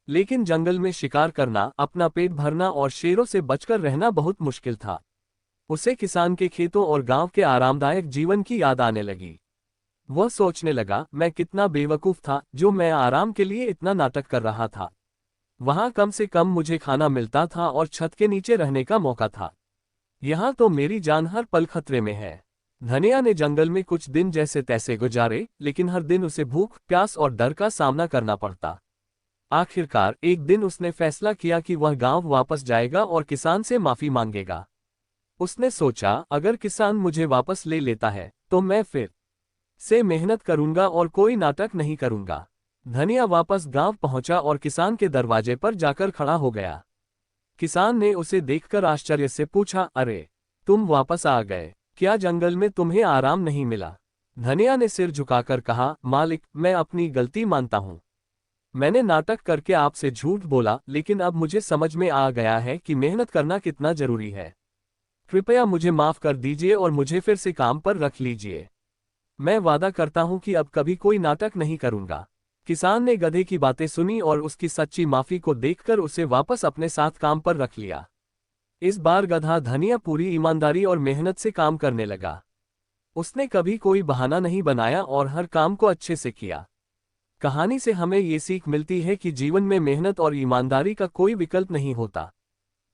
लेकिन जंगल में शिकार करना, अपना पेट भरना और शेरों से बचकर रहना बहुत मुश्किल था। उसे किसान के खेतों और गांव के आरामदायक जीवन की याद आने लगी। वह सोचने लगा, मैं कितना बेवकूफ था जो मैं आराम के लिए इतना नाटक कर रहा था। वहां कम से कम मुझे खाना मिलता था और छत के नीचे रहने का मौका था। यहाँ तो मेरी जान हर पल खतरे में है। धनिया ने जंगल में कुछ दिन जैसे तैसे गुजारे, लेकिन हर दिन उसे भूख, प्यास और डर का सामना करना पड़ता। आखिरकार एक दिन उसने फैसला किया कि वह गांव वापस जाएगा और किसान से माफी मांगेगा। उसने सोचा, अगर किसान मुझे वापस ले लेता है तो मैं फिर से मेहनत करूंगा और कोई नाटक नहीं करूंगा। धनिया वापस गांव पहुंचा और किसान के दरवाजे पर जाकर खड़ा हो गया। किसान ने उसे देखकर आश्चर्य से पूछा, अरे तुम वापस आ गए, क्या जंगल में तुम्हें आराम नहीं मिला? धनिया ने सिर झुकाकर कहा, मालिक, मैं अपनी गलती मानता हूं। मैंने नाटक करके आपसे झूठ बोला, लेकिन अब मुझे समझ में आ गया है कि मेहनत करना कितना जरूरी है। कृपया मुझे माफ कर दीजिए और मुझे फिर से काम पर रख लीजिए। मैं वादा करता हूं कि अब कभी कोई नाटक नहीं करूंगा। किसान ने गधे की बातें सुनी और उसकी सच्ची माफी को देखकर उसे वापस अपने साथ काम पर रख लिया। इस बार गधा धनिया पूरी ईमानदारी और मेहनत से काम करने लगा। उसने कभी कोई बहाना नहीं बनाया और हर काम को अच्छे से किया। कहानी से हमें ये सीख मिलती है कि जीवन में मेहनत और ईमानदारी का कोई विकल्प नहीं होता।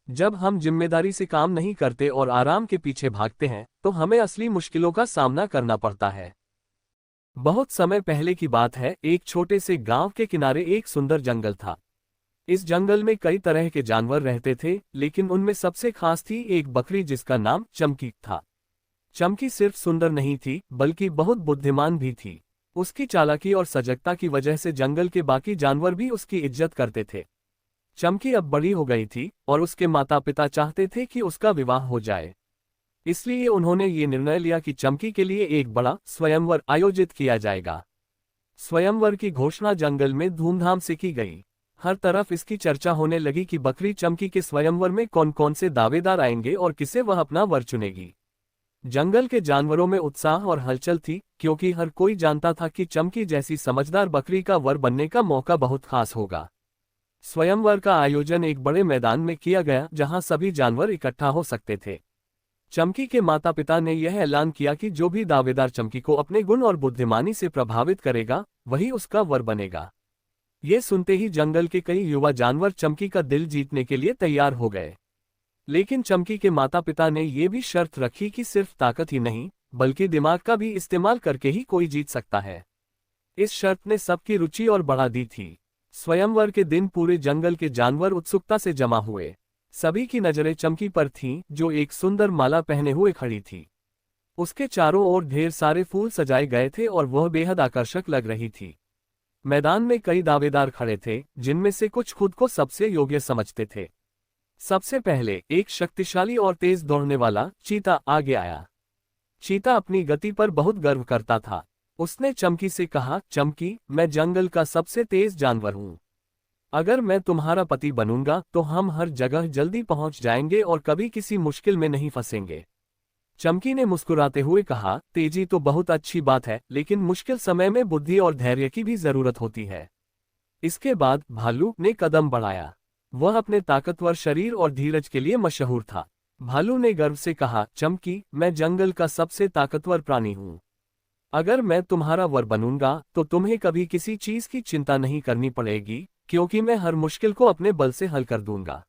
जब हम जिम्मेदारी से काम नहीं करते और आराम के पीछे भागते हैं तो हमें असली मुश्किलों का सामना करना पड़ता है। बहुत समय पहले की बात है, एक छोटे से गांव के किनारे एक सुंदर जंगल था। इस जंगल में कई तरह के जानवर रहते थे, लेकिन उनमें सबसे खास थी एक बकरी जिसका नाम चमकी था। चमकी सिर्फ सुंदर नहीं थी, बल्कि बहुत बुद्धिमान भी थी। उसकी चालाकी और सजगता की वजह से जंगल के बाकी जानवर भी उसकी इज्जत करते थे। चमकी अब बड़ी हो गई थी और उसके माता पिता चाहते थे कि उसका विवाह हो जाए। इसलिए उन्होंने ये निर्णय लिया कि चमकी के लिए एक बड़ा स्वयंवर आयोजित किया जाएगा। स्वयंवर की घोषणा जंगल में धूमधाम से की गई। हर तरफ इसकी चर्चा होने लगी कि बकरी चमकी के स्वयंवर में कौन कौन से दावेदार आएंगे और किसे वह अपना वर चुनेगी। जंगल के जानवरों में उत्साह और हलचल थी, क्योंकि हर कोई जानता था कि चमकी जैसी समझदार बकरी का वर बनने का मौका बहुत खास होगा। स्वयंवर का आयोजन एक बड़े मैदान में किया गया, जहां सभी जानवर इकट्ठा हो सकते थे। चमकी के माता पिता ने यह ऐलान किया कि जो भी दावेदार चमकी को अपने गुण और बुद्धिमानी से प्रभावित करेगा, वही उसका वर बनेगा। ये सुनते ही जंगल के कई युवा जानवर चमकी का दिल जीतने के लिए तैयार हो गए। लेकिन चमकी के माता पिता ने यह भी शर्त रखी कि सिर्फ ताकत ही नहीं, बल्कि दिमाग का भी इस्तेमाल करके ही कोई जीत सकता है। इस शर्त ने सबकी रुचि और बढ़ा दी थी। स्वयंवर के दिन पूरे जंगल के जानवर उत्सुकता से जमा हुए। सभी की नजरें चमकी पर थीं, जो एक सुंदर माला पहने हुए खड़ी थी। उसके चारों ओर ढेर सारे फूल सजाए गए थे और वह बेहद आकर्षक लग रही थी। मैदान में कई दावेदार खड़े थे, जिनमें से कुछ खुद को सबसे योग्य समझते थे। सबसे पहले एक शक्तिशाली और तेज दौड़ने वाला चीता आगे आया। चीता अपनी गति पर बहुत गर्व करता था। उसने चमकी से कहा, चमकी, मैं जंगल का सबसे तेज जानवर हूं। अगर मैं तुम्हारा पति बनूंगा तो हम हर जगह जल्दी पहुंच जाएंगे और कभी किसी मुश्किल में नहीं फंसेंगे। चमकी ने मुस्कुराते हुए कहा, तेजी तो बहुत अच्छी बात है, लेकिन मुश्किल समय में बुद्धि और धैर्य की भी जरूरत होती है। इसके बाद भालू ने कदम बढ़ाया। वह अपने ताकतवर शरीर और धीरज के लिए मशहूर था। भालू ने गर्व से कहा, चमकी, मैं जंगल का सबसे ताकतवर प्राणी हूं। अगर मैं तुम्हारा वर बनूंगा तो तुम्हें कभी किसी चीज की चिंता नहीं करनी पड़ेगी, क्योंकि मैं हर मुश्किल को अपने बल से हल कर दूंगा।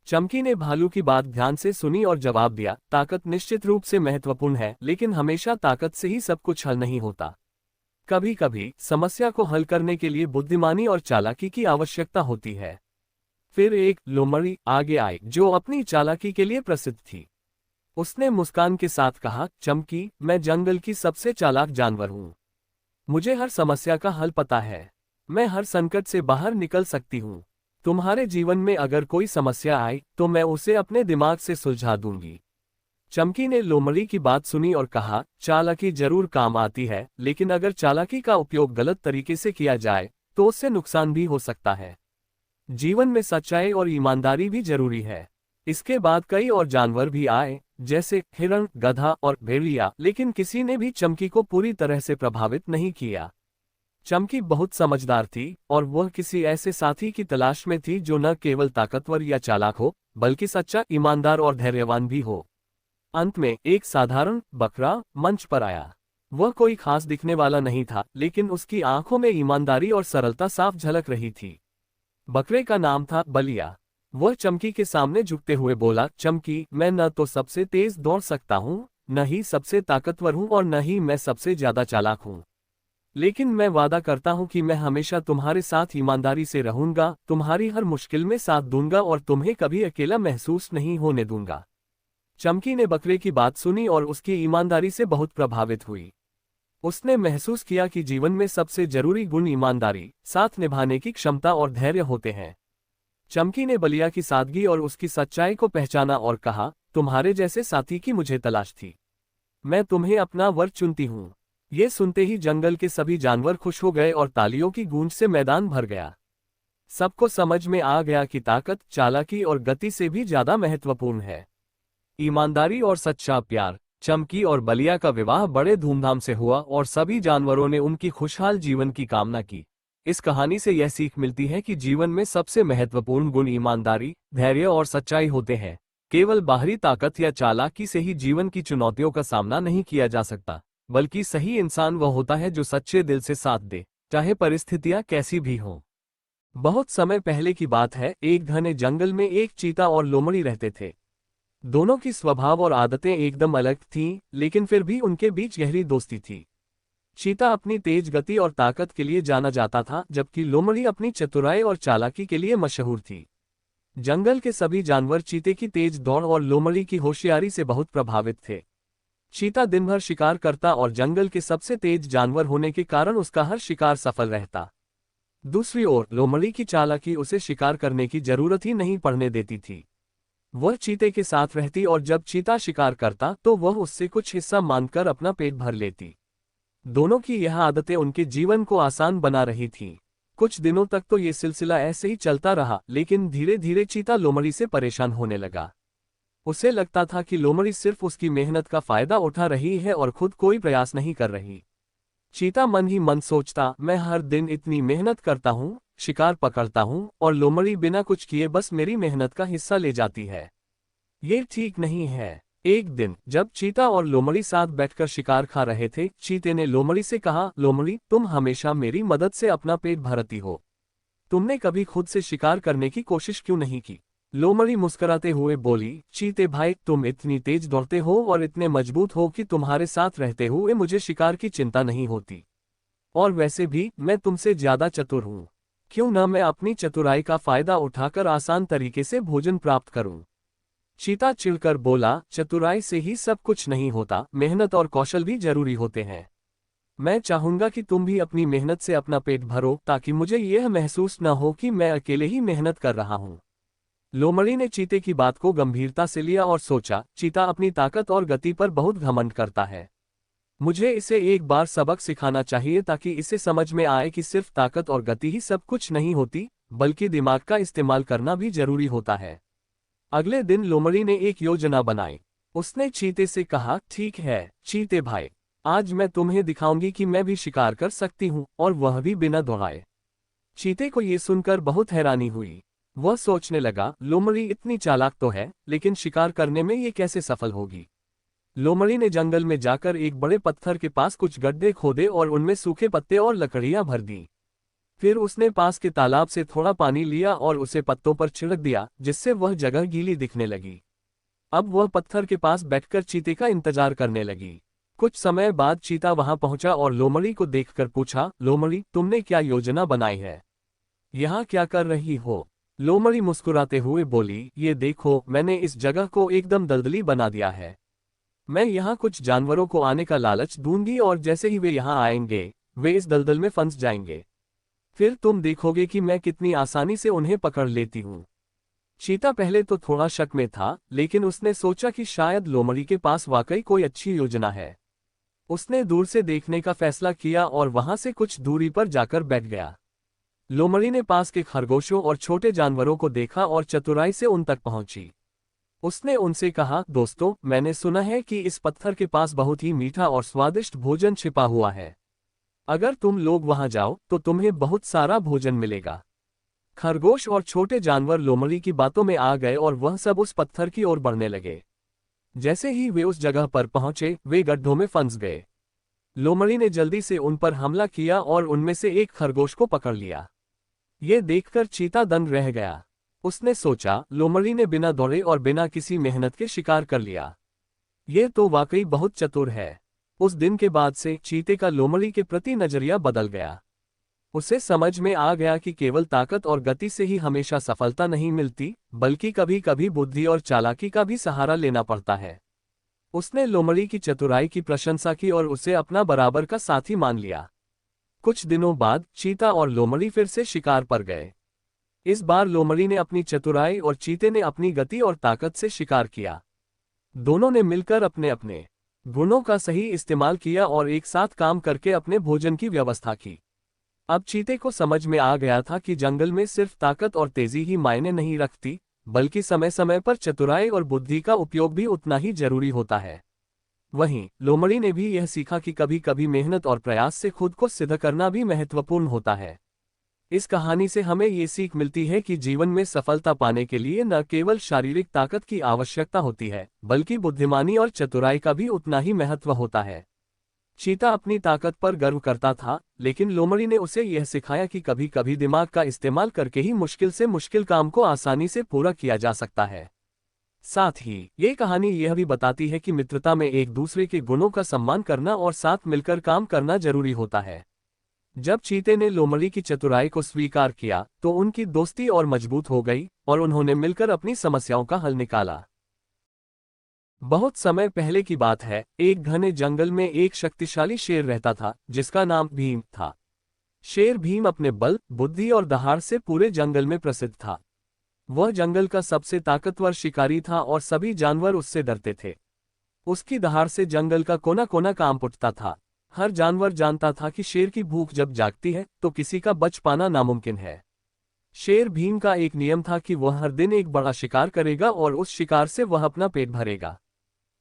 चमकी ने भालू की बात ध्यान से सुनी और जवाब दिया, ताकत निश्चित रूप से महत्वपूर्ण है, लेकिन हमेशा ताकत से ही सब कुछ हल नहीं होता। कभी कभी समस्या को हल करने के लिए बुद्धिमानी और चालाकी की आवश्यकता होती है। फिर एक लोमड़ी आगे आई, जो अपनी चालाकी के लिए प्रसिद्ध थी। उसने मुस्कान के साथ कहा, चमकी, मैं जंगल की सबसे चालाक जानवर हूं। मुझे हर समस्या का हल पता है। मैं हर संकट से बाहर निकल सकती हूं। तुम्हारे जीवन में अगर कोई समस्या आए तो मैं उसे अपने दिमाग से सुलझा दूंगी। चमकी ने लोमड़ी की बात सुनी और कहा, चालाकी जरूर काम आती है, लेकिन अगर चालाकी का उपयोग गलत तरीके से किया जाए तो उससे नुकसान भी हो सकता है। जीवन में सच्चाई और ईमानदारी भी जरूरी है। इसके बाद कई और जानवर भी आए, जैसे हिरण, गधा और भेड़िया, लेकिन किसी ने भी चमकी को पूरी तरह से प्रभावित नहीं किया। चमकी बहुत समझदार थी और वह किसी ऐसे साथी की तलाश में थी जो न केवल ताकतवर या चालाक हो, बल्कि सच्चा, ईमानदार और धैर्यवान भी हो। अंत में एक साधारण बकरा मंच पर आया। वह कोई खास दिखने वाला नहीं था, लेकिन उसकी आंखों में ईमानदारी और सरलता साफ झलक रही थी। बकरे का नाम था बलिया। वह चमकी के सामने झुकते हुए बोला, चमकी, मैं न तो सबसे तेज दौड़ सकता हूँ, न ही सबसे ताकतवर हूँ और न ही मैं सबसे ज्यादा चालाक हूँ। लेकिन मैं वादा करता हूँ कि मैं हमेशा तुम्हारे साथ ईमानदारी से रहूंगा, तुम्हारी हर मुश्किल में साथ दूंगा और तुम्हें कभी अकेला महसूस नहीं होने दूंगा। चमकी ने बकरे की बात सुनी और उसकी ईमानदारी से बहुत प्रभावित हुई। उसने महसूस किया कि जीवन में सबसे जरूरी गुण ईमानदारी, साथ निभाने की क्षमता और धैर्य होते हैं। चमकी ने बलिया की सादगी और उसकी सच्चाई को पहचाना और कहा, तुम्हारे जैसे साथी की मुझे तलाश थी। मैं तुम्हें अपना वर चुनती हूँ। ये सुनते ही जंगल के सभी जानवर खुश हो गए और तालियों की गूंज से मैदान भर गया। सबको समझ में आ गया कि ताकत, चालाकी और गति से भी ज्यादा महत्वपूर्ण है ईमानदारी और सच्चा प्यार। चमकी और बलिया का विवाह बड़े धूमधाम से हुआ और सभी जानवरों ने उनकी खुशहाल जीवन की कामना की। इस कहानी से यह सीख मिलती है कि जीवन में सबसे महत्वपूर्ण गुण ईमानदारी, धैर्य और सच्चाई होते हैं। केवल बाहरी ताकत या चालाकी से ही जीवन की चुनौतियों का सामना नहीं किया जा सकता, बल्कि सही इंसान वह होता है जो सच्चे दिल से साथ दे, चाहे परिस्थितियां कैसी भी हों। बहुत समय पहले की बात है, एक घने जंगल में एक चीता और लोमड़ी रहते थे। दोनों की स्वभाव और आदतें एकदम अलग थीं, लेकिन फिर भी उनके बीच गहरी दोस्ती थी। चीता अपनी तेज गति और ताकत के लिए जाना जाता था, जबकि लोमड़ी अपनी चतुराई और चालाकी के लिए मशहूर थी। जंगल के सभी जानवर चीते की तेज दौड़ और लोमड़ी की होशियारी से बहुत प्रभावित थे। चीता दिन भर शिकार करता और जंगल के सबसे तेज जानवर होने के कारण उसका हर शिकार सफल रहता। दूसरी ओर लोमड़ी की चालाकी उसे शिकार करने की जरूरत ही नहीं पड़ने देती थी। वह चीते के साथ रहती और जब चीता शिकार करता तो वह उससे कुछ हिस्सा मांगकर अपना पेट भर लेती। दोनों की यह आदतें उनके जीवन को आसान बना रही थीं। कुछ दिनों तक तो ये सिलसिला ऐसे ही चलता रहा, लेकिन धीरे धीरे चीता लोमड़ी से परेशान होने लगा। उसे लगता था कि लोमड़ी सिर्फ उसकी मेहनत का फायदा उठा रही है और खुद कोई प्रयास नहीं कर रही। चीता मन ही मन सोचता, मैं हर दिन इतनी मेहनत करता हूँ, शिकार पकड़ता हूँ, और लोमड़ी बिना कुछ किए बस मेरी मेहनत का हिस्सा ले जाती है। ये ठीक नहीं है। एक दिन जब चीता और लोमड़ी साथ बैठकर शिकार खा रहे थे, चीते ने लोमड़ी से कहा, लोमड़ी, तुम हमेशा मेरी मदद से अपना पेट भरती हो। तुमने कभी खुद से शिकार करने की कोशिश क्यों नहीं की? लोमड़ी मुस्कुराते हुए बोली, चीते भाई, तुम इतनी तेज दौड़ते हो और इतने मजबूत हो कि तुम्हारे साथ रहते हुए मुझे शिकार की चिंता नहीं होती। और वैसे भी मैं तुमसे ज्यादा चतुर हूँ। क्यों न मैं अपनी चतुराई का फायदा उठाकर आसान तरीके से भोजन प्राप्त करूं? चीता चिढ़कर बोला, चतुराई से ही सब कुछ नहीं होता, मेहनत और कौशल भी जरूरी होते हैं। मैं चाहूंगा कि तुम भी अपनी मेहनत से अपना पेट भरो, ताकि मुझे यह महसूस न हो कि मैं अकेले ही मेहनत कर रहा हूं। लोमड़ी ने चीते की बात को गंभीरता से लिया और सोचा, चीता अपनी ताकत और गति पर बहुत घमंड करता है। मुझे इसे एक बार सबक सिखाना चाहिए ताकि इसे समझ में आए कि सिर्फ ताकत और गति ही सब कुछ नहीं होती, बल्कि दिमाग का इस्तेमाल करना भी जरूरी होता है। अगले दिन लोमड़ी ने एक योजना बनाई। उसने चीते से कहा, ठीक है चीते भाई, आज मैं तुम्हें दिखाऊंगी कि मैं भी शिकार कर सकती हूँ, और वह भी बिना दौड़ाए। चीते को ये सुनकर बहुत हैरानी हुई। वह सोचने लगा, लोमड़ी इतनी चालाक तो है, लेकिन शिकार करने में ये कैसे सफल होगी? लोमड़ी ने जंगल में जाकर एक बड़े पत्थर के पास कुछ गड्ढे खोदे और उनमें सूखे पत्ते और लकड़ियां भर दी। फिर उसने पास के तालाब से थोड़ा पानी लिया और उसे पत्तों पर छिड़क दिया, जिससे वह जगह गीली दिखने लगी। अब वह पत्थर के पास बैठकर चीते का इंतजार करने लगी। कुछ समय बाद चीता वहां पहुंचा और लोमड़ी को देखकर पूछा, लोमड़ी, तुमने क्या योजना बनाई है? यहाँ क्या कर रही हो? लोमड़ी मुस्कुराते हुए बोली, ये देखो, मैंने इस जगह को एकदम दलदली बना दिया है। मैं यहाँ कुछ जानवरों को आने का लालच दूंगी और जैसे ही वे यहाँ आएंगे, वे इस दलदल में फंस जाएंगे। फिर तुम देखोगे कि मैं कितनी आसानी से उन्हें पकड़ लेती हूँ। चीता पहले तो थोड़ा शक में था, लेकिन उसने सोचा कि शायद लोमड़ी के पास वाकई कोई अच्छी योजना है। उसने दूर से देखने का फैसला किया और वहां से कुछ दूरी पर जाकर बैठ गया। लोमड़ी ने पास के खरगोशों और छोटे जानवरों को देखा और चतुराई से उन तक पहुंची। उसने उनसे कहा, दोस्तों, मैंने सुना है कि इस पत्थर के पास बहुत ही मीठा और स्वादिष्ट भोजन छिपा हुआ है। अगर तुम लोग वहां जाओ तो तुम्हें बहुत सारा भोजन मिलेगा। खरगोश और छोटे जानवर लोमड़ी की बातों में आ गए और वह सब उस पत्थर की ओर बढ़ने लगे। जैसे ही वे उस जगह पर पहुंचे, वे गड्ढों में फंस गए। लोमड़ी ने जल्दी से उन पर हमला किया और उनमें से एक खरगोश को पकड़ लिया। ये देखकर चीता दंग रह गया। उसने सोचा, लोमड़ी ने बिना दौड़े और बिना किसी मेहनत के शिकार कर लिया। ये तो वाकई बहुत चतुर है। उस दिन के बाद से चीते का लोमड़ी के प्रति नजरिया बदल गया। उसे समझ में आ गया कि केवल ताकत और गति से ही हमेशा सफलता नहीं मिलती, बल्कि कभी कभी बुद्धि और चालाकी का भी सहारा लेना पड़ता है। उसने लोमड़ी की चतुराई की प्रशंसा की और उसे अपना बराबर का साथी मान लिया। कुछ दिनों बाद चीता और लोमड़ी फिर से शिकार पर गए। इस बार लोमड़ी ने अपनी चतुराई और चीते ने अपनी गति और ताकत से शिकार किया। दोनों ने मिलकर अपने अपने गुणों का सही इस्तेमाल किया और एक साथ काम करके अपने भोजन की व्यवस्था की। अब चीते को समझ में आ गया था कि जंगल में सिर्फ ताकत और तेजी ही मायने नहीं रखती, बल्कि समय समय पर चतुराई और बुद्धि का उपयोग भी उतना ही जरूरी होता है। वहीं लोमड़ी ने भी यह सीखा कि कभी कभी मेहनत और प्रयास से खुद को सिद्ध करना भी महत्वपूर्ण होता है। इस कहानी से हमें ये सीख मिलती है कि जीवन में सफलता पाने के लिए न केवल शारीरिक ताकत की आवश्यकता होती है, बल्कि बुद्धिमानी और चतुराई का भी उतना ही महत्व होता है। चीता अपनी ताकत पर गर्व करता था, लेकिन लोमड़ी ने उसे यह सिखाया कि कभी कभी दिमाग का इस्तेमाल करके ही मुश्किल से मुश्किल काम को आसानी से पूरा किया जा सकता है। साथ ही ये कहानी यह भी बताती है कि मित्रता में एक दूसरे के गुणों का सम्मान करना और साथ मिलकर काम करना जरूरी होता है। जब चीते ने लोमड़ी की चतुराई को स्वीकार किया, तो उनकी दोस्ती और मजबूत हो गई और उन्होंने मिलकर अपनी समस्याओं का हल निकाला। बहुत समय पहले की बात है, एक घने जंगल में एक शक्तिशाली शेर रहता था, जिसका नाम भीम था। शेर भीम अपने बल, बुद्धि और दहाड़ से पूरे जंगल में प्रसिद्ध था। वह जंगल का सबसे ताकतवर शिकारी था और सभी जानवर उससे डरते थे। उसकी दहाड़ से जंगल का कोना कोना कांप उठता था। हर जानवर जानता था कि शेर की भूख जब जागती है तो किसी का बच पाना नामुमकिन है। शेर भीम का एक नियम था कि वह हर दिन एक बड़ा शिकार करेगा और उस शिकार से वह अपना पेट भरेगा।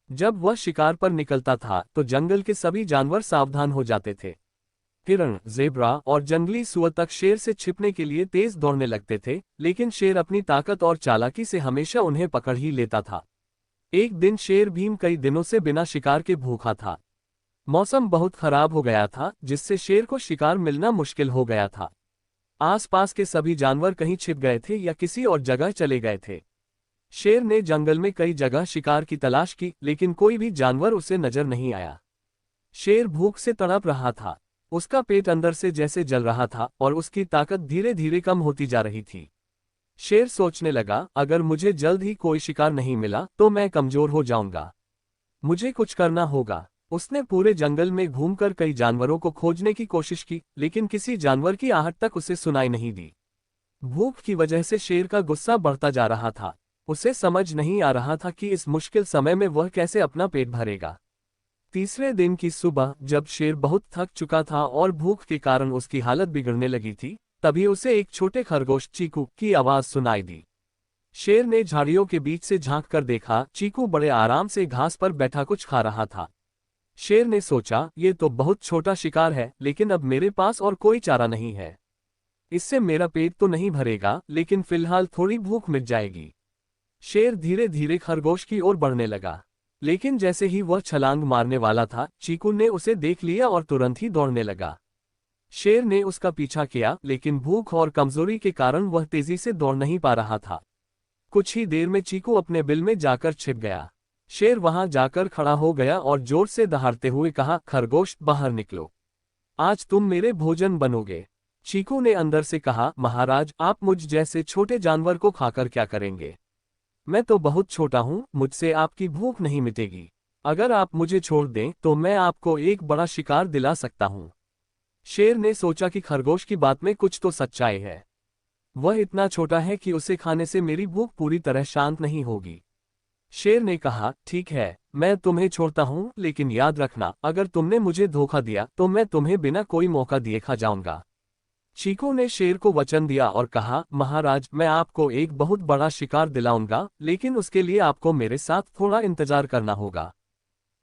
जब वह शिकार पर निकलता था तो जंगल के सभी जानवर सावधान हो जाते थे। हिरण, ज़ेब्रा और जंगली सुअर तक शेर से छिपने के लिए तेज दौड़ने लगते थे, लेकिन शेर अपनी ताकत और चालाकी से हमेशा उन्हें पकड़ ही लेता था। एक दिन शेर भीम कई दिनों से बिना शिकार के भूखा था। मौसम बहुत खराब हो गया था, जिससे शेर को शिकार मिलना मुश्किल हो गया था। आसपास के सभी जानवर कहीं छिप गए थे या किसी और जगह चले गए थे। शेर ने जंगल में कई जगह शिकार की तलाश की, लेकिन कोई भी जानवर उसे नजर नहीं आया। शेर भूख से तड़प रहा था। उसका पेट अंदर से जैसे जल रहा था और उसकी ताकत धीरे धीरे कम होती जा रही थी। शेर सोचने लगा, अगर मुझे जल्द ही कोई शिकार नहीं मिला तो मैं कमजोर हो जाऊंगा। मुझे कुछ करना होगा। उसने पूरे जंगल में घूमकर कई जानवरों को खोजने की कोशिश की, लेकिन किसी जानवर की आहट तक उसे सुनाई नहीं दी। भूख की वजह से शेर का गुस्सा बढ़ता जा रहा था। उसे समझ नहीं आ रहा था कि इस मुश्किल समय में वह कैसे अपना पेट भरेगा। तीसरे दिन की सुबह जब शेर बहुत थक चुका था और भूख के कारण उसकी हालत बिगड़ने लगी थी, तभी उसे एक छोटे खरगोश चीकू की आवाज सुनाई दी। शेर ने झाड़ियों के बीच से झांक कर देखा, चीकू बड़े आराम से घास पर बैठा कुछ खा रहा था। शेर ने सोचा, ये तो बहुत छोटा शिकार है, लेकिन अब मेरे पास और कोई चारा नहीं है। इससे मेरा पेट तो नहीं भरेगा, लेकिन फिलहाल थोड़ी भूख मिट जाएगी। शेर धीरे धीरे खरगोश की ओर बढ़ने लगा, लेकिन जैसे ही वह छलांग मारने वाला था, चीकू ने उसे देख लिया और तुरंत ही दौड़ने लगा। शेर ने उसका पीछा किया, लेकिन भूख और कमजोरी के कारण वह तेजी से दौड़ नहीं पा रहा था। कुछ ही देर में चीकू अपने बिल में जाकर छिप गया। शेर वहां जाकर खड़ा हो गया और जोर से दहाड़ते हुए कहा, खरगोश बाहर निकलो, आज तुम मेरे भोजन बनोगे। चीकू ने अंदर से कहा, महाराज आप मुझ जैसे छोटे जानवर को खाकर क्या करेंगे? मैं तो बहुत छोटा हूँ, मुझसे आपकी भूख नहीं मिटेगी। अगर आप मुझे छोड़ दें तो मैं आपको एक बड़ा शिकार दिला सकता हूँ। शेर ने सोचा कि खरगोश की बात में कुछ तो सच्चाई है। वह इतना छोटा है कि उसे खाने से मेरी भूख पूरी तरह शांत नहीं होगी। शेर ने कहा, ठीक है, मैं तुम्हें छोड़ता हूँ, लेकिन याद रखना, अगर तुमने मुझे धोखा दिया तो मैं तुम्हें बिना कोई मौका दिए खा जाऊंगा। चीकू ने शेर को वचन दिया और कहा, महाराज मैं आपको एक बहुत बड़ा शिकार दिलाऊंगा, लेकिन उसके लिए आपको मेरे साथ थोड़ा इंतजार करना होगा।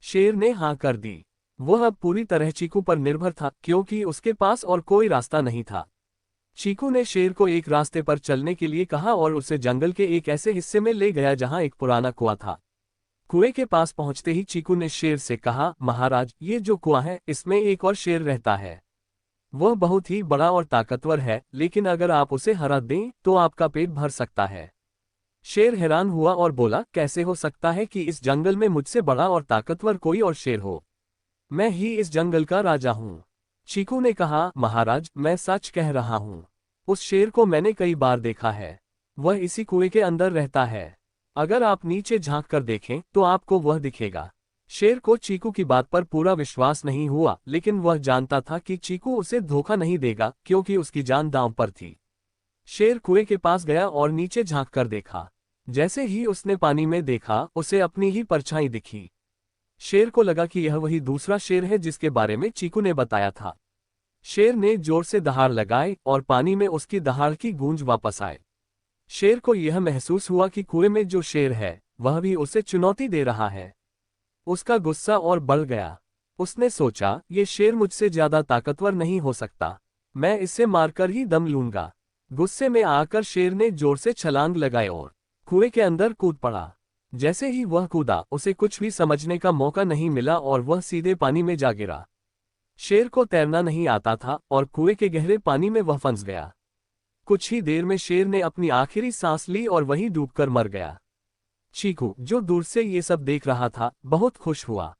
शेर ने हाँ कर दी। वह अब पूरी तरह चीकू पर निर्भर था, क्योंकि उसके पास और कोई रास्ता नहीं था। चीकू ने शेर को एक रास्ते पर चलने के लिए कहा और उसे जंगल के एक ऐसे हिस्से में ले गया जहां एक पुराना कुआं था। कुएं के पास पहुंचते ही चीकू ने शेर से कहा, महाराज, ये जो कुआं है इसमें एक और शेर रहता है। वह बहुत ही बड़ा और ताकतवर है, लेकिन अगर आप उसे हरा दें तो आपका पेट भर सकता है। शेर हैरान हुआ और बोला, कैसे हो सकता है कि इस जंगल में मुझसे बड़ा और ताकतवर कोई और शेर हो? मैं ही इस जंगल का राजा हूँ। चीकू ने कहा, महाराज, मैं सच कह रहा हूँ। उस शेर को मैंने कई बार देखा है। वह इसी कुएं के अंदर रहता है। अगर आप नीचे झांक कर देखें तो आपको वह दिखेगा। शेर को चीकू की बात पर पूरा विश्वास नहीं हुआ, लेकिन वह जानता था कि चीकू उसे धोखा नहीं देगा, क्योंकि उसकी जान दांव पर थी। शेर कुएं के पास गया और नीचे झांक कर देखा। जैसे ही उसने पानी में देखा, उसे अपनी ही परछाई दिखी। शेर को लगा कि यह वही दूसरा शेर है जिसके बारे में चीकू ने बताया था। शेर ने जोर से दहाड़ लगाई और पानी में उसकी दहाड़ की गूंज वापस आए। शेर को यह महसूस हुआ कि कुएं में जो शेर है वह भी उसे चुनौती दे रहा है। उसका गुस्सा और बढ़ गया। उसने सोचा, ये शेर मुझसे ज्यादा ताकतवर नहीं हो सकता, मैं इसे मारकर ही दम लूंगा। गुस्से में आकर शेर ने जोर से छलांग लगाई और कुएं के अंदर कूद पड़ा। जैसे ही वह कूदा, उसे कुछ भी समझने का मौका नहीं मिला और वह सीधे पानी में जा गिरा। शेर को तैरना नहीं आता था और कुएं के गहरे पानी में वह फंस गया। कुछ ही देर में शेर ने अपनी आखिरी सांस ली और वहीं डूबकर मर गया। चीकू, जो दूर से ये सब देख रहा था, बहुत खुश हुआ।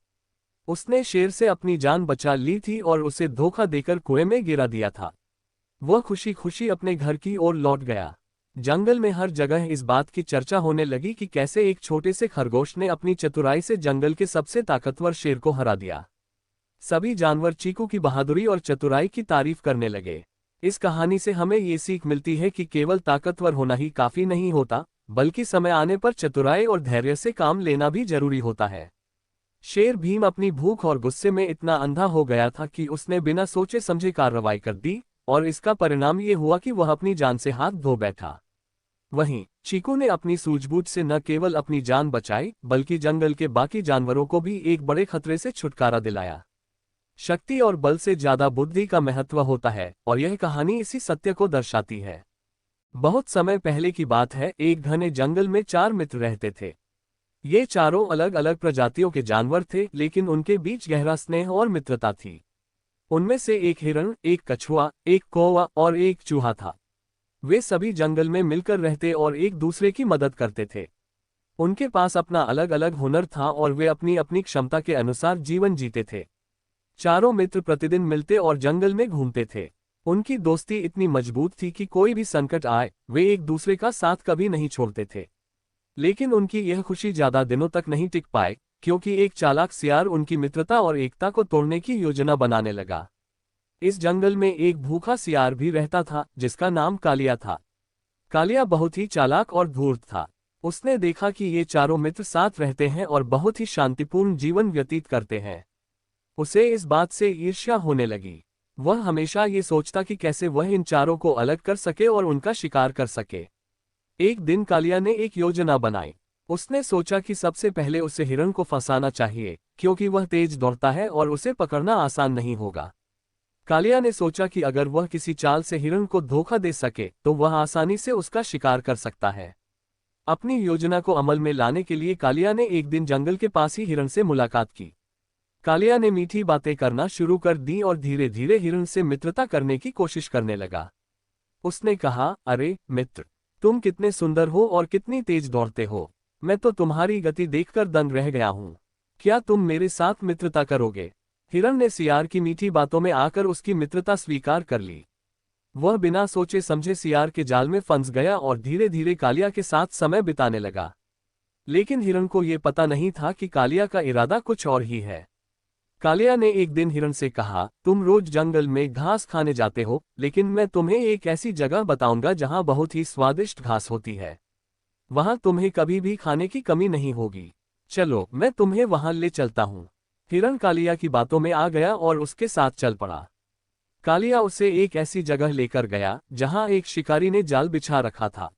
उसने शेर से अपनी जान बचा ली थी और उसे धोखा देकर कुएं में गिरा दिया था। वह खुशी खुशी अपने घर की ओर लौट गया। जंगल में हर जगह इस बात की चर्चा होने लगी कि कैसे एक छोटे से खरगोश ने अपनी चतुराई से जंगल के सबसे ताकतवर शेर को हरा दिया। सभी जानवर चीकू की बहादुरी और चतुराई की तारीफ करने लगे। इस कहानी से हमें ये सीख मिलती है कि केवल ताकतवर होना ही काफी नहीं होता, बल्कि समय आने पर चतुराई और धैर्य से काम लेना भी जरूरी होता है। शेर भीम अपनी भूख और गुस्से में इतना अंधा हो गया था कि उसने बिना सोचे समझे कार्रवाई कर दी, और इसका परिणाम ये हुआ कि वह अपनी जान से हाथ धो बैठा। वहीं चीकू ने अपनी सूझबूझ से न केवल अपनी जान बचाई, बल्कि जंगल के बाकी जानवरों को भी एक बड़े खतरे से छुटकारा दिलाया। शक्ति और बल से ज्यादा बुद्धि का महत्व होता है, और यह कहानी इसी सत्य को दर्शाती है। बहुत समय पहले की बात है, एक घने जंगल में 4 मित्र रहते थे। ये चारों अलग अलग प्रजातियों के जानवर थे, लेकिन उनके बीच गहरा स्नेह और मित्रता थी। उनमें से एक हिरण, एक कछुआ, एक कौवा और एक चूहा था। वे सभी जंगल में मिलकर रहते और एक दूसरे की मदद करते थे। उनके पास अपना अलग अलग हुनर था और वे अपनी अपनी क्षमता के अनुसार जीवन जीते थे। चारों मित्र प्रतिदिन मिलते और जंगल में घूमते थे। उनकी दोस्ती इतनी मजबूत थी कि कोई भी संकट आए, वे एक दूसरे का साथ कभी नहीं छोड़ते थे। लेकिन उनकी यह खुशी ज्यादा दिनों तक नहीं टिक पाए, क्योंकि एक चालाक सियार उनकी मित्रता और एकता को तोड़ने की योजना बनाने लगा। इस जंगल में एक भूखा सियार भी रहता था, जिसका नाम कालिया था। कालिया बहुत ही चालाक और धूर्त था। उसने देखा कि ये चारों मित्र साथ रहते हैं और बहुत ही शांतिपूर्ण जीवन व्यतीत करते हैं। उसे इस बात से ईर्ष्या होने लगी। वह हमेशा ये सोचता कि कैसे वह इन चारों को अलग कर सके और उनका शिकार कर सके। एक दिन कालिया ने एक योजना बनाई। उसने सोचा कि सबसे पहले उसे हिरण को फंसाना चाहिए, क्योंकि वह तेज दौड़ता है और उसे पकड़ना आसान नहीं होगा। कालिया ने सोचा कि अगर वह किसी चाल से हिरण को धोखा दे सके तो वह आसानी से उसका शिकार कर सकता है। अपनी योजना को अमल में लाने के लिए कालिया ने एक दिन जंगल के पास ही हिरण से मुलाकात की। कालिया ने मीठी बातें करना शुरू कर दी और धीरे धीरे हिरण से मित्रता करने की कोशिश करने लगा। उसने कहा, अरे मित्र, तुम कितने सुंदर हो और कितनी तेज दौड़ते हो। मैं तो तुम्हारी गति देखकर दंग रह गया हूँ। क्या तुम मेरे साथ मित्रता करोगे? हिरण ने सियार की मीठी बातों में आकर उसकी मित्रता स्वीकार कर ली। वह बिना सोचे समझे सियार के जाल में फंस गया और धीरे धीरे कालिया के साथ समय बिताने लगा। लेकिन हिरण को ये पता नहीं था कि कालिया का इरादा कुछ और ही है। कालिया ने एक दिन हिरण से कहा, तुम रोज जंगल में घास खाने जाते हो, लेकिन मैं तुम्हें एक ऐसी जगह बताऊंगा जहां बहुत ही स्वादिष्ट घास होती है। वहां तुम्हें कभी भी खाने की कमी नहीं होगी। चलो, मैं तुम्हें वहां ले चलता हूं। हिरण कालिया की बातों में आ गया और उसके साथ चल पड़ा। कालिया उसे एक ऐसी जगह लेकर गया जहां एक शिकारी ने जाल बिछा रखा था।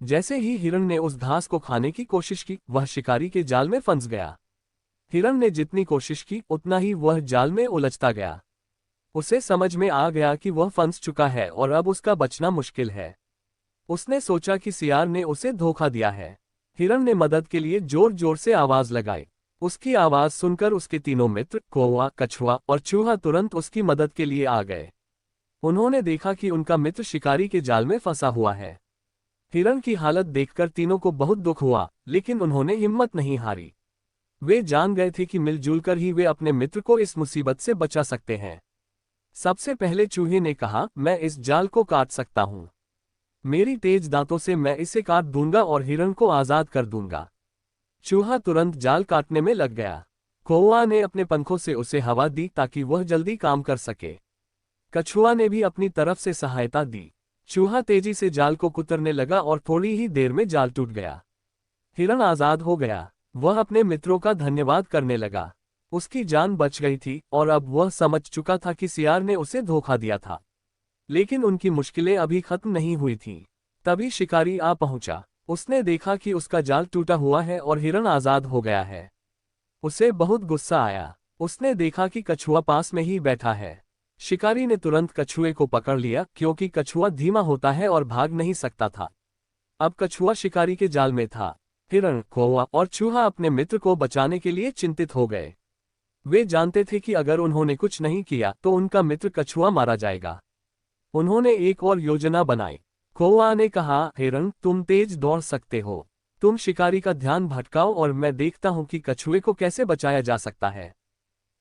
जैसे ही हिरण ने उस घास को खाने की कोशिश की, वह शिकारी के जाल में फंस गया। हिरण ने जितनी कोशिश की, उतना ही वह जाल में उलझता गया। उसे समझ में आ गया कि वह फंस चुका है और अब उसका बचना मुश्किल है। उसने सोचा कि सियार ने उसे धोखा दिया है। हिरण ने मदद के लिए जोर जोर से आवाज लगाई। उसकी आवाज सुनकर उसके तीनों मित्र कौवा, कछुआ और चूहा तुरंत उसकी मदद के लिए आ गए। उन्होंने देखा कि उनका मित्र शिकारी के जाल में फंसा हुआ है। हिरण की हालत देखकर तीनों को बहुत दुख हुआ, लेकिन उन्होंने हिम्मत नहीं हारी। वे जान गए थे कि मिलजुल कर ही वे अपने मित्र को इस मुसीबत से बचा सकते हैं। सबसे पहले चूहे ने कहा, मैं इस जाल को काट सकता हूं। मेरी तेज दांतों से मैं इसे काट दूंगा और हिरण को आजाद कर दूंगा। चूहा तुरंत जाल काटने में लग गया। कौवा ने अपने पंखों से उसे हवा दी ताकि वह जल्दी काम कर सके। कछुआ ने भी अपनी तरफ से सहायता दी। चूहा तेजी से जाल को कुतरने लगा और थोड़ी ही देर में जाल टूट गया। हिरण आजाद हो गया। वह अपने मित्रों का धन्यवाद करने लगा। उसकी जान बच गई थी और अब वह समझ चुका था कि सियार ने उसे धोखा दिया था। लेकिन उनकी मुश्किलें अभी खत्म नहीं हुई थीं। तभी शिकारी आ पहुंचा। उसने देखा कि उसका जाल टूटा हुआ है और हिरण आजाद हो गया है। उसे बहुत गुस्सा आया। उसने देखा कि कछुआ पास में ही बैठा है। शिकारी ने तुरंत कछुए को पकड़ लिया, क्योंकि कछुआ धीमा होता है और भाग नहीं सकता था। अब कछुआ शिकारी के जाल में था। हिरण, कौवा और चूहा अपने मित्र को बचाने के लिए चिंतित हो गए। वे जानते थे कि अगर उन्होंने कुछ नहीं किया तो उनका मित्र कछुआ मारा जाएगा। उन्होंने एक और योजना बनाई। कौवा ने कहा, हिरण, तुम तेज दौड़ सकते हो। तुम शिकारी का ध्यान भटकाओ और मैं देखता हूं कि कछुए को कैसे बचाया जा सकता है।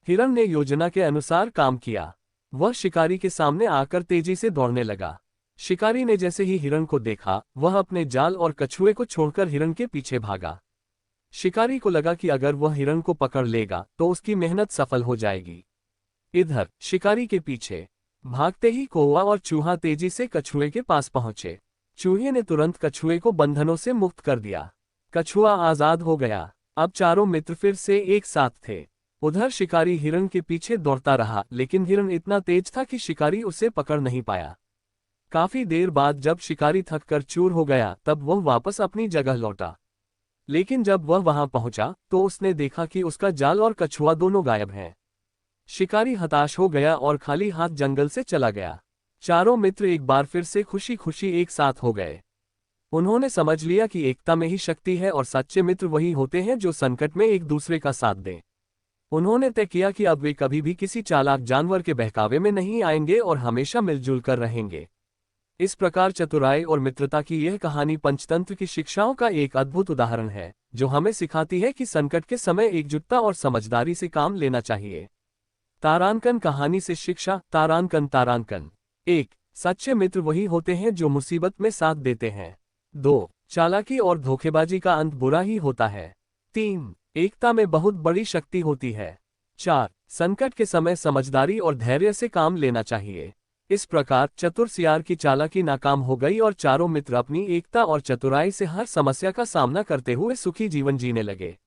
हिरण ने योजना के अनुसार काम किया। वह शिकारी के सामने आकर तेजी से दौड़ने लगा। शिकारी ने जैसे ही हिरण को देखा, वह अपने जाल और कछुए को छोड़कर हिरण के पीछे भागा। शिकारी को लगा कि अगर वह हिरण को पकड़ लेगा तो उसकी मेहनत सफल हो जाएगी। इधर शिकारी के पीछे भागते ही कौवा और चूहा तेजी से कछुए के पास पहुंचे। चूहे ने तुरंत कछुए को बंधनों से मुक्त कर दिया। कछुआ आजाद हो गया। अब चारों मित्र फिर से एक साथ थे। उधर शिकारी हिरण के पीछे दौड़ता रहा, लेकिन हिरण इतना तेज था कि शिकारी उसे पकड़ नहीं पाया। काफी देर बाद जब शिकारी थककर चूर हो गया, तब वह वापस अपनी जगह लौटा। लेकिन जब वह वहां पहुंचा तो उसने देखा कि उसका जाल और कछुआ दोनों गायब हैं। शिकारी हताश हो गया और खाली हाथ जंगल से चला गया। चारों मित्र एक बार फिर से खुशी खुशी एक साथ हो गए। उन्होंने समझ लिया कि एकता में ही शक्ति है और सच्चे मित्र वही होते हैं जो संकट में एक दूसरे का साथ दें। उन्होंने तय किया कि अब वे कभी भी किसी चालाक जानवर के बहकावे में नहीं आएंगे और हमेशा मिलजुल कर रहेंगे। इस प्रकार चतुराई और मित्रता की यह कहानी पंचतंत्र की शिक्षाओं का एक अद्भुत उदाहरण है, जो हमें सिखाती है कि संकट के समय एकजुटता और समझदारी से काम लेना चाहिए। तारांकन कहानी से शिक्षा। तारांकन। 1. सच्चे मित्र वही होते हैं जो मुसीबत में साथ देते हैं। 2. चालाकी और धोखेबाजी का अंत बुरा ही होता है। 3. एकता में बहुत बड़ी शक्ति होती है। 4. संकट के समय समझदारी और धैर्य से काम लेना चाहिए। इस प्रकार चतुर सियार की चालाकी नाकाम हो गई और चारों मित्र अपनी एकता और चतुराई से हर समस्या का सामना करते हुए सुखी जीवन जीने लगे।